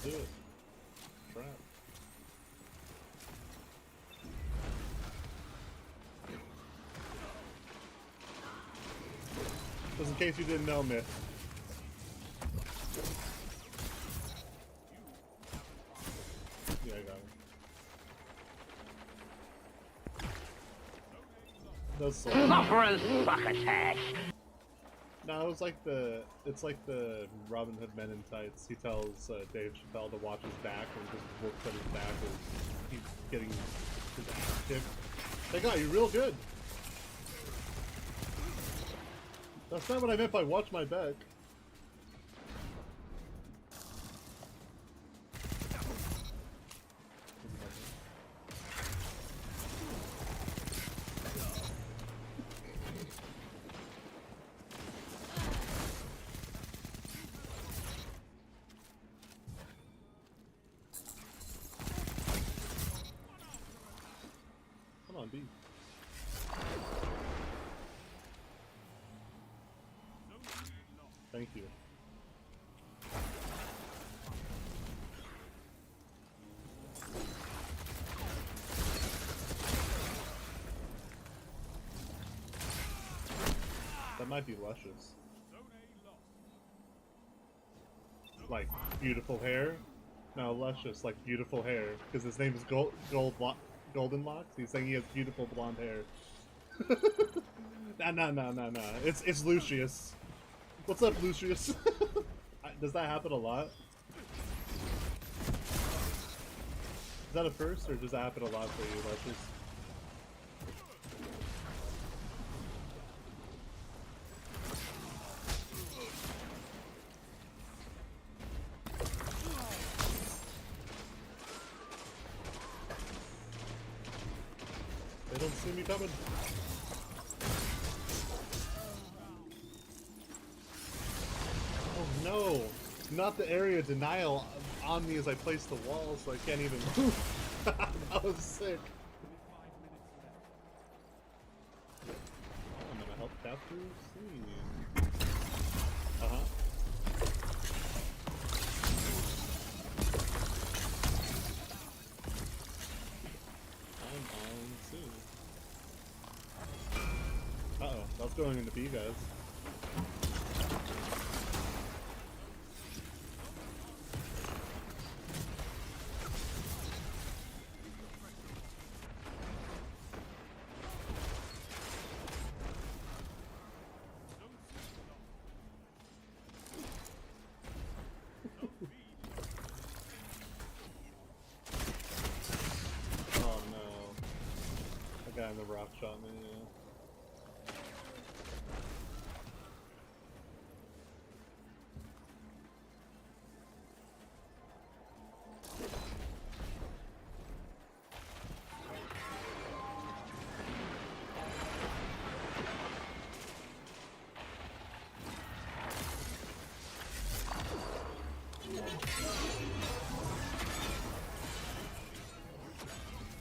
Do it. Trap. Just in case you didn't know, Myth. Yeah, I got him. That's so Suffering succotash. No, it's like the Robin Hood Men in Tights. He tells Dave Chappelle to watch his back and just looks at his back as he's getting his ass kicked. They got you real good. That's not what I meant by watch my back. Come on, B. Thank you. That might be luscious. Like beautiful hair? No, luscious, like beautiful hair. Because his name is Golden Locks. He's saying he has beautiful blonde hair. Nah. It's Lucius. What's up, Lucius? Does that happen a lot? Is that a first, or does that happen a lot for you, Lucius? They don't see me coming. Oh no! Not the area denial on me as I place the wall, so I can't even move. That was sick. I'm gonna help capture scene. I'm on scene. Uh-oh, that's going into B, guys. Oh no. The guy in the rock shot me, yeah.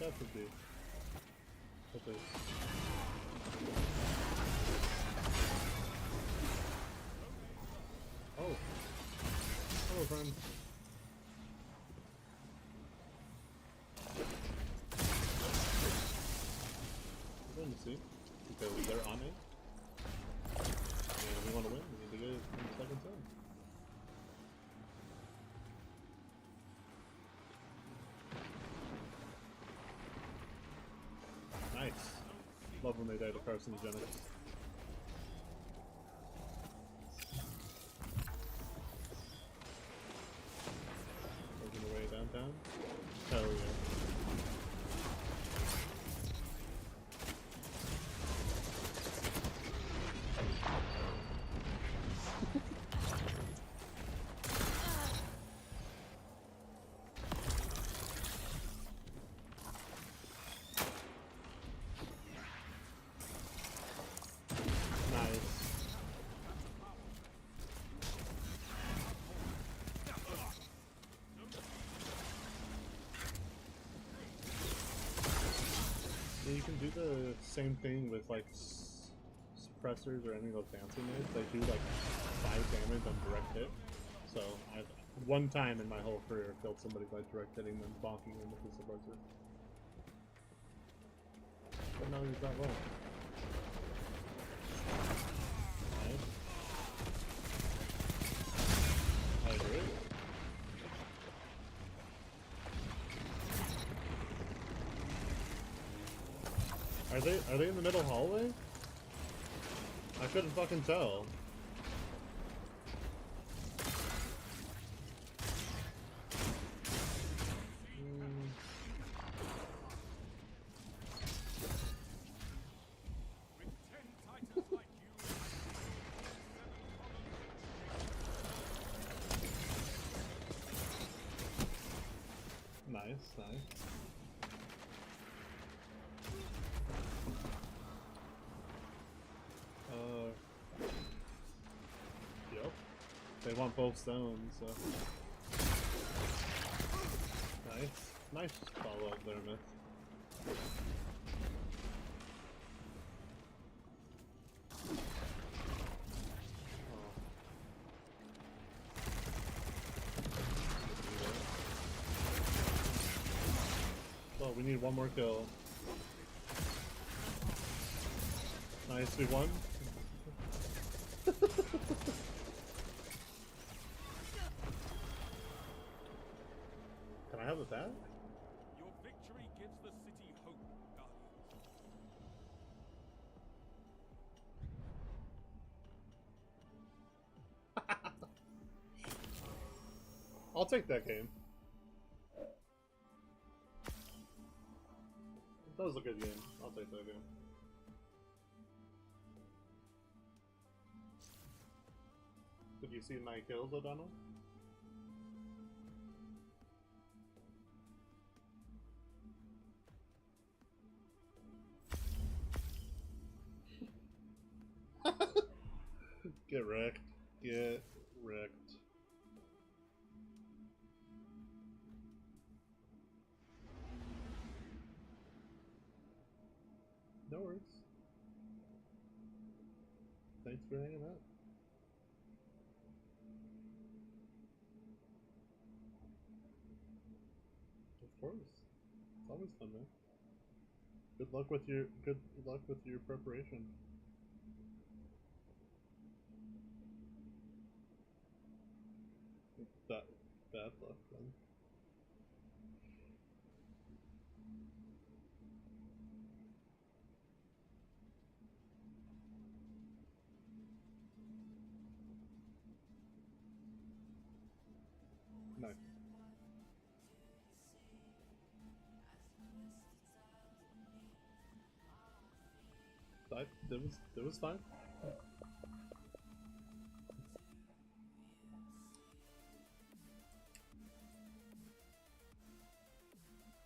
That would be. That is. Oh. on. We're going to see, because they're on it. And we want to win, we need to get it in the second turn. Nice. Love when they die to carcinogenics. Working away downtown. Hell yeah. You can do the same thing with like suppressors or any of those dancing moves. They do like 5 damage on direct hit. So I've one time in my whole career killed somebody by direct hitting them, bonking them with the suppressor. But now he's not well. Nice. I agree. Are they in the middle hallway? I couldn't fucking tell. Nice, nice. Yep. They want both stones, so. Nice. Nice follow up there, Myth. Oh, we need one more kill. Nice, we won. Can I have the bat? Your victory gives the city hope, Guardians. I'll take that game. That was a good game. I'll take that game. Did you see my kills, O'Donnell? Get wrecked. Get wrecked. No worries. Thanks for hanging out. Of course. It's always fun, man. Good luck with your preparation. Bad luck then. Nice. That was fine.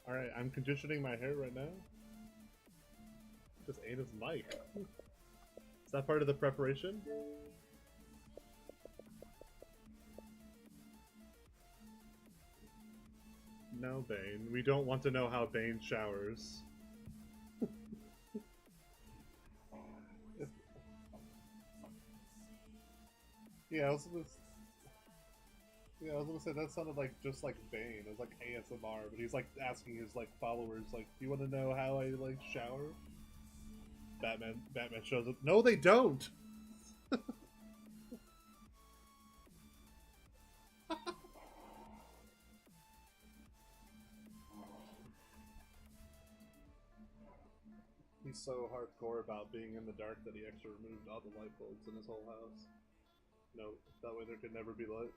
Alright, I'm conditioning my hair right now. Just ate his mic. Is that part of the preparation? No, Bane. We don't want to know how Bane showers. Yeah, I was Yeah, I was gonna say that sounded like just like Bane. It was like ASMR, but he's like asking his like followers, like, "Do you want to know how I like shower?" Batman shows up. No, they don't. He's so hardcore about being in the dark that he actually removed all the light bulbs in his whole house. No, that way there could never be light.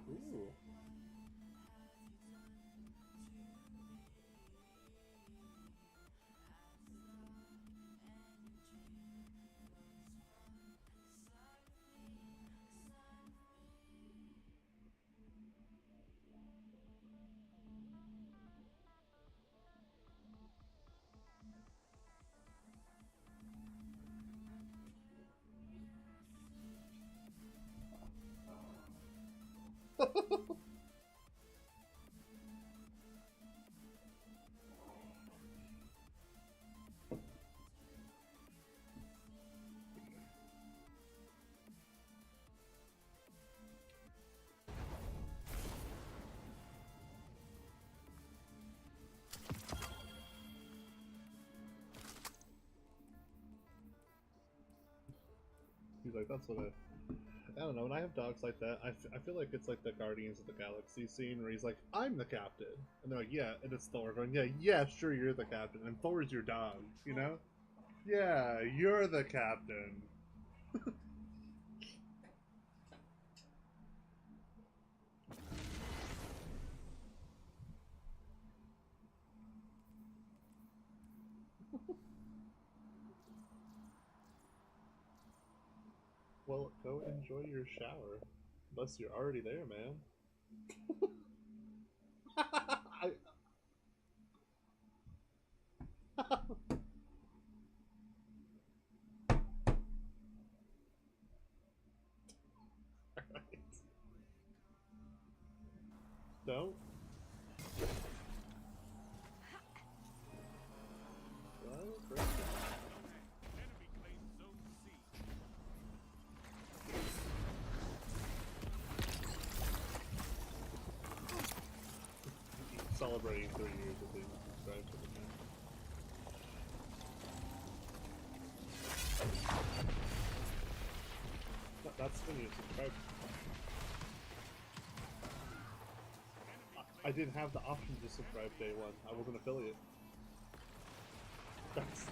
Ooh. He's like, that's what I don't know, when I have dogs like that, I feel like it's like the Guardians of the Galaxy scene where he's like, I'm the captain. And they're like, yeah, and it's Thor going, yeah, sure, you're the captain. And Thor's your dog, you know? Yeah, you're the captain. Well, go enjoy your shower. Unless you're already there, man. I... Alright. Don't. Well, great. Enemy claims Zone C. Celebrating 3 years of being subscribed to the channel. That's when you subscribe. I didn't have the option to subscribe day one. I was an affiliate. That's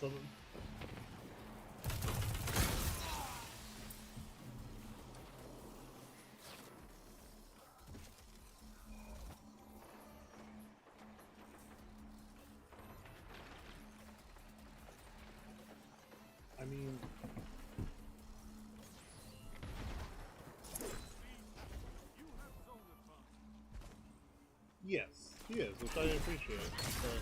so. I mean, You have zone advantage. yes, he is, which I appreciate. But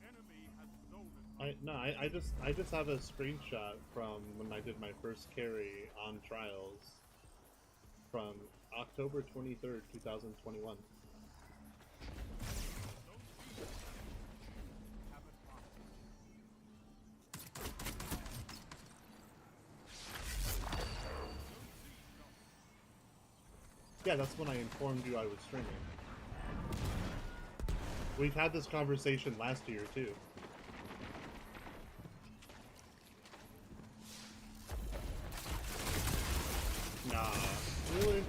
Enemy has zone advantage. I just have a screenshot from when I did my first carry on trials from October 23rd, 2021. Zone B. Have advantage. Yeah, that's when I informed you I was streaming. We've had this conversation last year too. Nah, really?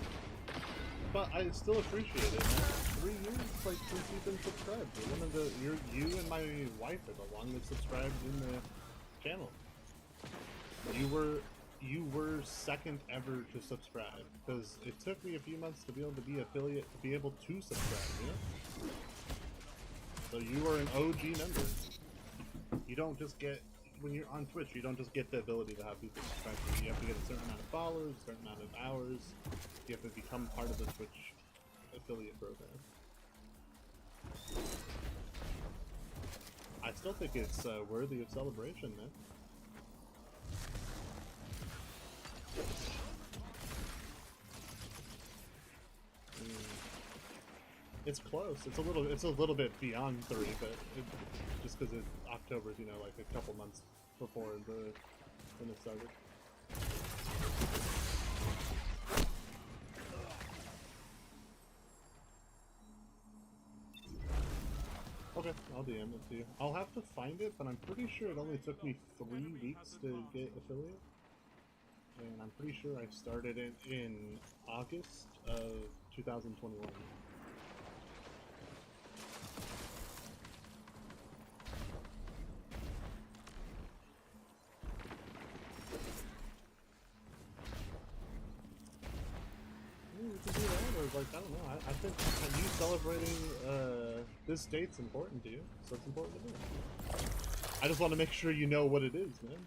But I still appreciate it, man. 3 years, like, since you've been subscribed. You're one of the, you and my wife are the longest subscribed in the channel. You were second ever to subscribe, because it took me a few months to be able to be affiliate, to be able to subscribe, you know? So you are an OG member. You don't just get when you're on Twitch, you don't just get the ability to have people subscribe to you. You have to get a certain amount of followers, a certain amount of hours. You have to become part of the Twitch affiliate program. I still think it's worthy of celebration, man. It's close. It's a little bit beyond 3, but just because October's, you know, like a couple months before when it started. Okay, I'll DM it to you. I'll have to find it, but I'm pretty sure it only took me 3 weeks to get affiliate. And I'm pretty sure I started it in August of 2021. We can do that, or like, I don't know. I think you celebrating this date's important to you, so it's important to me. I just want to make sure you know what it is, man.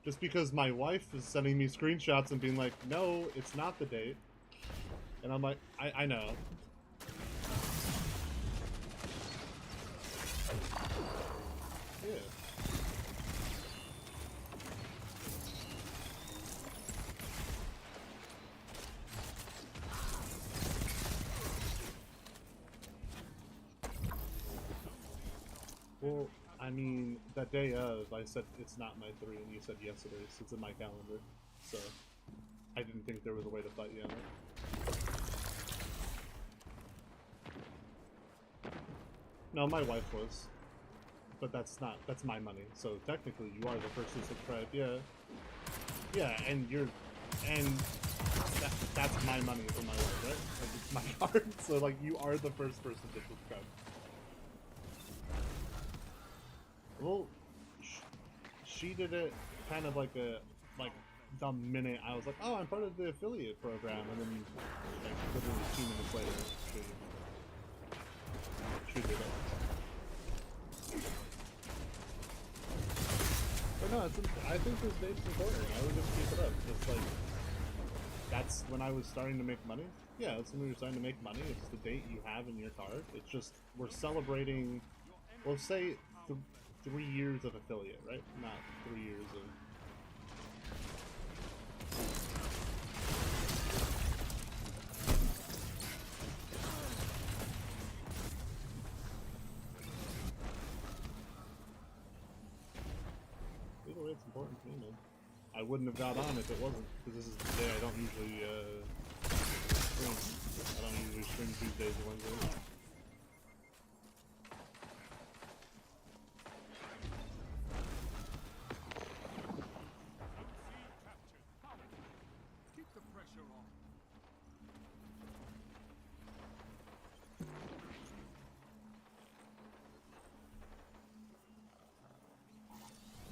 Just because my wife is sending me screenshots and being like, no, it's not the date. And I'm like, I know. Yeah. Well, I mean, that day of, I said it's not my 3, and you said yes it is. It's in my calendar. So, I didn't think there was a way to fight you on it. No, my wife was. But that's my money. So, technically, you are the first to subscribe. Yeah. Yeah, and that's my money for my wife, right? Like, it's my card. So, like, you are the first person to subscribe. Well, she did it kind of like the minute I was like, oh, I'm part of the affiliate program, and then like literally 2 minutes later, she did it. But no, I think this date's important. I would just keep it up. Just like, that's when I was starting to make money. Yeah, that's when we were starting to make money. It's the date you have in your card. It's just, we're celebrating, we'll say 3 years of affiliate, right? Not 3 years of... Either way, it's important to me, man. I wouldn't have got on if it wasn't, because this is the day I don't usually, stream. I don't usually stream Tuesdays or Wednesdays.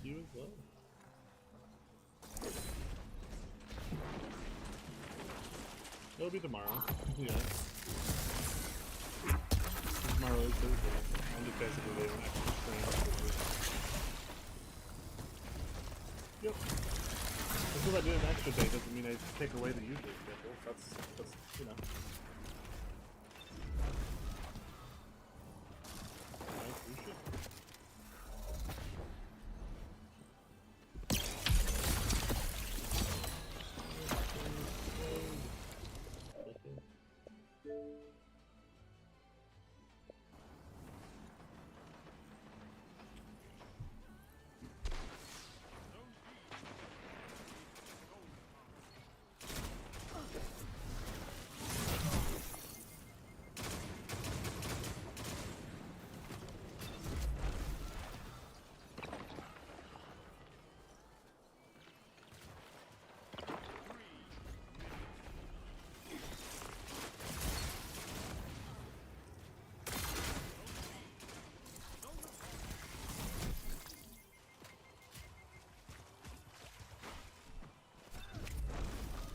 You as well. It'll be tomorrow. Yeah. Tomorrow is Thursday. I'm just basically doing an extra stream. Yep. Just because I did an extra day doesn't mean I take away the usual schedule. That's you know. I appreciate it.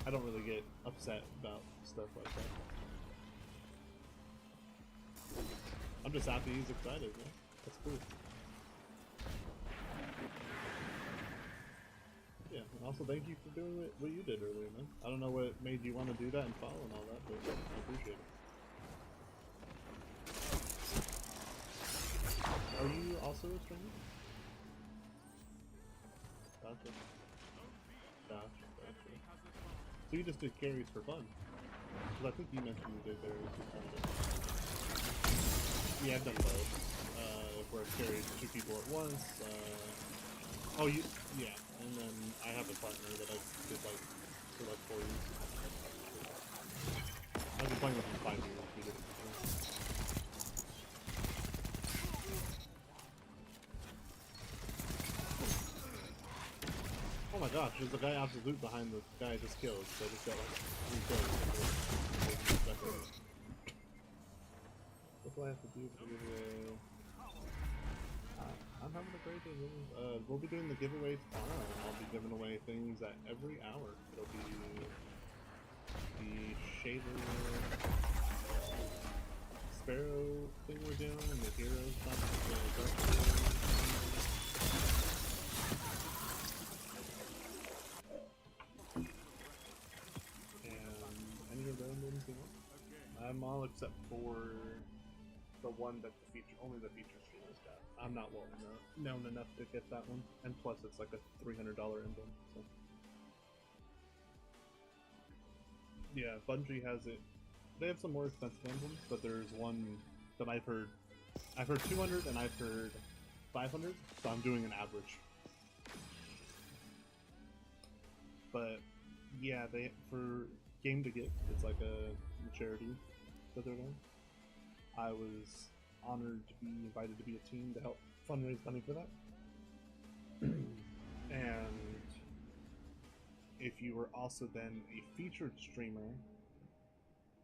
I don't really get upset about stuff like that. I'm just happy he's excited, man. That's cool. Well, thank you for doing what you did earlier, man. I don't know what made you want to do that and follow and all that, but I appreciate it. Are you also a streamer? Gotcha. Gotcha. So you just did carries for fun? Because I think you mentioned you did carries for fun. Yeah, I've done both. Where it carries 2 people at once. Oh, yeah. And then I have a partner that I did like for like 4 years. I've been playing with him 5 years. We did it before. Oh my gosh, there's a guy absolute behind the guy I just killed. So I just got like 3 kills. What do I have to do for the giveaway? I'm having a great day. We'll be doing the giveaway tomorrow, and I'll be giving away things at every hour. It'll be the shader sparrow thing we're doing, and the heroes and any of those ones you want. I'm all except for the one that only the feature streamers got. I'm not well known enough to get that one, and plus it's like a $300 emblem. So yeah, Bungie has it. They have some more expensive emblems, but there's one that I've heard 200 and I've heard 500, so I'm doing an average. But yeah, for GAME2GIVE, it's like a charity that they're doing. I was honored to be invited to be a team to help fundraise money for that. And if you were also then a featured streamer,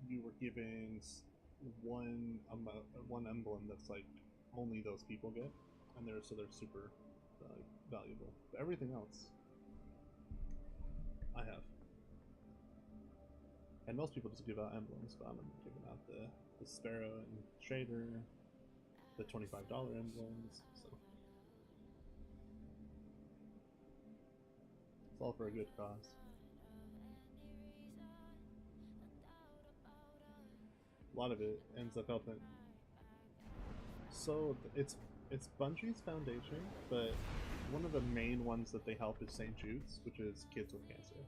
you were given one emblem that's like only those people get, and they're super valuable. But everything else, I have. And most people just give out emblems, but I'm giving out the Sparrow and Shader, the $25 emblems, so it's all for a good cause. A lot of it ends up helping. So it's Bungie's foundation, but one of the main ones that they help is St. Jude's, which is kids with cancer.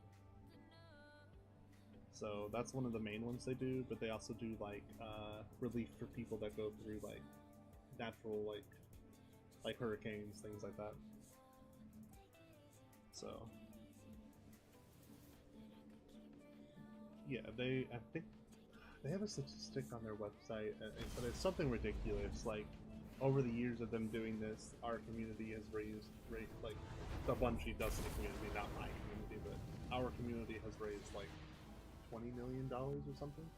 So that's one of the main ones they do, but they also do like relief for people that go through like natural like hurricanes, things like that. So yeah, I think they have a statistic on their website, but it's something ridiculous. Like over the years of them doing this, our community has raised like the Bungie Destiny community, not my community, but our community has raised like $20 million or something.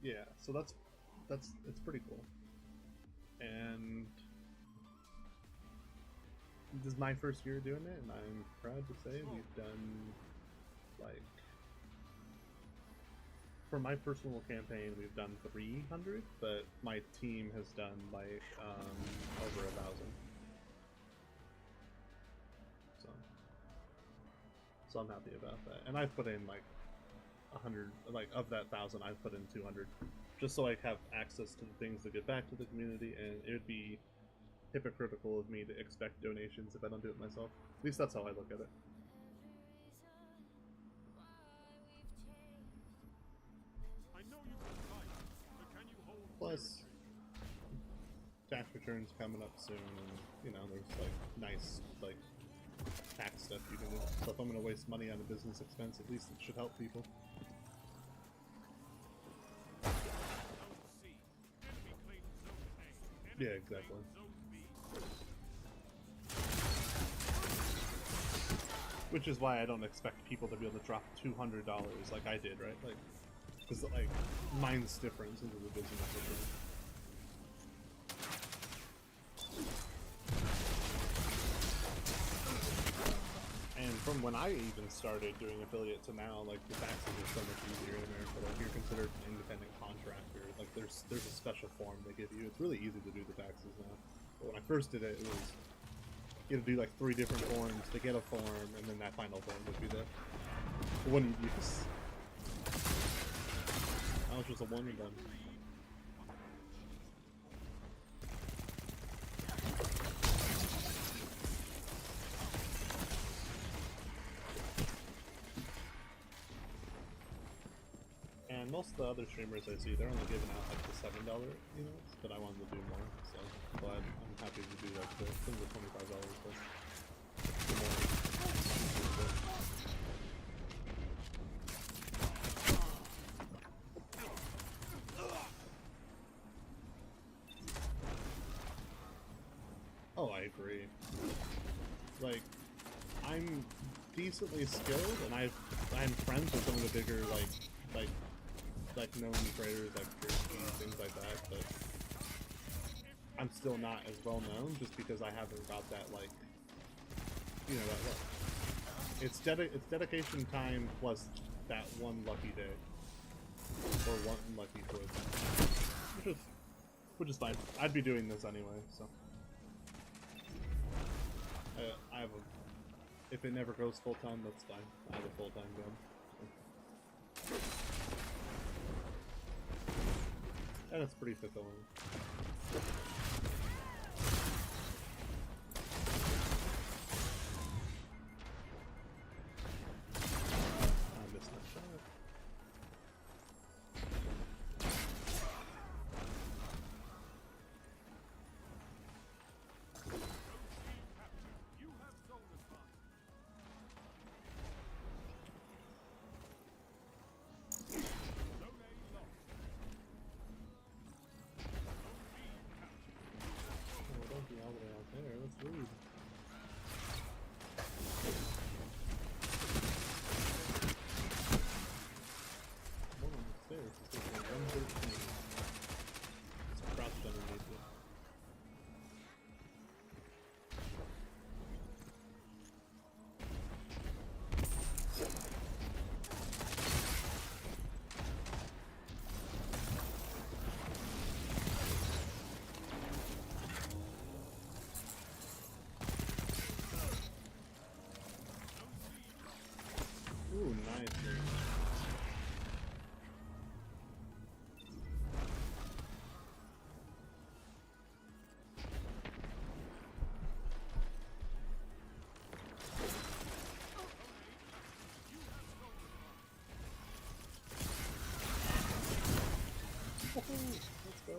Yeah, so it's pretty cool. And this is my first year doing it, and I'm proud to say we've done like, for my personal campaign we've done 300, but my team has done like over 1,000. So I'm happy about that. And I've put in like 100, like of that 1,000, I've put in 200, just so I have access to the things to give back to the community, and it would be hypocritical of me to expect donations if I don't do it myself. At least that's how I look at it. Plus, tax returns coming up soon, and you know, there's like nice like tax stuff you can do. So if I'm going to waste money on a business expense, at least it should help people. Yeah, exactly. Which is why I don't expect people to be able to drop $200 like I did, right? Like, because like mine's different into the business different. And from when I even started doing affiliate to now, like the taxes are so much easier in America. Like you're considered an independent contractor. Like there's a special form they give you. It's really easy to do the taxes now. But when I first did it, it was you have to do like 3 different forms to get a form, and then that final form would be the one you'd use. That was just a one and done. And most of the other streamers I see, they're only giving out like the $7 units, but I wanted to do more, so glad I'm happy to do like the $25 plus the more. Oh, I agree. Like, I'm decently skilled, and I'm friends with some of the bigger like known creators like Kirsty and things like that, but I'm still not as well known just because I haven't got that, like, you know, that it's dedication time plus that one lucky day or one lucky twist, which is fine. I'd be doing this anyway, so I have a, if it never goes full time, that's fine. I have a full time job. And it's pretty fulfilling. I missed that shot. You have zone advantage. Zone A lost. Oh, don't be all the way out there. That's rude. One on the stairs. This is like 113. It's crouched underneath it. Ooh, nice. Let's go.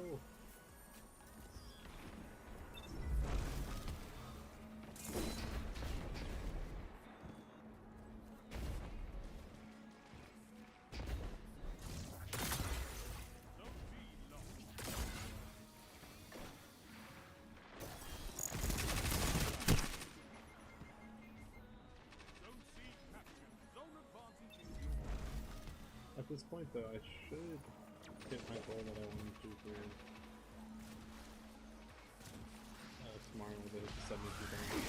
At this point, though, I should get my goal that I wanted to for tomorrow with it 72 damage.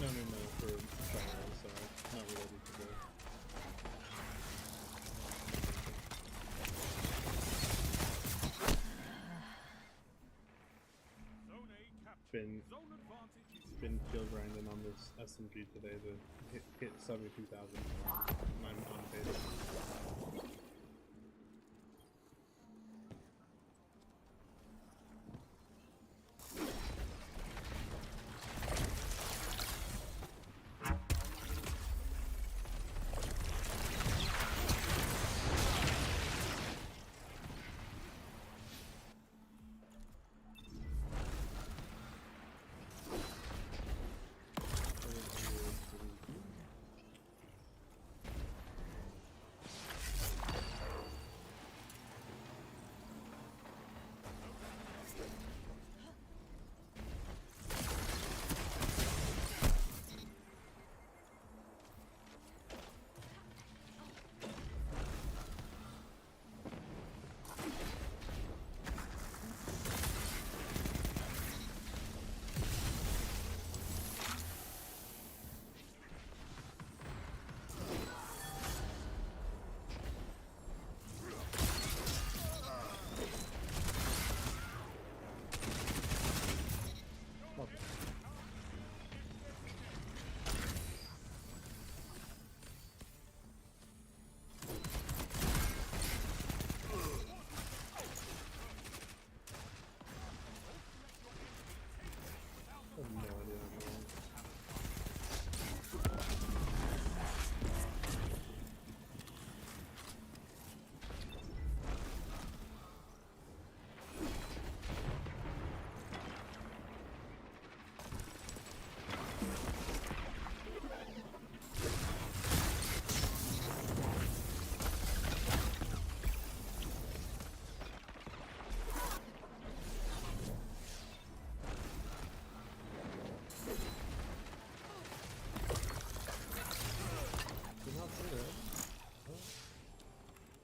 No, for trial, so not related to the... Been kill grinding on this SMG today to hit 72,000. I'm on pace.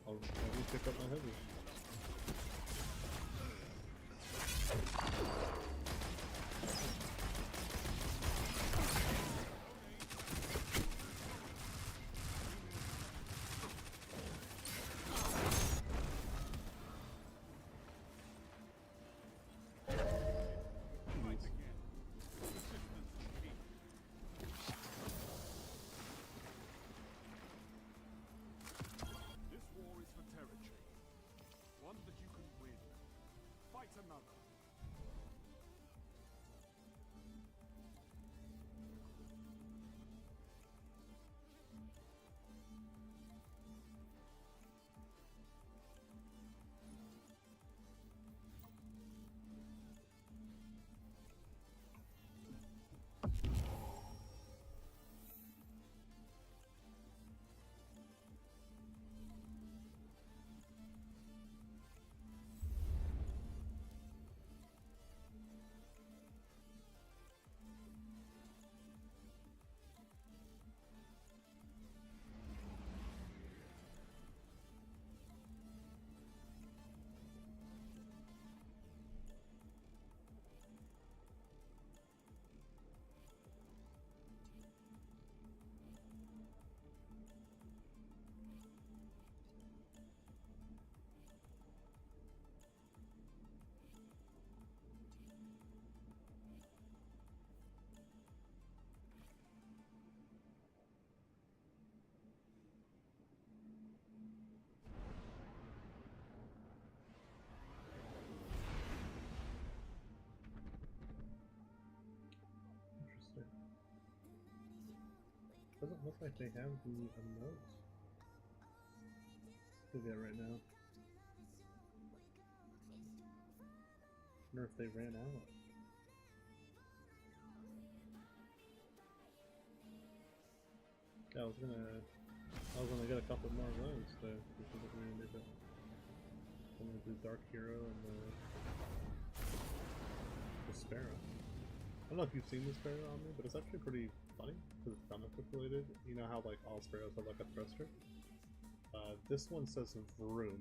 I'll maybe pick up my heavy. This war is for territory. One that you can win. Fight another. Interesting. Doesn't look like they have the emotes. Do they right now? Wonder if they ran out. Yeah, I was gonna get a couple more of those though. Before we're gonna do that. I'm gonna do Dark Hero and the Sparrow. I don't know if you've seen the Sparrow on me, but it's actually pretty funny because it's comic book related. You know how like all sparrows have like a thruster? This one says vroom,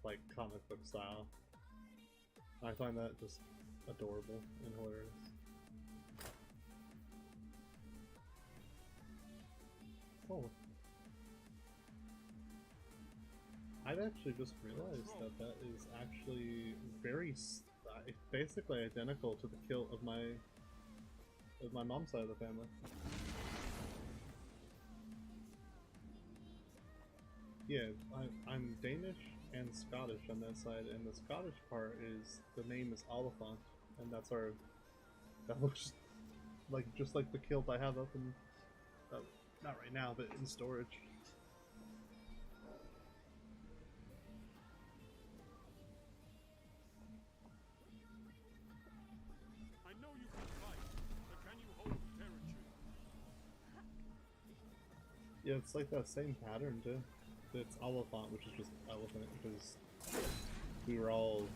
like comic book style. I find that just adorable and hilarious. Oh. I've actually just realized that that is actually very, basically identical to the kill of my mom's side of the family. Yeah, I'm Danish and Scottish on that side, and the Scottish part is, the name is Oliphant, and that's our, that looks like, just like the kilt I have up in, not right now, but in storage. I know you can fight, but can you hold territory? Yeah, it's like that same pattern too. It's Oliphant, which is just elephant, because we were all,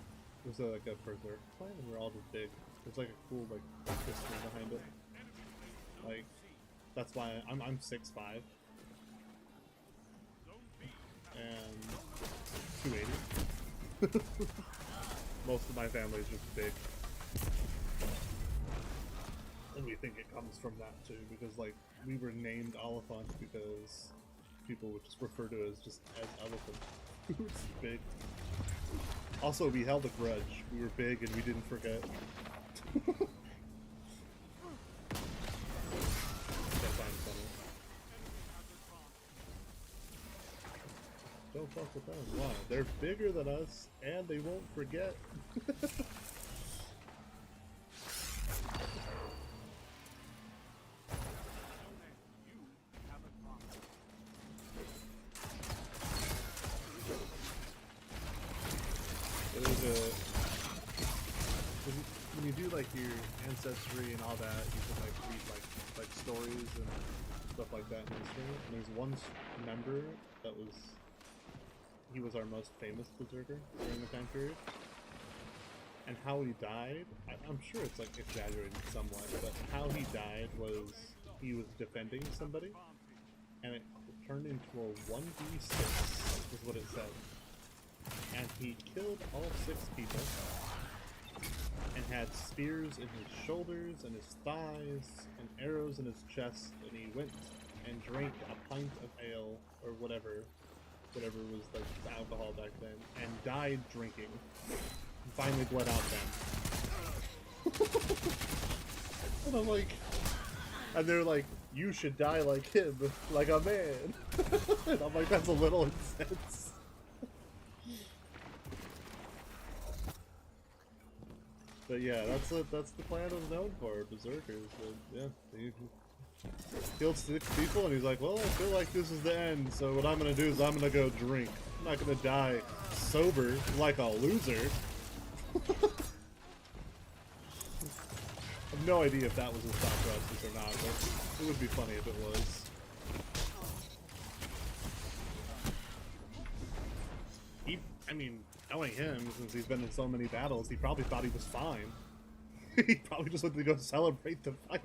it was like a berserk clan, and we were all just big. There's like a cool like history behind it. Like, that's why I'm 6'5", and 280. Most of my family is just big, and we think it comes from that too, because like we were named Oliphant because people would just refer to it as just as elephant. We were just big. Also, we held a grudge. We were big and we didn't forget. Don't fuck with them. Why? They're bigger than us, and they won't forget. When you do like your ancestry and all that, you can like read like stories and stuff like that in history. And there's one member that he was our most famous berserker during the time period. And how he died, I'm sure it's like exaggerated somewhat, but how he died was he was defending somebody, and it turned into a 1d6 is what it said. And he killed all 6 people. And had spears in his shoulders and his thighs and arrows in his chest, and he went and drank a pint of ale or whatever was like alcohol back then, and died drinking. And finally bled out then. And I'm like, and they're like, you should die like him, like a man. And I'm like, that's a little intense. But yeah, that's the clan I'm known for, Berserkers. But yeah, he killed 6 people, and he's like, well, I feel like this is the end, so what I'm gonna do is I'm gonna go drink. I'm not gonna die sober like a loser. I have no idea if that was his thought process or not, but it would be funny if it was. I mean, knowing him, since he's been in so many battles, he probably thought he was fine. He probably just wanted to go celebrate the fight.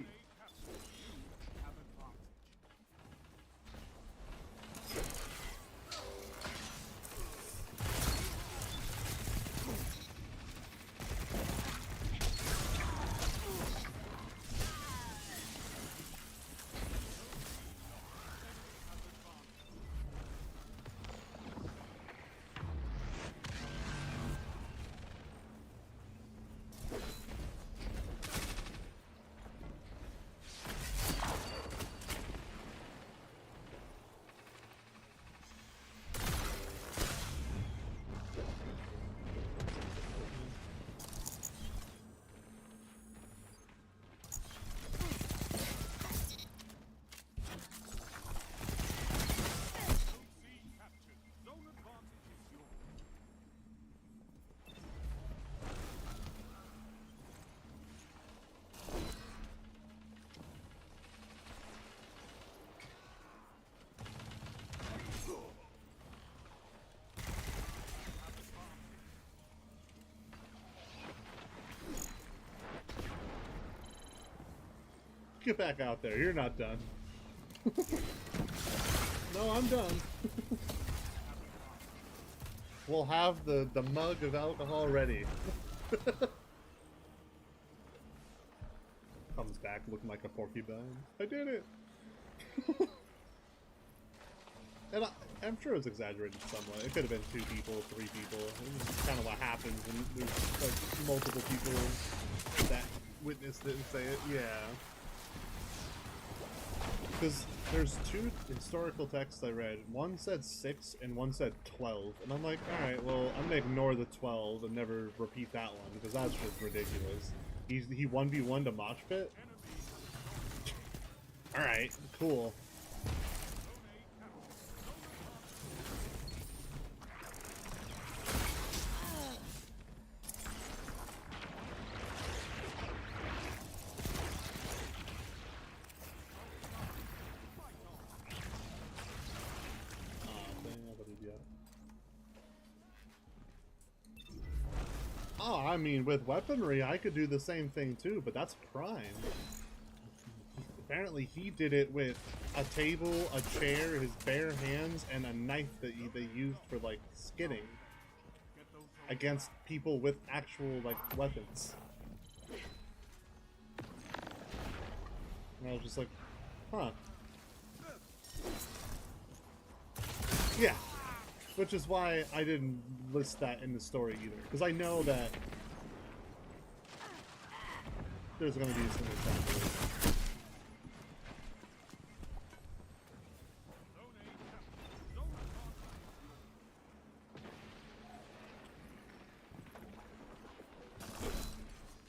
Get back out there. You're not done. No, I'm done. We'll have the mug of alcohol ready. Comes back looking like a porcupine. I did it! And I'm sure it was exaggerated somewhat. It could have been 2 people, 3 people. It's kind of what happens when there's like multiple people that witnessed it and say it. Yeah. Because there's 2 historical texts I read. One said 6 and one said 12. And I'm like, alright, well, I'm gonna ignore the 12 and never repeat that one, because that's just ridiculous. He 1v1 to Mosh Pit? Alright, cool. Oh, I mean, with weaponry, I could do the same thing too, but that's Prime. Apparently, he did it with a table, a chair, his bare hands, and a knife that they used for, like, skidding against people with actual, like, weapons. And I was just like, huh. Yeah. Which is why I didn't list that in the story either. Because I know that there's going to be some examples.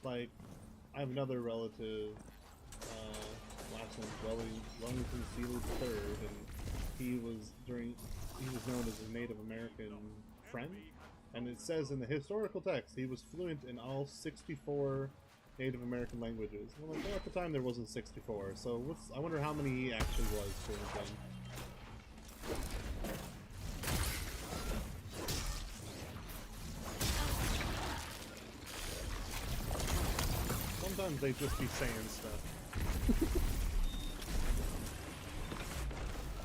Like, I have another relative, last name's Wellington Seeley III, and he was known as a Native American friend, and it says in the historical text he was fluent in all 64 Native American languages. Well, at the time there wasn't 64, so I wonder how many he actually was fluent in. Sometimes they just be saying stuff.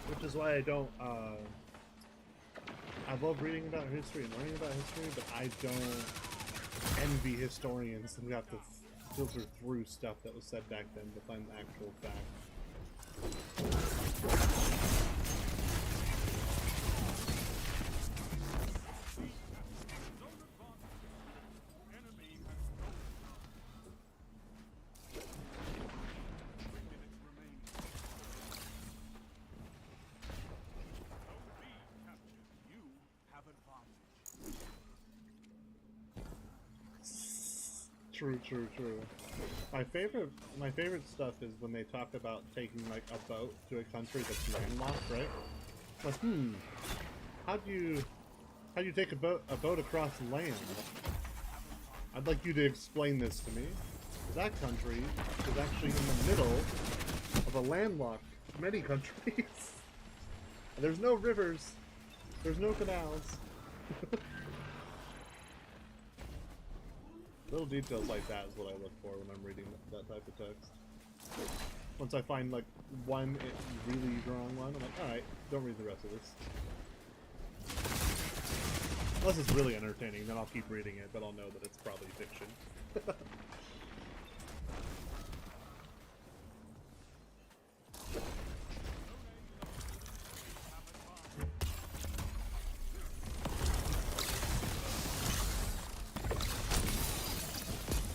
Which is why I don't I love reading about history and learning about history, but I don't envy historians who have to filter through stuff that was said back then to find the actual facts. True, true, true. My favorite stuff is when they talk about taking like a boat to a country that's landlocked, right? Like, how do you take a boat across land? I'd like you to explain this to me. That country is actually in the middle of a landlocked many countries. There's no rivers. There's no canals. Little details like that is what I look for when I'm reading that type of text. Once I find like one really wrong one, I'm like, alright, don't read the rest of this. Unless it's really entertaining, then I'll keep reading it, but I'll know that it's probably fiction.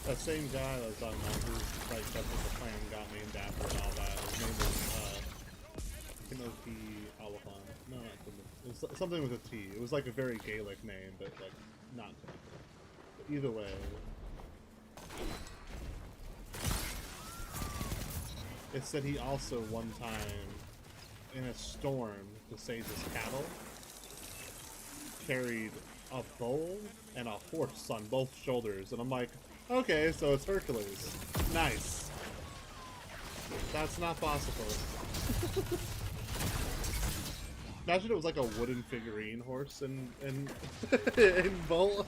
That same guy that was talking about who, like, that's what the clan got named after and all that. His name was, Timothy Alafan. No, not Timothy. It was something with a T. It was like a very Gaelic name, but, like, not Timothy. But either way. It said he also, one time, in a storm, to save his cattle, carried a bull and a horse on both shoulders. And I'm like, okay, so it's Hercules. Nice. That's not possible. Imagine it was like a wooden figurine horse and in bull.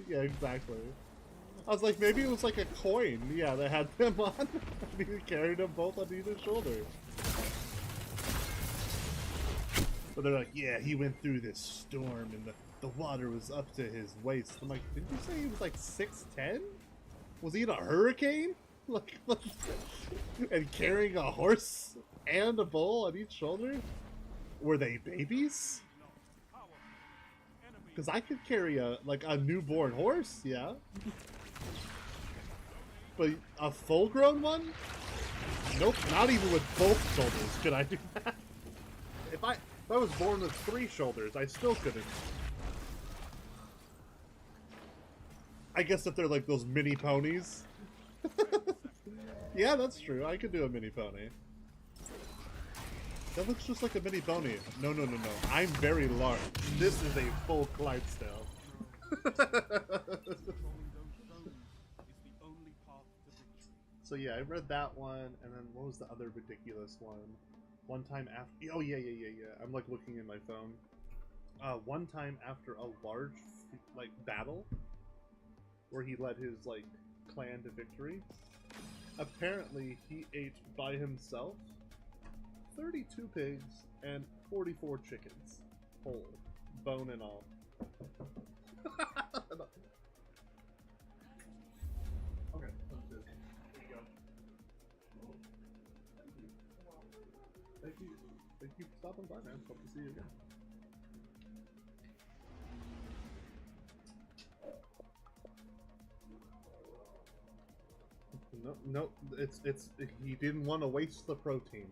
Yeah, exactly. I was like, maybe it was like a coin. Yeah, they had them on. He carried them both on either shoulder. But they're like, yeah, he went through this storm and the water was up to his waist. I'm like, didn't you say he was like 6'10"? Was he in a hurricane? Like, and carrying a horse and a bull on each shoulder? Were they babies? Because I could carry a newborn horse, yeah. But a full-grown one? Nope, not even with both shoulders could I do that. If I was born with 3 shoulders, I still couldn't. I guess if they're like those mini ponies. Yeah, that's true. I could do a mini pony. That looks just like a mini pony. No, no, no, no. I'm very large. This is a full Clydesdale. So yeah, I read that one, and then what was the other ridiculous one? One time after, oh yeah. I'm like looking in my phone. One time after a large like battle, where he led his like clan to victory, apparently he ate by himself 32 pigs and 44 chickens, whole, bone and all. Okay, that's good. There you go. Thank you for stopping by, man. Hope to see you again. No, it's he didn't want to waste the protein.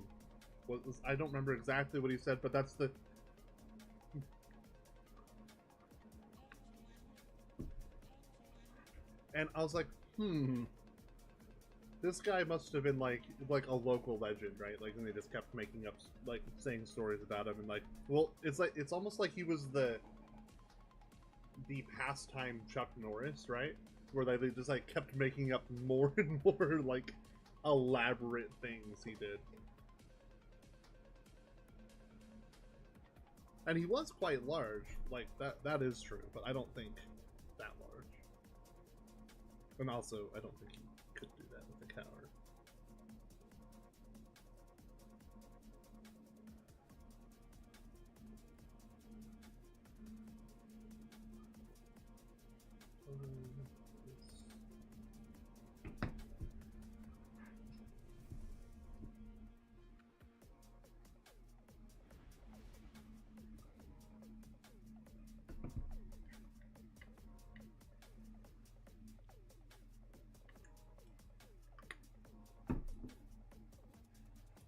I don't remember exactly what he said, but that's the. And I was like, this guy must have been like a local legend, right? Like, and they just kept making up, like, saying stories about him, and like, well, it's almost like he was the pastime Chuck Norris, right? Where they just like kept making up more and more like elaborate things he did. And he was quite large, like that is true, but I don't think that large. And also, I don't think he could do that with a coward.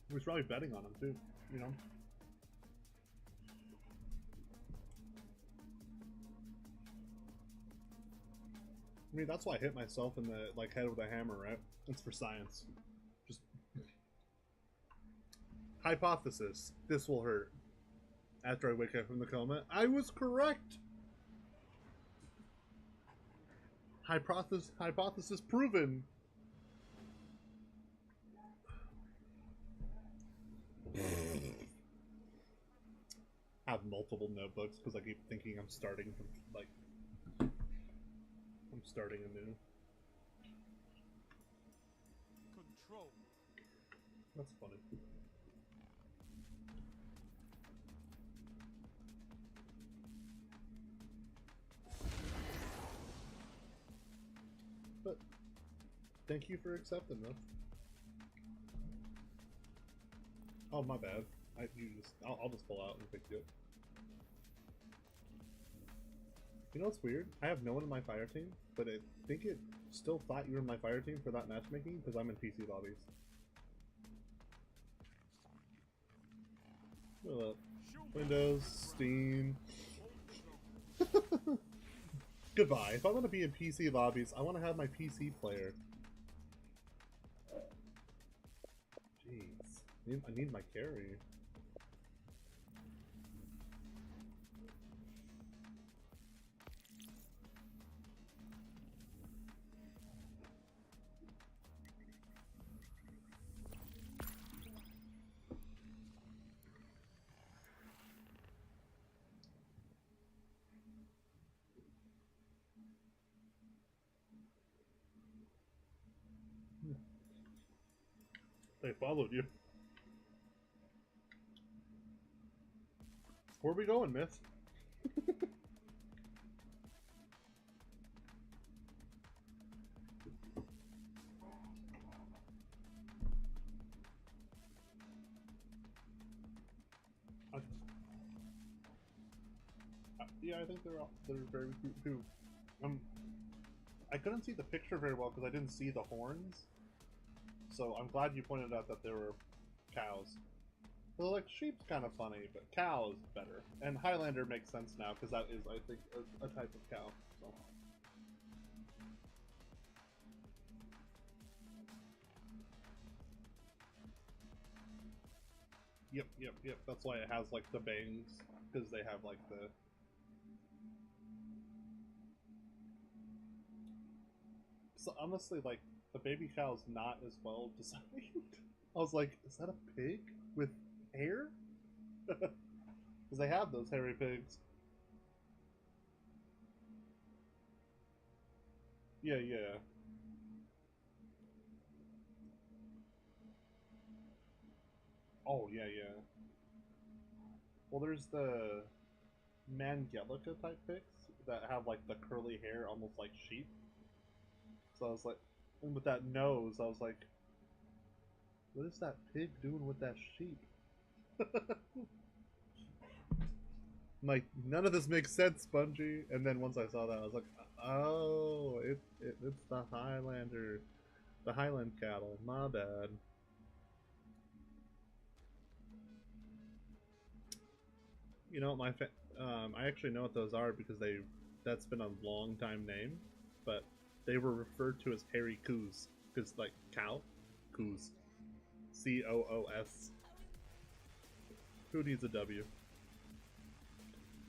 He was probably betting on him too, you know? I mean, that's why I hit myself in the like head with a hammer, right? It's for science. Just hypothesis. This will hurt. After I wake up from the coma, I was correct. Hypothesis proven. I have multiple notebooks because I keep thinking I'm starting from like I'm starting anew. Control. That's funny. But thank you for accepting this. Oh, my bad. I'll just pull out and pick you up. You know what's weird? I have no one in my fire team, but I think it still thought you were in my fire team for that matchmaking because I'm in PC lobbies. Look at that. Windows, Steam. Goodbye. If I want to be in PC lobbies, I want to have my PC player. Jeez. I need my carry. They followed you. Where are we going, Miss? Yeah, I think they're very cute too. I couldn't see the picture very well because I didn't see the horns. So I'm glad you pointed out that there were cows. Well, like, sheep's kind of funny, but cow is better. And Highlander makes sense now, because that is, I think, a type of cow. So. Yep. That's why it has, like, the bangs, because they have, like, the... So, honestly, like, the baby cow's not as well designed. I was like, is that a pig with hair? Because they have those hairy pigs. Yeah. Oh, yeah. Well, there's the Mangelica type pigs that have like the curly hair, almost like sheep. So I was like, and with that nose, I was like, what is that pig doing with that sheep? Like, none of this makes sense, Bungie. And then once I saw that, I was like, oh, it's the Highlander. The Highland cattle. My bad. You know, I actually know what those are because that's been a long time name, but they were referred to as hairy coos. Because, like, cow? Coos. C-O-O-S. Who needs a W?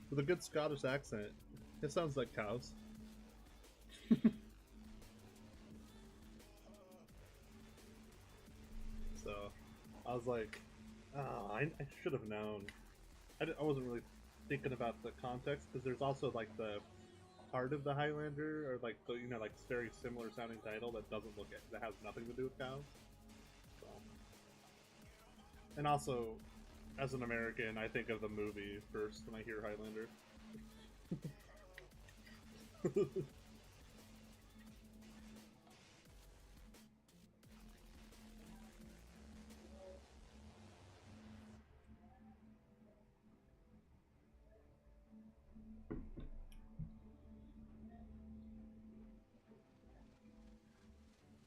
With a good Scottish accent, it sounds like cows. So, I was like, oh, I should have known. I wasn't really thinking about the context, because there's also, like, the part of the Highlander, or, like, the, you know, like, very similar sounding title that doesn't look at, that has nothing to do with cows. So. And also, as an American, I think of the movie first when I hear Highlander.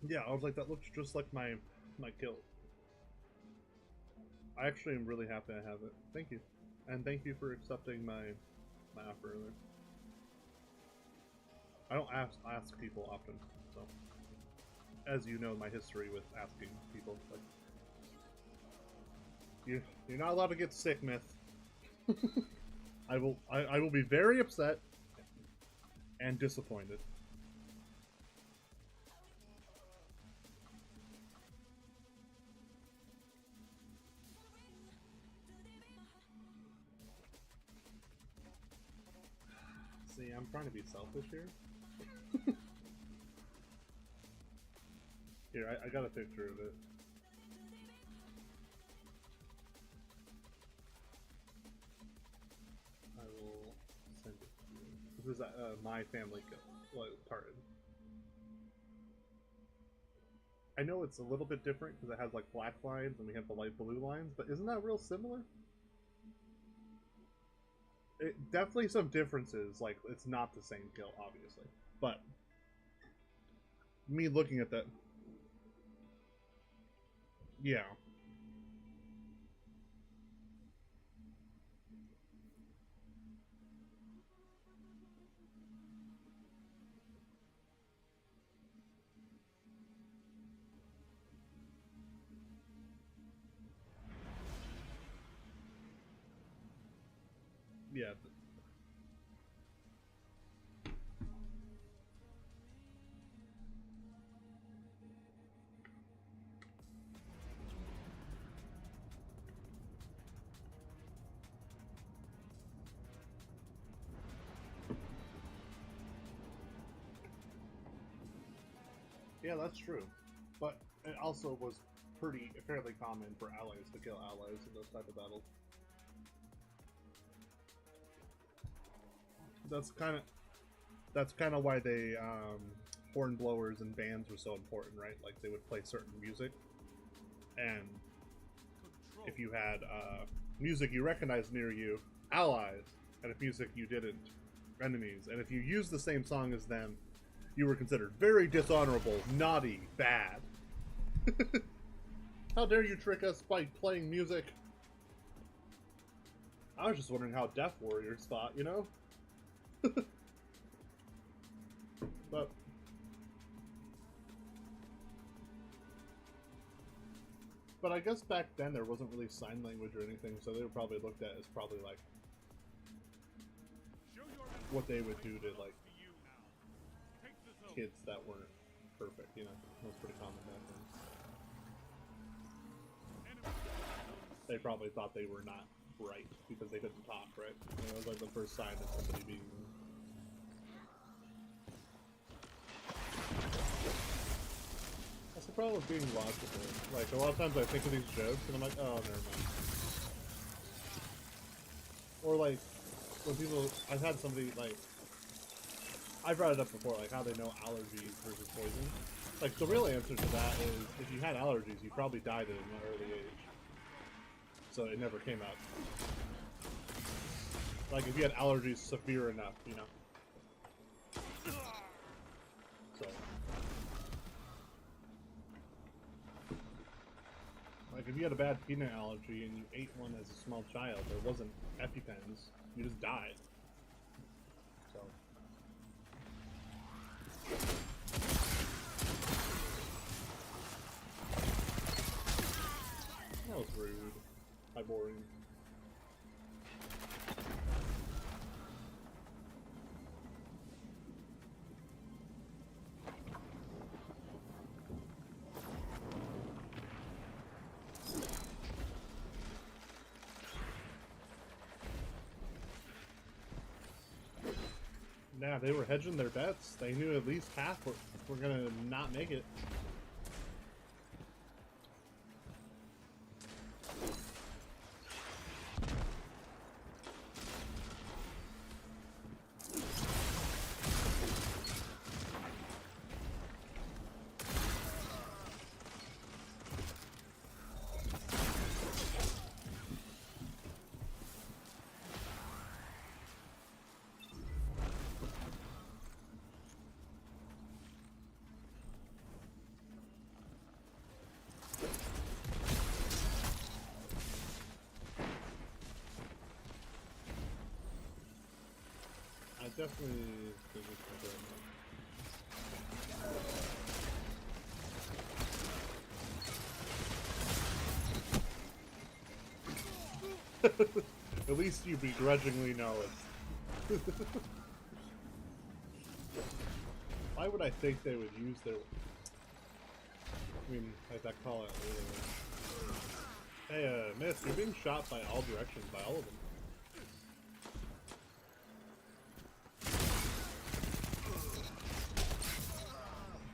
Yeah, I was like, that looks just like my kilt. I actually am really happy I have it. Thank you. And thank you for accepting my offer earlier. I don't ask people often, so as you know, my history with asking people, like you're not allowed to get sick, Myth. I will be very upset and disappointed. See, I'm trying to be selfish here. Here, I got a picture of it. I will send it to you. This is my family parted. I know it's a little bit different because it has like black lines and we have the light blue lines, but isn't that real similar? Definitely some differences, like it's not the same kill, obviously. But me looking at that, yeah. Yeah. Yeah, that's true. But it also was fairly common for allies to kill allies in those type of battles. That's kind of why they horn blowers and bands were so important, right? Like they would play certain music, and if you had music you recognized near you, allies, and if music you didn't, enemies. And if you used the same song as them, you were considered very dishonorable, naughty, bad. How dare you trick us by playing music? I was just wondering how Death Warriors thought, you know? But I guess back then there wasn't really sign language or anything, so they were probably looked at as probably like what they would do to like kids that weren't perfect, you know. That's pretty common back then. They probably thought they were not bright because they couldn't talk, right? You know, it was like the first sign of somebody being... That's the problem with being logical. Like, a lot of times I think of these jokes and I'm like, oh, never mind. Or like, when people... I've had somebody, like... I've brought it up before, like how they know allergies versus poison. Like, the real answer to that is, if you had allergies, you probably died at an early age. So it never came out. Like, if you had allergies severe enough, you know? So. Like, if you had a bad peanut allergy and you ate one as a small child, there wasn't EpiPens, you just died. So. That was rude. Hi, boring. Yeah, they were hedging their bets. They knew at least half were gonna not make it. definitely is a At least you begrudgingly know it. Why would I think they would use their... I mean, like that call out later. Hey, Miss, you're being shot by all directions, by all of them.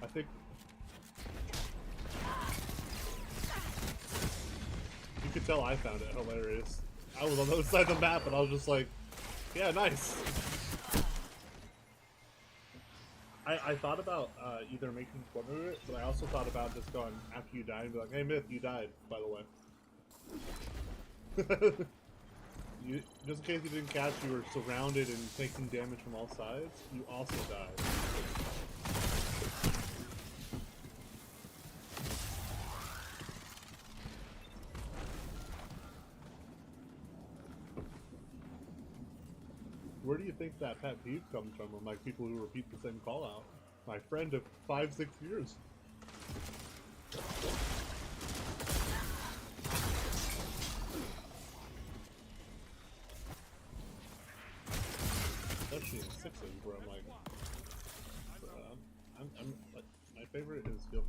I think... You could tell I found it hilarious. I was on the other side of the map and I was just like, yeah, nice. I thought about either making fun of it, but I also thought about just going after you die and be like, hey Myth, you died, by the way. Just in case you didn't catch, you were surrounded and taking damage from all sides, you also died. Where do you think that pet peeve comes from? Like people who repeat the same call out. My friend of 5-6 years. Especially in sixes, where I'm like, I'm like, my favorite is Gil.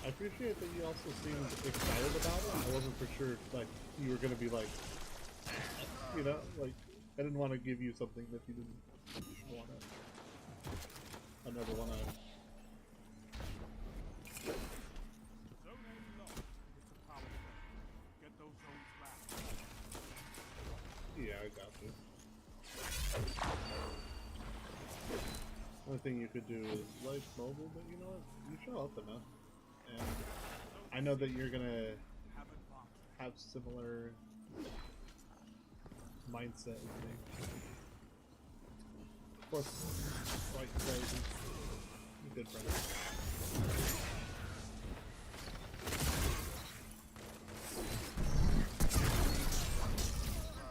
I appreciate that you also seemed excited about it. I wasn't for sure, like, you were gonna be like, you know, like, I didn't want to give you something that you didn't want to. I never want to. Yeah, I got you. Only thing you could do is like mobile, but you know what? You show up enough. And I know that you're gonna have similar mindset as me. Of course, quite crazy. You're good friend.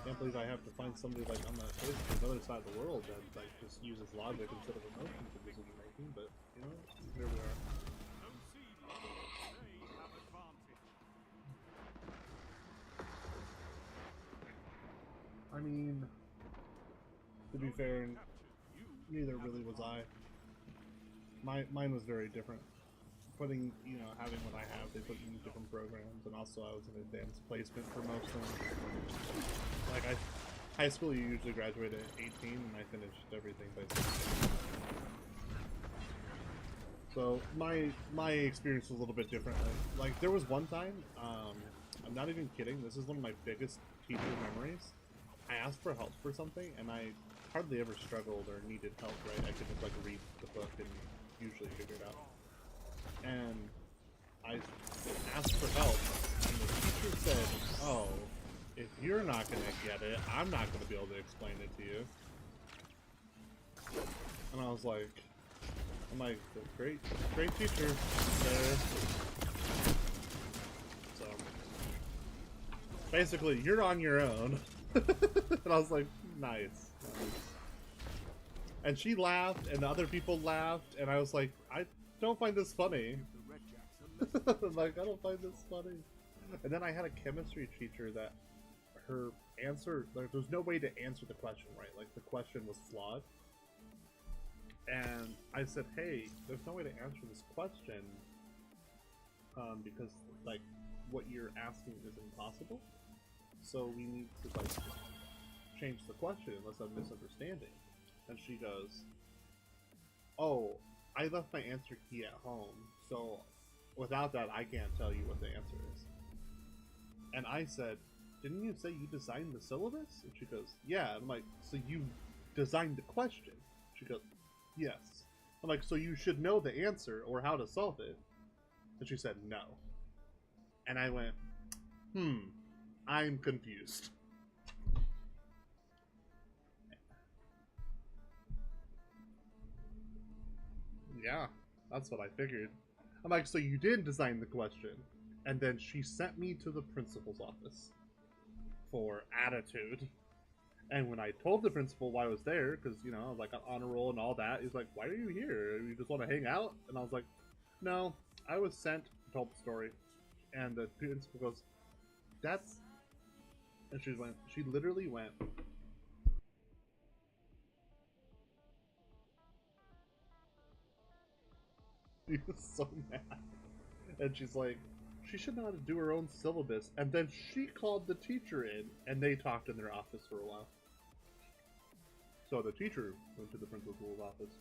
Can't believe I have to find somebody like on the other side of the world that like just uses logic instead of emotion for decision making, but you know, here we are. I mean, to be fair, neither really was I. Mine was very different. Putting, you know, having what I have, they put me in different programs, and also I was in advanced placement for most of them. Like, high school, you usually graduate at 18, and I finished everything by 16. So, my experience was a little bit different. Like, there was one time, I'm not even kidding, this is one of my biggest teacher memories. I asked for help for something, and I hardly ever struggled or needed help, right? I could just, like, read the book and usually figure it out. And I asked for help, and the teacher said, oh, if you're not going to get it, I'm not going to be able to explain it to you. And I was like, great teacher there. So basically, you're on your own. And I was like, nice. And she laughed, and the other people laughed, and I was like, I don't find this funny. Like, I don't find this funny. And then I had a chemistry teacher that her answer, like, there's no way to answer the question right. Like, the question was flawed. And I said, hey, there's no way to answer this question because, like, what you're asking is impossible. So we need to, like, change the question unless I'm misunderstanding. And she goes, oh, I left my answer key at home, so without that, I can't tell you what the answer is. And I said, didn't you say you designed the syllabus? And she goes, yeah. And I'm like, so you designed the question? She goes, yes. I'm like, so you should know the answer or how to solve it. And she said, no. And I went, I'm confused. Yeah, that's what I figured. I'm like, so you did design the question. And then she sent me to the principal's office for attitude. And when I told the principal why I was there, because, you know, I was like on honor roll and all that, he's like, why are you here? You just want to hang out? And I was like, no, I was sent to tell the story. And the principal goes, that's... And she literally went... She was so mad. And she's like, she should know how to do her own syllabus. And then she called the teacher in, and they talked in their office for a while. So the teacher went to the principal's office.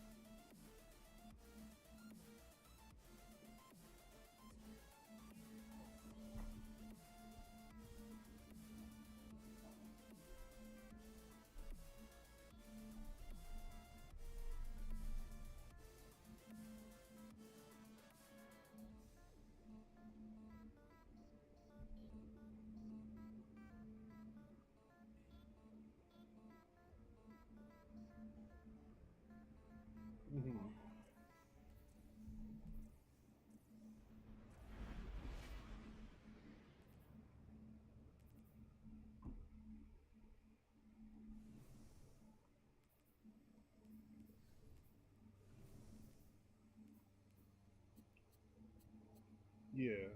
Yeah.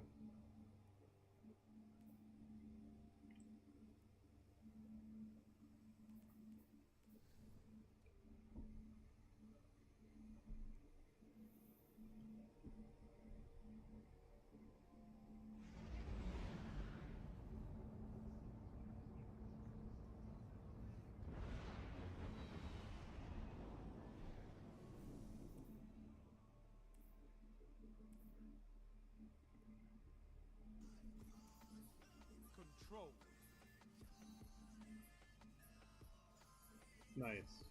Control. Nice.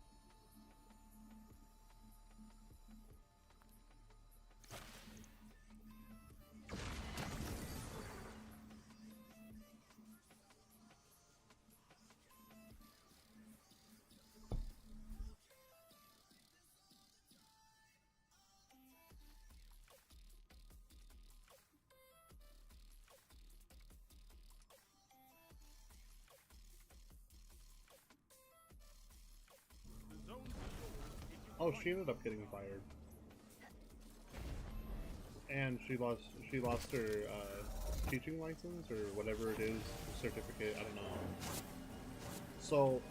The zone's yours if you Oh, want she ended up getting fired. And she lost her teaching license or whatever it is, certificate, I don't know. So,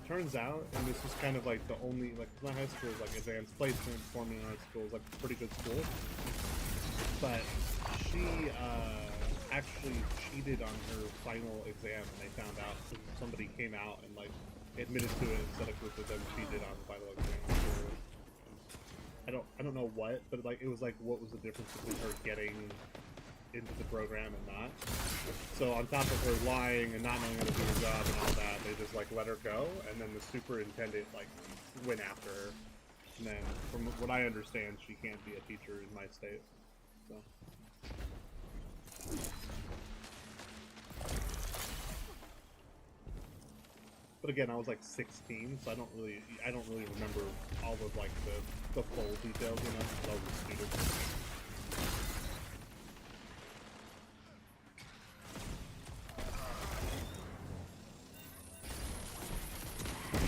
turns out, and this is kind of like the only, like, my high school is like advanced placement, performing arts school is like a pretty good school. But she actually cheated on her final exam, and they found out. Somebody came out and like admitted to it and said a group of them cheated on the final exam. I don't know what, but like it was like what was the difference between her getting into the program and not. So on top of her lying and not knowing how to do her job and all that, they just like let her go, and then the superintendent like went after her. And then from what I understand, she can't be a teacher in my state. So. But again, I was like 16, so I don't really remember all of like the full details, you know, 'cause I was a student.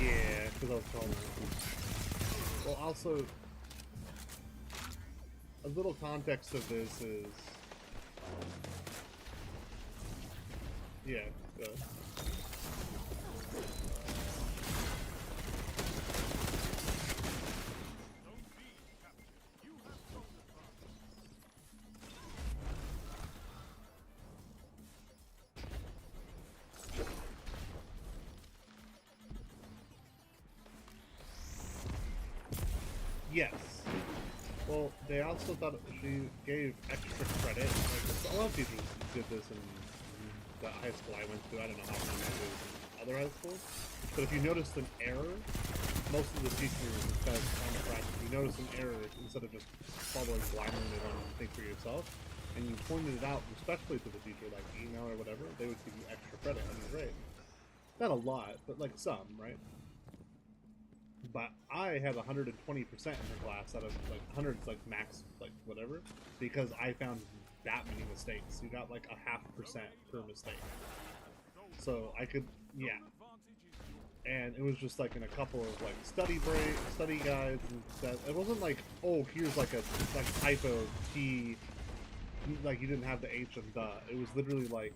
Yeah, because I was telling Well, also, a little context of this is, yeah. Yes. Well, they also thought she gave extra credit. Like, a lot of teachers did this in the high school I went to. I don't know how many I did in other high schools. But if you noticed an error, most of the teachers, because on the practice, if you notice an error, instead of just following blindly and learning to think for yourself, and you pointed it out, especially to the teacher, like email or whatever, they would give you extra credit on your grade. Not a lot, but like some, right? But I had 120% in her class out of like 100's like max, like whatever, because I found that many mistakes. You got like a 0.5% per mistake. So I could, yeah. And it was just like in a couple of like study guides, and that it wasn't like, oh, here's like a typo T, like you didn't have the H and the. It was literally like,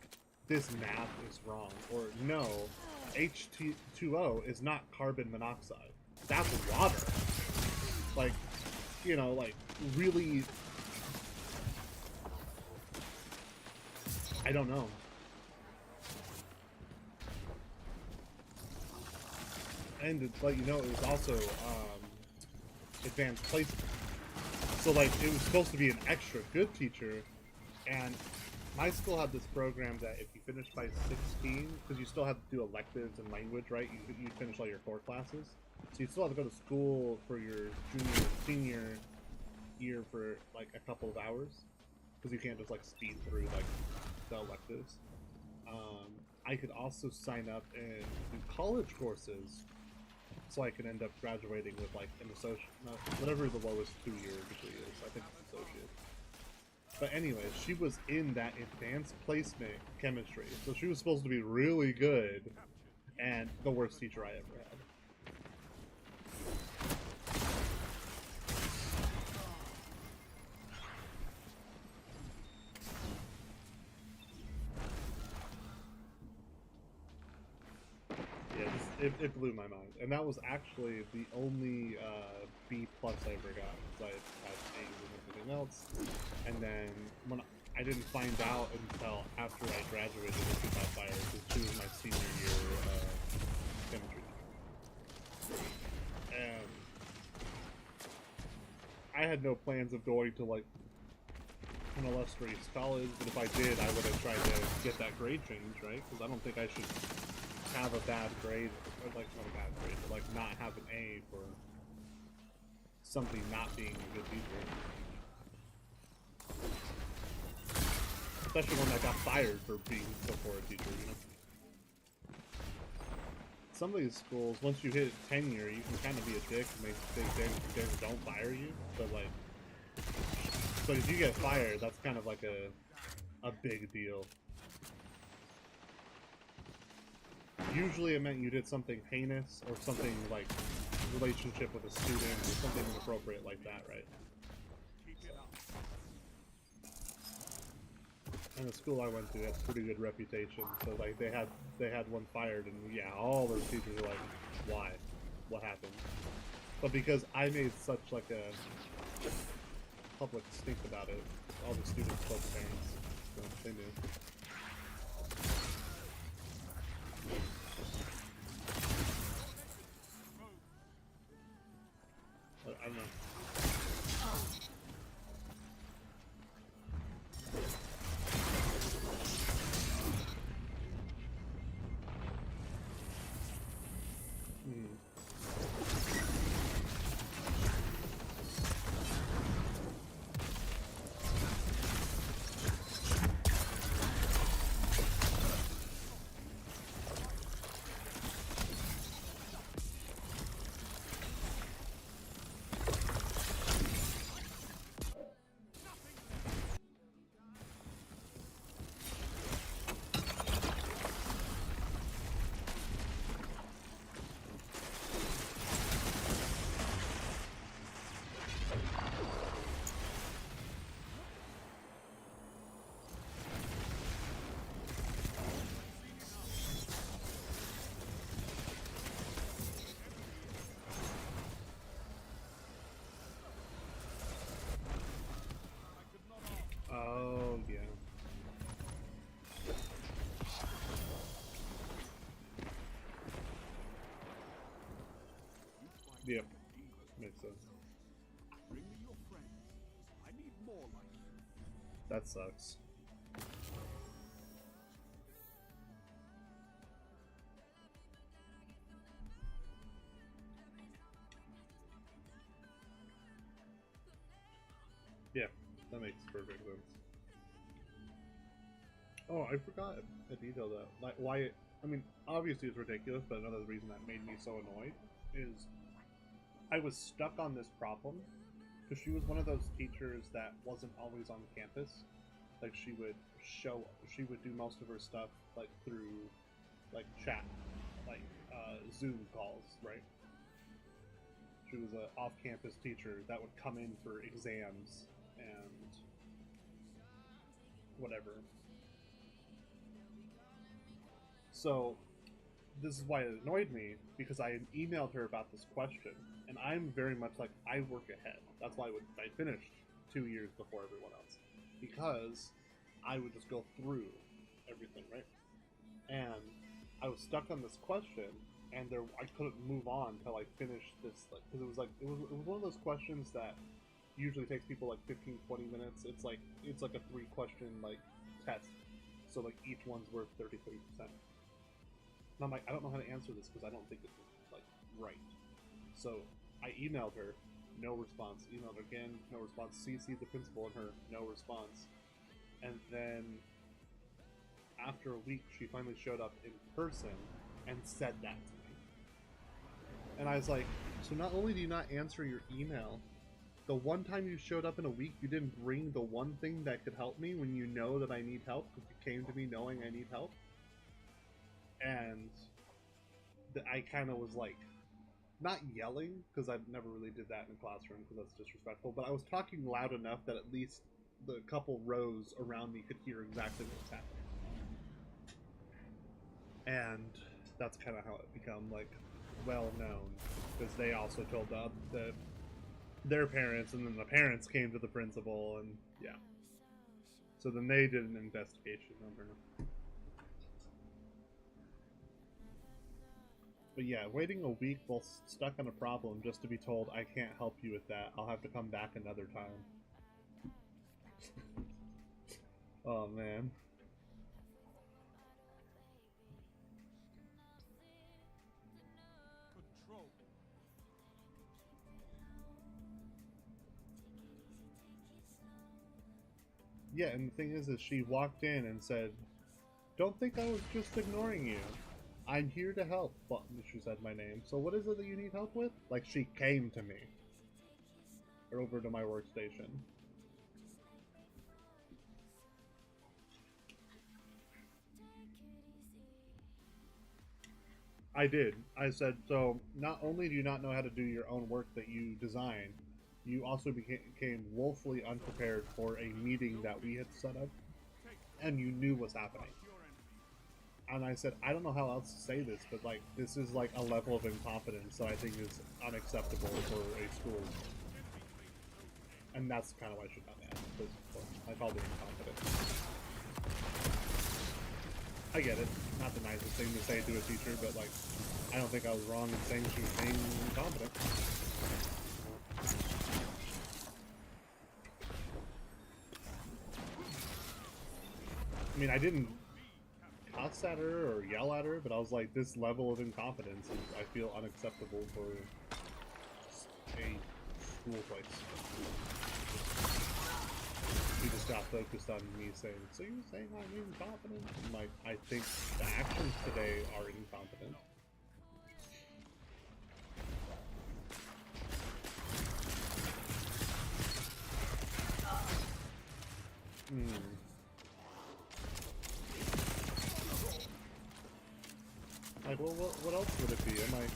this math is wrong, or no, H2O is not carbon monoxide. That's water. Like, you know, like really, I don't know. And to let you know, it was also advanced placement. So like, it was supposed to be an extra good teacher, and my school had this program that if you finish by 16, because you still have to do electives and language, right? You finish all your core classes. So you still have to go to school for your junior and senior year for like a couple of hours, because you can't just like speed through like the electives. I could also sign up and do college courses, so I could end up graduating with like an associate, whatever the lowest 2-year degree is. I think it's associate. But anyway, she was in that advanced placement chemistry, so she was supposed to be really good, and the worst teacher I ever had. It blew my mind, and that was actually the only B+ I ever got, because I had A's and everything else. And then when I didn't find out until after I graduated that she got fired, because she was my senior year chemistry teacher. And I had no plans of going to like an illustrious college, but if I did, I would have tried to get that grade change, right? Because I don't think I should have a bad grade, or like not a bad grade, but like not have an A for something not being a good teacher. Especially one that got fired for being so poor a teacher, you know? Some of these schools, once you hit tenure, you can kind of be a dick and they don't fire you, but like, but if you get fired, that's kind of like a big deal. Usually it meant you did something heinous, or something like relationship with a student, or something inappropriate like that, right? And the school I went to had a pretty good reputation, so like they had one fired, and yeah, all those teachers were like, why? What happened? But because I made such like a public stink about it, all the students told the parents, so they knew. I don't know. Yep, makes sense. Bring me your friends. I need more like you. That sucks. Yeah, that makes perfect sense. Oh, I forgot a detail though. Like why? I mean, obviously it's ridiculous, but another reason that made me so annoyed is I was stuck on this problem because she was one of those teachers that wasn't always on campus. Like she would do most of her stuff like through like chat, like Zoom calls, right? She was an off-campus teacher that would come in for exams and whatever. So this is why it annoyed me, because I had emailed her about this question, and I'm very much like, I work ahead. That's why I finished 2 years before everyone else, because I would just go through everything, right? And I was stuck on this question, and I couldn't move on till I finished this, like, because it was one of those questions that usually takes people like 15-20 minutes. It's like a 3-question like test, so like each one's worth 33%. And I'm like, I don't know how to answer this because I don't think it's like right. So I emailed her, no response. Emailed her again, no response. CC'd the principal and her, no response. And then after a week, she finally showed up in person and said that to me. And I was like, so not only do you not answer your email, the one time you showed up in a week, you didn't bring the one thing that could help me when you know that I need help, because you came to me knowing I need help. And I kind of was like, not yelling, because I never really did that in the classroom because that's disrespectful, but I was talking loud enough that at least the couple rows around me could hear exactly what was happening. And that's kind of how it became like well known, because they also told their parents, and then the parents came to the principal, and yeah. So then they did an investigation on her. But yeah, waiting a week while stuck on a problem just to be told, I can't help you with that, I'll have to come back another time. Oh man. Control. Yeah, and the thing is she walked in and said, don't think I was just ignoring you. I'm here to help. But she said my name. So what is it that you need help with? Like, she came to me. Or over to my workstation. I did. I said, so not only do you not know how to do your own work that you designed, you also became woefully unprepared for a meeting that we had set up, and you knew what's happening. And I said, I don't know how else to say this, but like, this is like a level of incompetence that I think is unacceptable for a school. And that's kind of why she got mad, because I called her incompetent. I get it. Not the nicest thing to say to a teacher, but like, I don't think I was wrong in saying she was being incompetent. I mean, I didn't cuss at her or yell at her, but I was like, this level of incompetence is, I feel, unacceptable for a school place. She just got focused on me saying, so you're saying I'm incompetent? I'm like, I think the actions today are incompetent. Like, well, what else would it be? I'm like,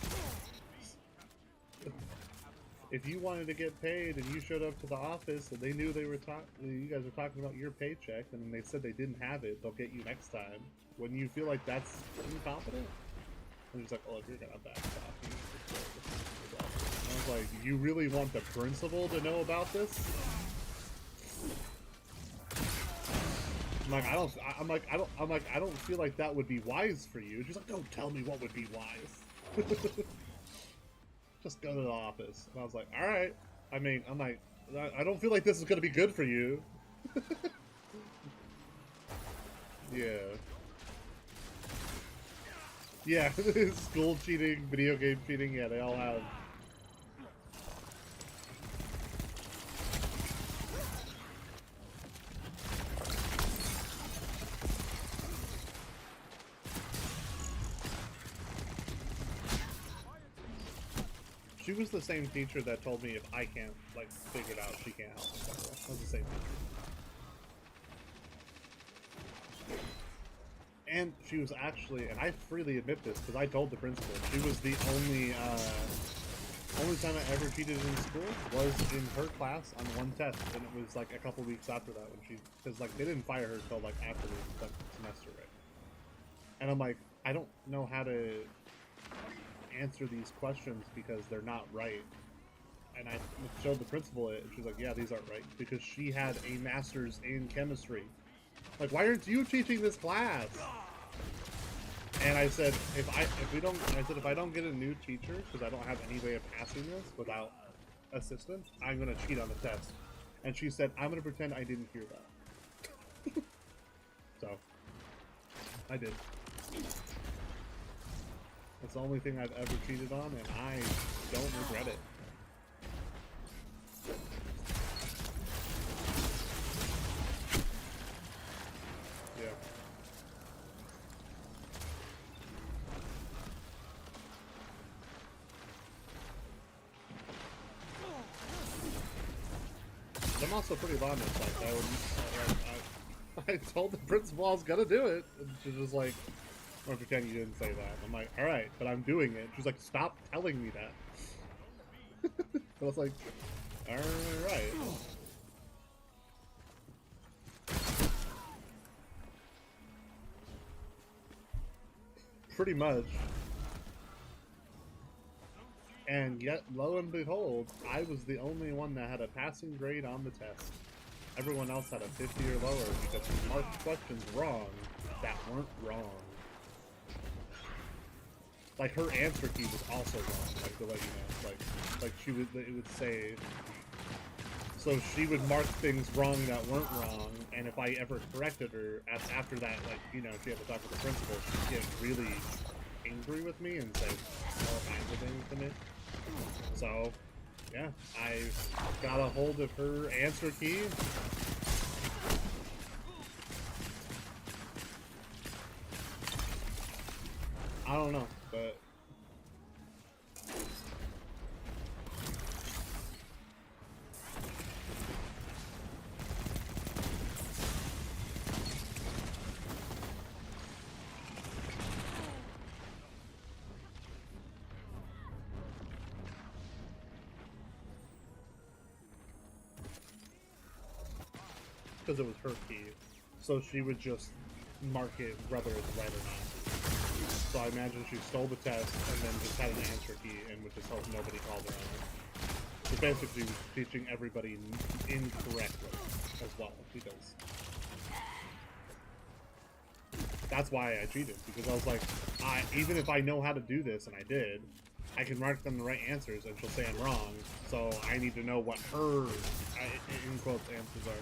if you wanted to get paid and you showed up to the office and they knew you guys were talking about your paycheck and they said they didn't have it, they'll get you next time. Wouldn't you feel like that's incompetent? And he's like, oh, if you're gonna back off. I was like, you really want the principal to know about this? I don't feel like that would be wise for you. She's like, don't tell me what would be wise. just go to the office. And I was like, all right. I mean, I'm like, I don't feel like this is going to be good for you. Yeah. Yeah, school cheating, video game cheating, yeah, they all have. She was the same teacher that told me if I can't, like, figure it out, she can't help me. That was the same teacher. And she was actually, and I freely admit this because I told the principal, she was the only time I ever cheated in school was in her class on one test, and it was like a couple weeks after that when she, because like they didn't fire her until like after the semester, right? And I'm like, I don't know how to answer these questions because they're not right. And I showed the principal it, and she's like, yeah, these aren't right, because she had a master's in chemistry. Like, why aren't you teaching this class? And I said, if I don't get a new teacher, because I don't have any way of passing this without assistance, I'm gonna cheat on the test. And she said, I'm gonna pretend I didn't hear that. So, I did. That's the only thing I've ever cheated on, and I don't regret it. Yeah. I'm also pretty honest. Like, I told the principal I was gonna do it, and she's just like, I'm gonna pretend you didn't say that. I'm like, all right, but I'm doing it. She's like, stop telling me that. So I was like, all right. Pretty much. And yet, lo and behold, I was the only one that had a passing grade on the test. Everyone else had a 50 or lower because we marked questions wrong that weren't wrong. Like, her answer key was also wrong, like, to let you know. Like it would say... So she would mark things wrong that weren't wrong, and if I ever corrected her, after that, like, you know, she had to talk to the principal, she'd get really angry with me and say all kinds of things to me. So, yeah, I got a hold of her answer key. I don't know, but... because it was her key, so she would just mark it whether it's right or not. So I imagine she stole the test and then just had an answer key and would just hope nobody called her on it. So basically, was teaching everybody incorrectly as well, because that's why I cheated, because I was like, even if I know how to do this, and I did, I can mark them the right answers, and she'll say I'm wrong, so I need to know what her, in quotes, answers are.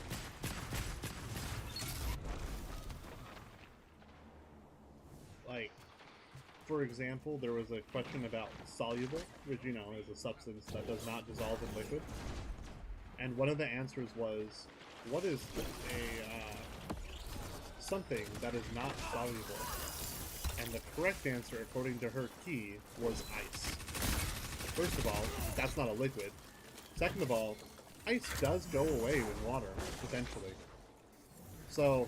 Like, for example, there was a question about soluble, which, you know, is a substance that does not dissolve in liquid. And one of the answers was, what is something that is not soluble? And the correct answer, according to her key, was ice. First of all, that's not a liquid. Second of all, ice does go away with water, potentially. So...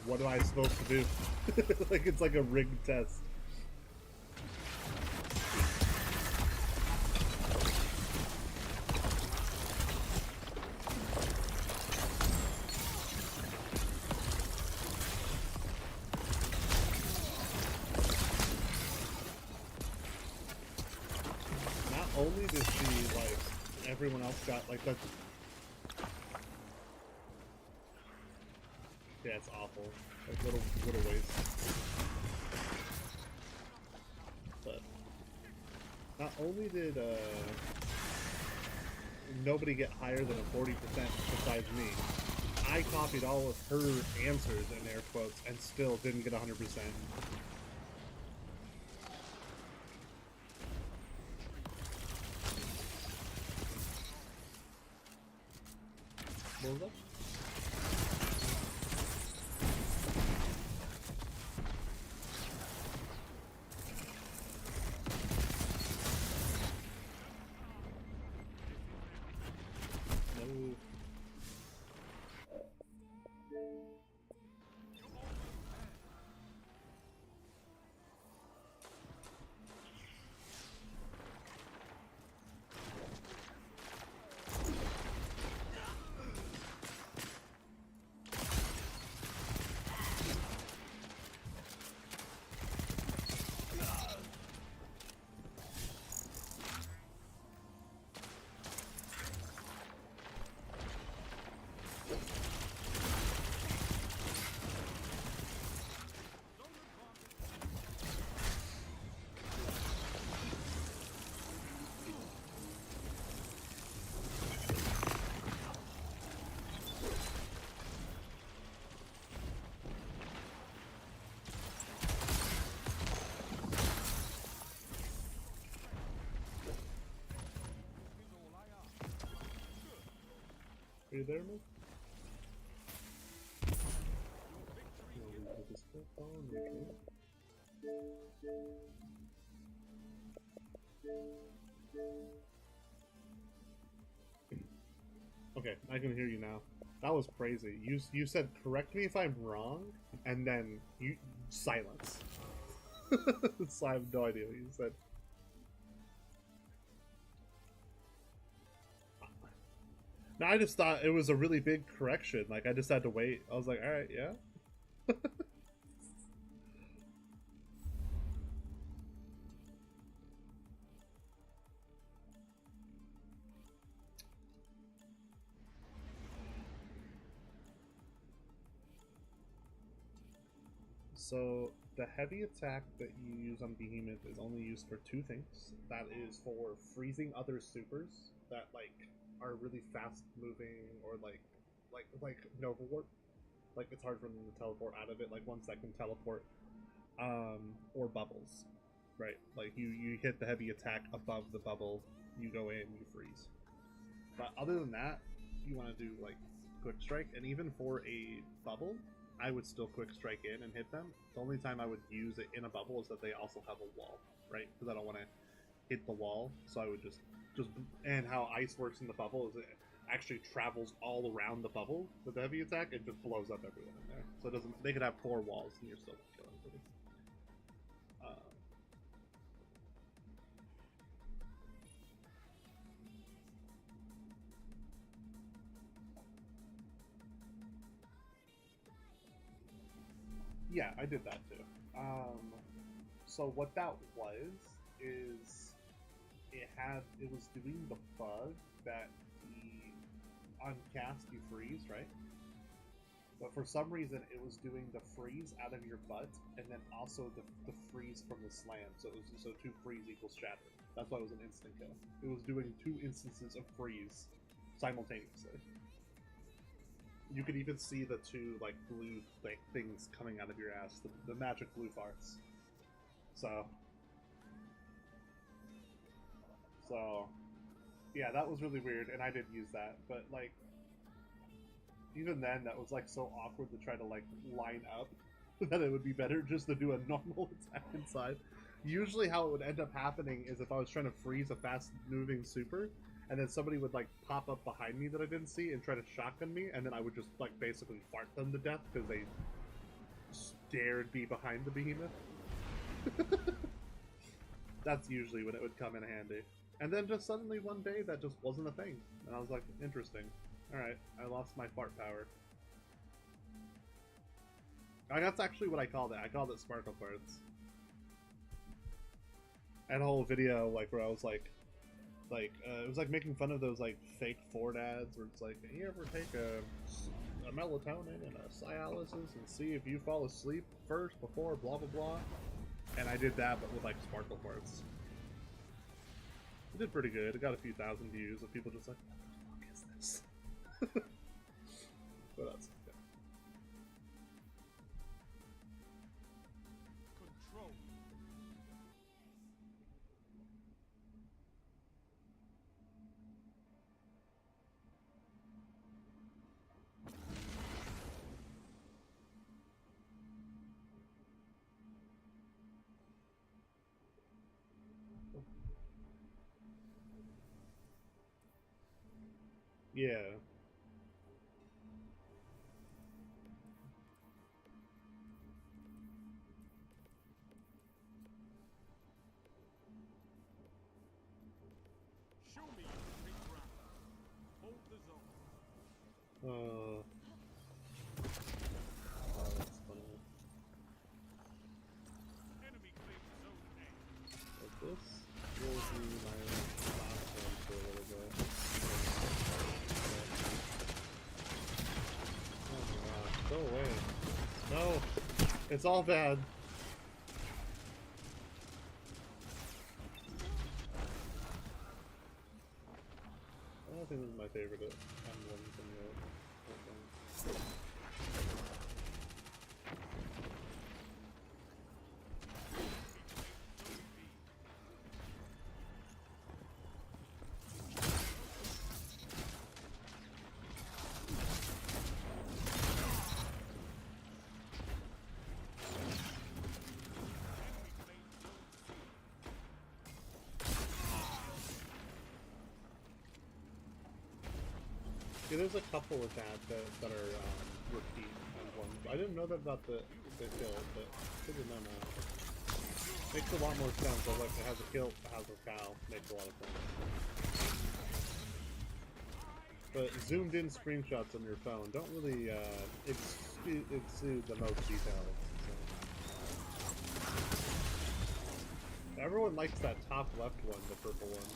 what am I supposed to do? Like, it's like a rigged test. Not only does she, like, everyone else got, like, the... Yeah, it's awful. Like, what a waste. But not only did nobody get higher than a 40% besides me, I copied all of her answers in air quotes and still didn't get 100%. What was that? No. Are you there, man? Okay, I can hear you now. That was crazy. You said correct me if I'm wrong, and then you silence. So I have no idea what you said. No, I just thought it was a really big correction. Like, I just had to wait. I was like, alright, yeah. So, the heavy attack that you use on Behemoth is only used for two things. That is for freezing other supers that, like, are really fast moving, or like Nova Warp. Like, it's hard for them to teleport out of it, like ones that can teleport. Or bubbles. Right? Like, you hit the heavy attack above the bubble, you go in, you freeze. But other than that, you want to do, like, Quick Strike, and even for a bubble, I would still Quick Strike in and hit them. The only time I would use it in a bubble is that they also have a wall, right? Because I don't want to hit the wall, so I would just and how ice works in the bubble is it actually travels all around the bubble with the heavy attack. It just blows up everyone in there, so it doesn't. They could have 4 walls and you're still killing everybody. Yeah, I did that too. So what that was is it was doing the bug that on cast you freeze, right? But for some reason it was doing the freeze out of your butt and then also the freeze from the slam. So it was 2 freeze equals shatter. That's why it was an instant kill. It was doing 2 instances of freeze simultaneously. You could even see the 2 like blue things coming out of your ass, the magic blue farts. So yeah, that was really weird, and I did use that, but like even then that was like so awkward to try to like line up that it would be better just to do a normal attack inside. Usually how it would end up happening is if I was trying to freeze a fast moving super, and then somebody would like pop up behind me that I didn't see and try to shotgun me, and then I would just like basically fart them to death because they dared be behind the behemoth. That's usually when it would come in handy. And then just suddenly one day that just wasn't a thing. And I was like, interesting. Alright, I lost my fart power. That's actually what I called it. I called it sparkle farts. I had a whole video like where I was like it was like making fun of those like fake Ford ads where it's like, you ever take a melatonin and a Cialis and see if you fall asleep first before blah blah blah. And I did that, but with like sparkle parts. It did pretty good. It got a few thousand views of people just like, what the fuck is this? But that's okay. Control. Yeah. Show me you can take ground. Hold the zone. Oh, that's funny. Enemy claims zone A. Like this will be my last one for a little bit. Oh my gosh, go away. No! It's all bad. I don't think this is my favorite emblem from the whole thing. Yeah, there's a couple of that are repeat emblems. I didn't know that about the kill, but good to know now. Makes a lot more sense. I like it has a kill, it has a cow. Makes a lot of sense. But zoomed in screenshots on your phone don't really exude the most details. So. Everyone likes that top left one, the purple one.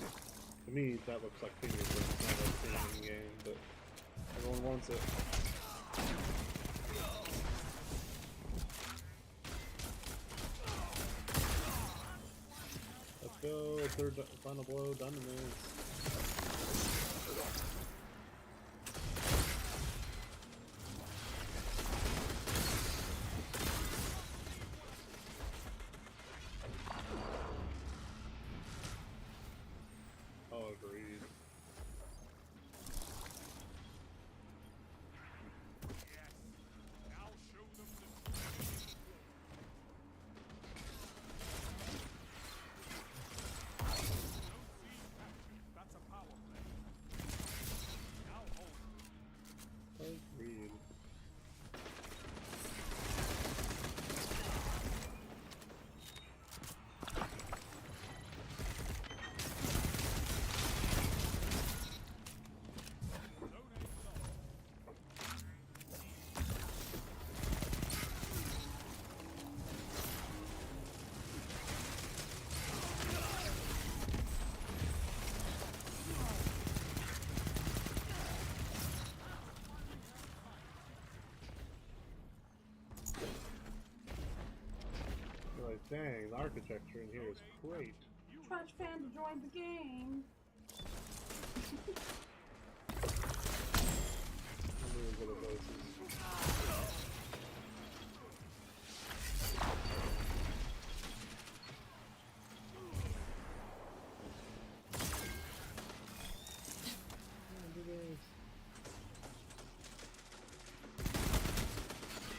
To me, that looks like fingerprints. It's not like thing in the game, but everyone wants it. Let's go. Third final blow. Done in this. Oh, agreed. Yes. Now show them the truth. Don't see action. That's a power play. Now hold. Agreed. Like, dang, the architecture in here is great. Trash fan to join the game. I'm really good at those.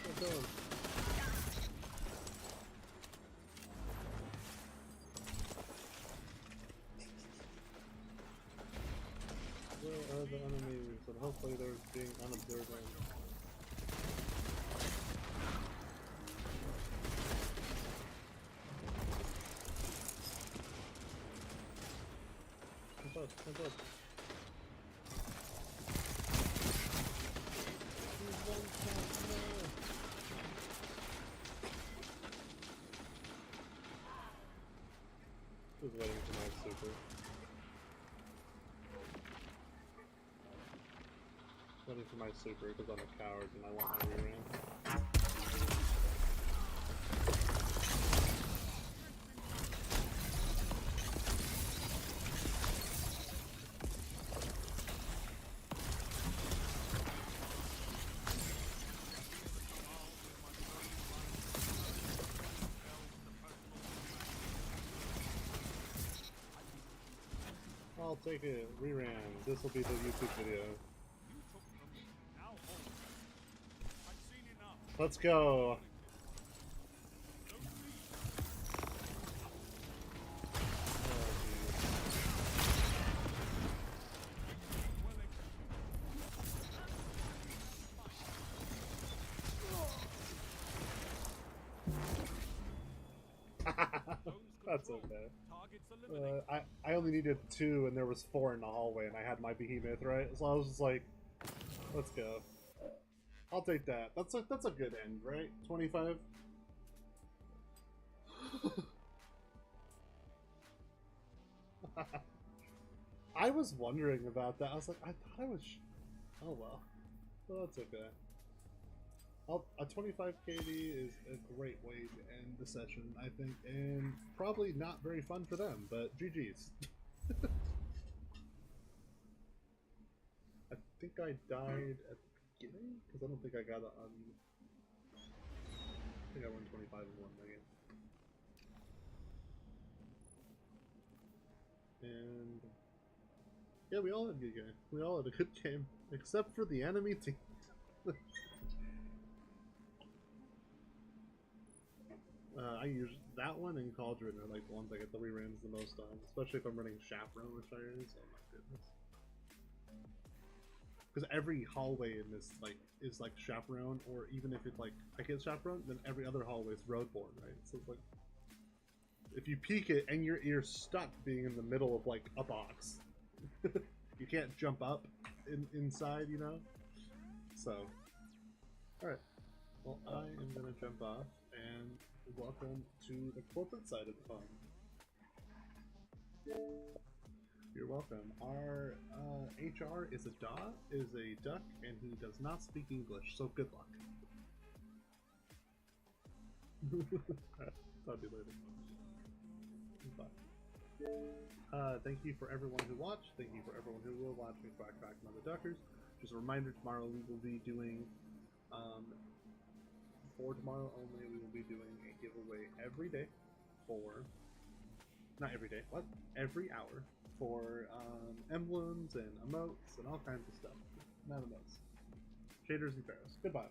Let's go. Where are the enemies? And hopefully they're being unobservant. Jump up, jump up. Just waiting for my super. What something for my super because I'm a coward and I want my rear-end. I'll take it. Reran. This will be the YouTube video. Let's go. That's okay. I only needed 2 and there was 4 in the hallway and I had my behemoth, right? So I was just like, let's go. I'll take that. That's a good end, right? 25? I was wondering about that. I was like, I thought I was... Oh well. Well, that's okay. A 25 KD is a great way to end the session, I think, and probably not very fun for them, but GG's. I think I died at the beginning, because I don't think I got a... I think I won 25 and 1 again. And... yeah, we all had a good game. We all had a good game, except for the enemy team. I use that one and Cauldron are like the ones I get the reruns the most on, especially if I'm running Chaperone, which I is. Oh my goodness! Because every hallway in this is like Chaperone, or even if it's like I get Chaperone, then every other hallway is Roadborne, right? So it's like if you peek it and you're stuck being in the middle of like a box, you can't jump up inside, you know. So, all right. Well, I am gonna jump off and welcome to the corporate side of the phone. You're welcome. Our HR is a duck, and he does not speak English, so good luck. Talk to you later. Bye. Thank you for everyone who watched. Thank you for everyone who will watch me Quack Quack Mother Duckers. Just a reminder, tomorrow we will be doing for tomorrow only, we will be doing a giveaway every day for, not every day, what? Every hour for emblems and emotes and all kinds of stuff. Not emotes. Shaders and pharaohs. Goodbye.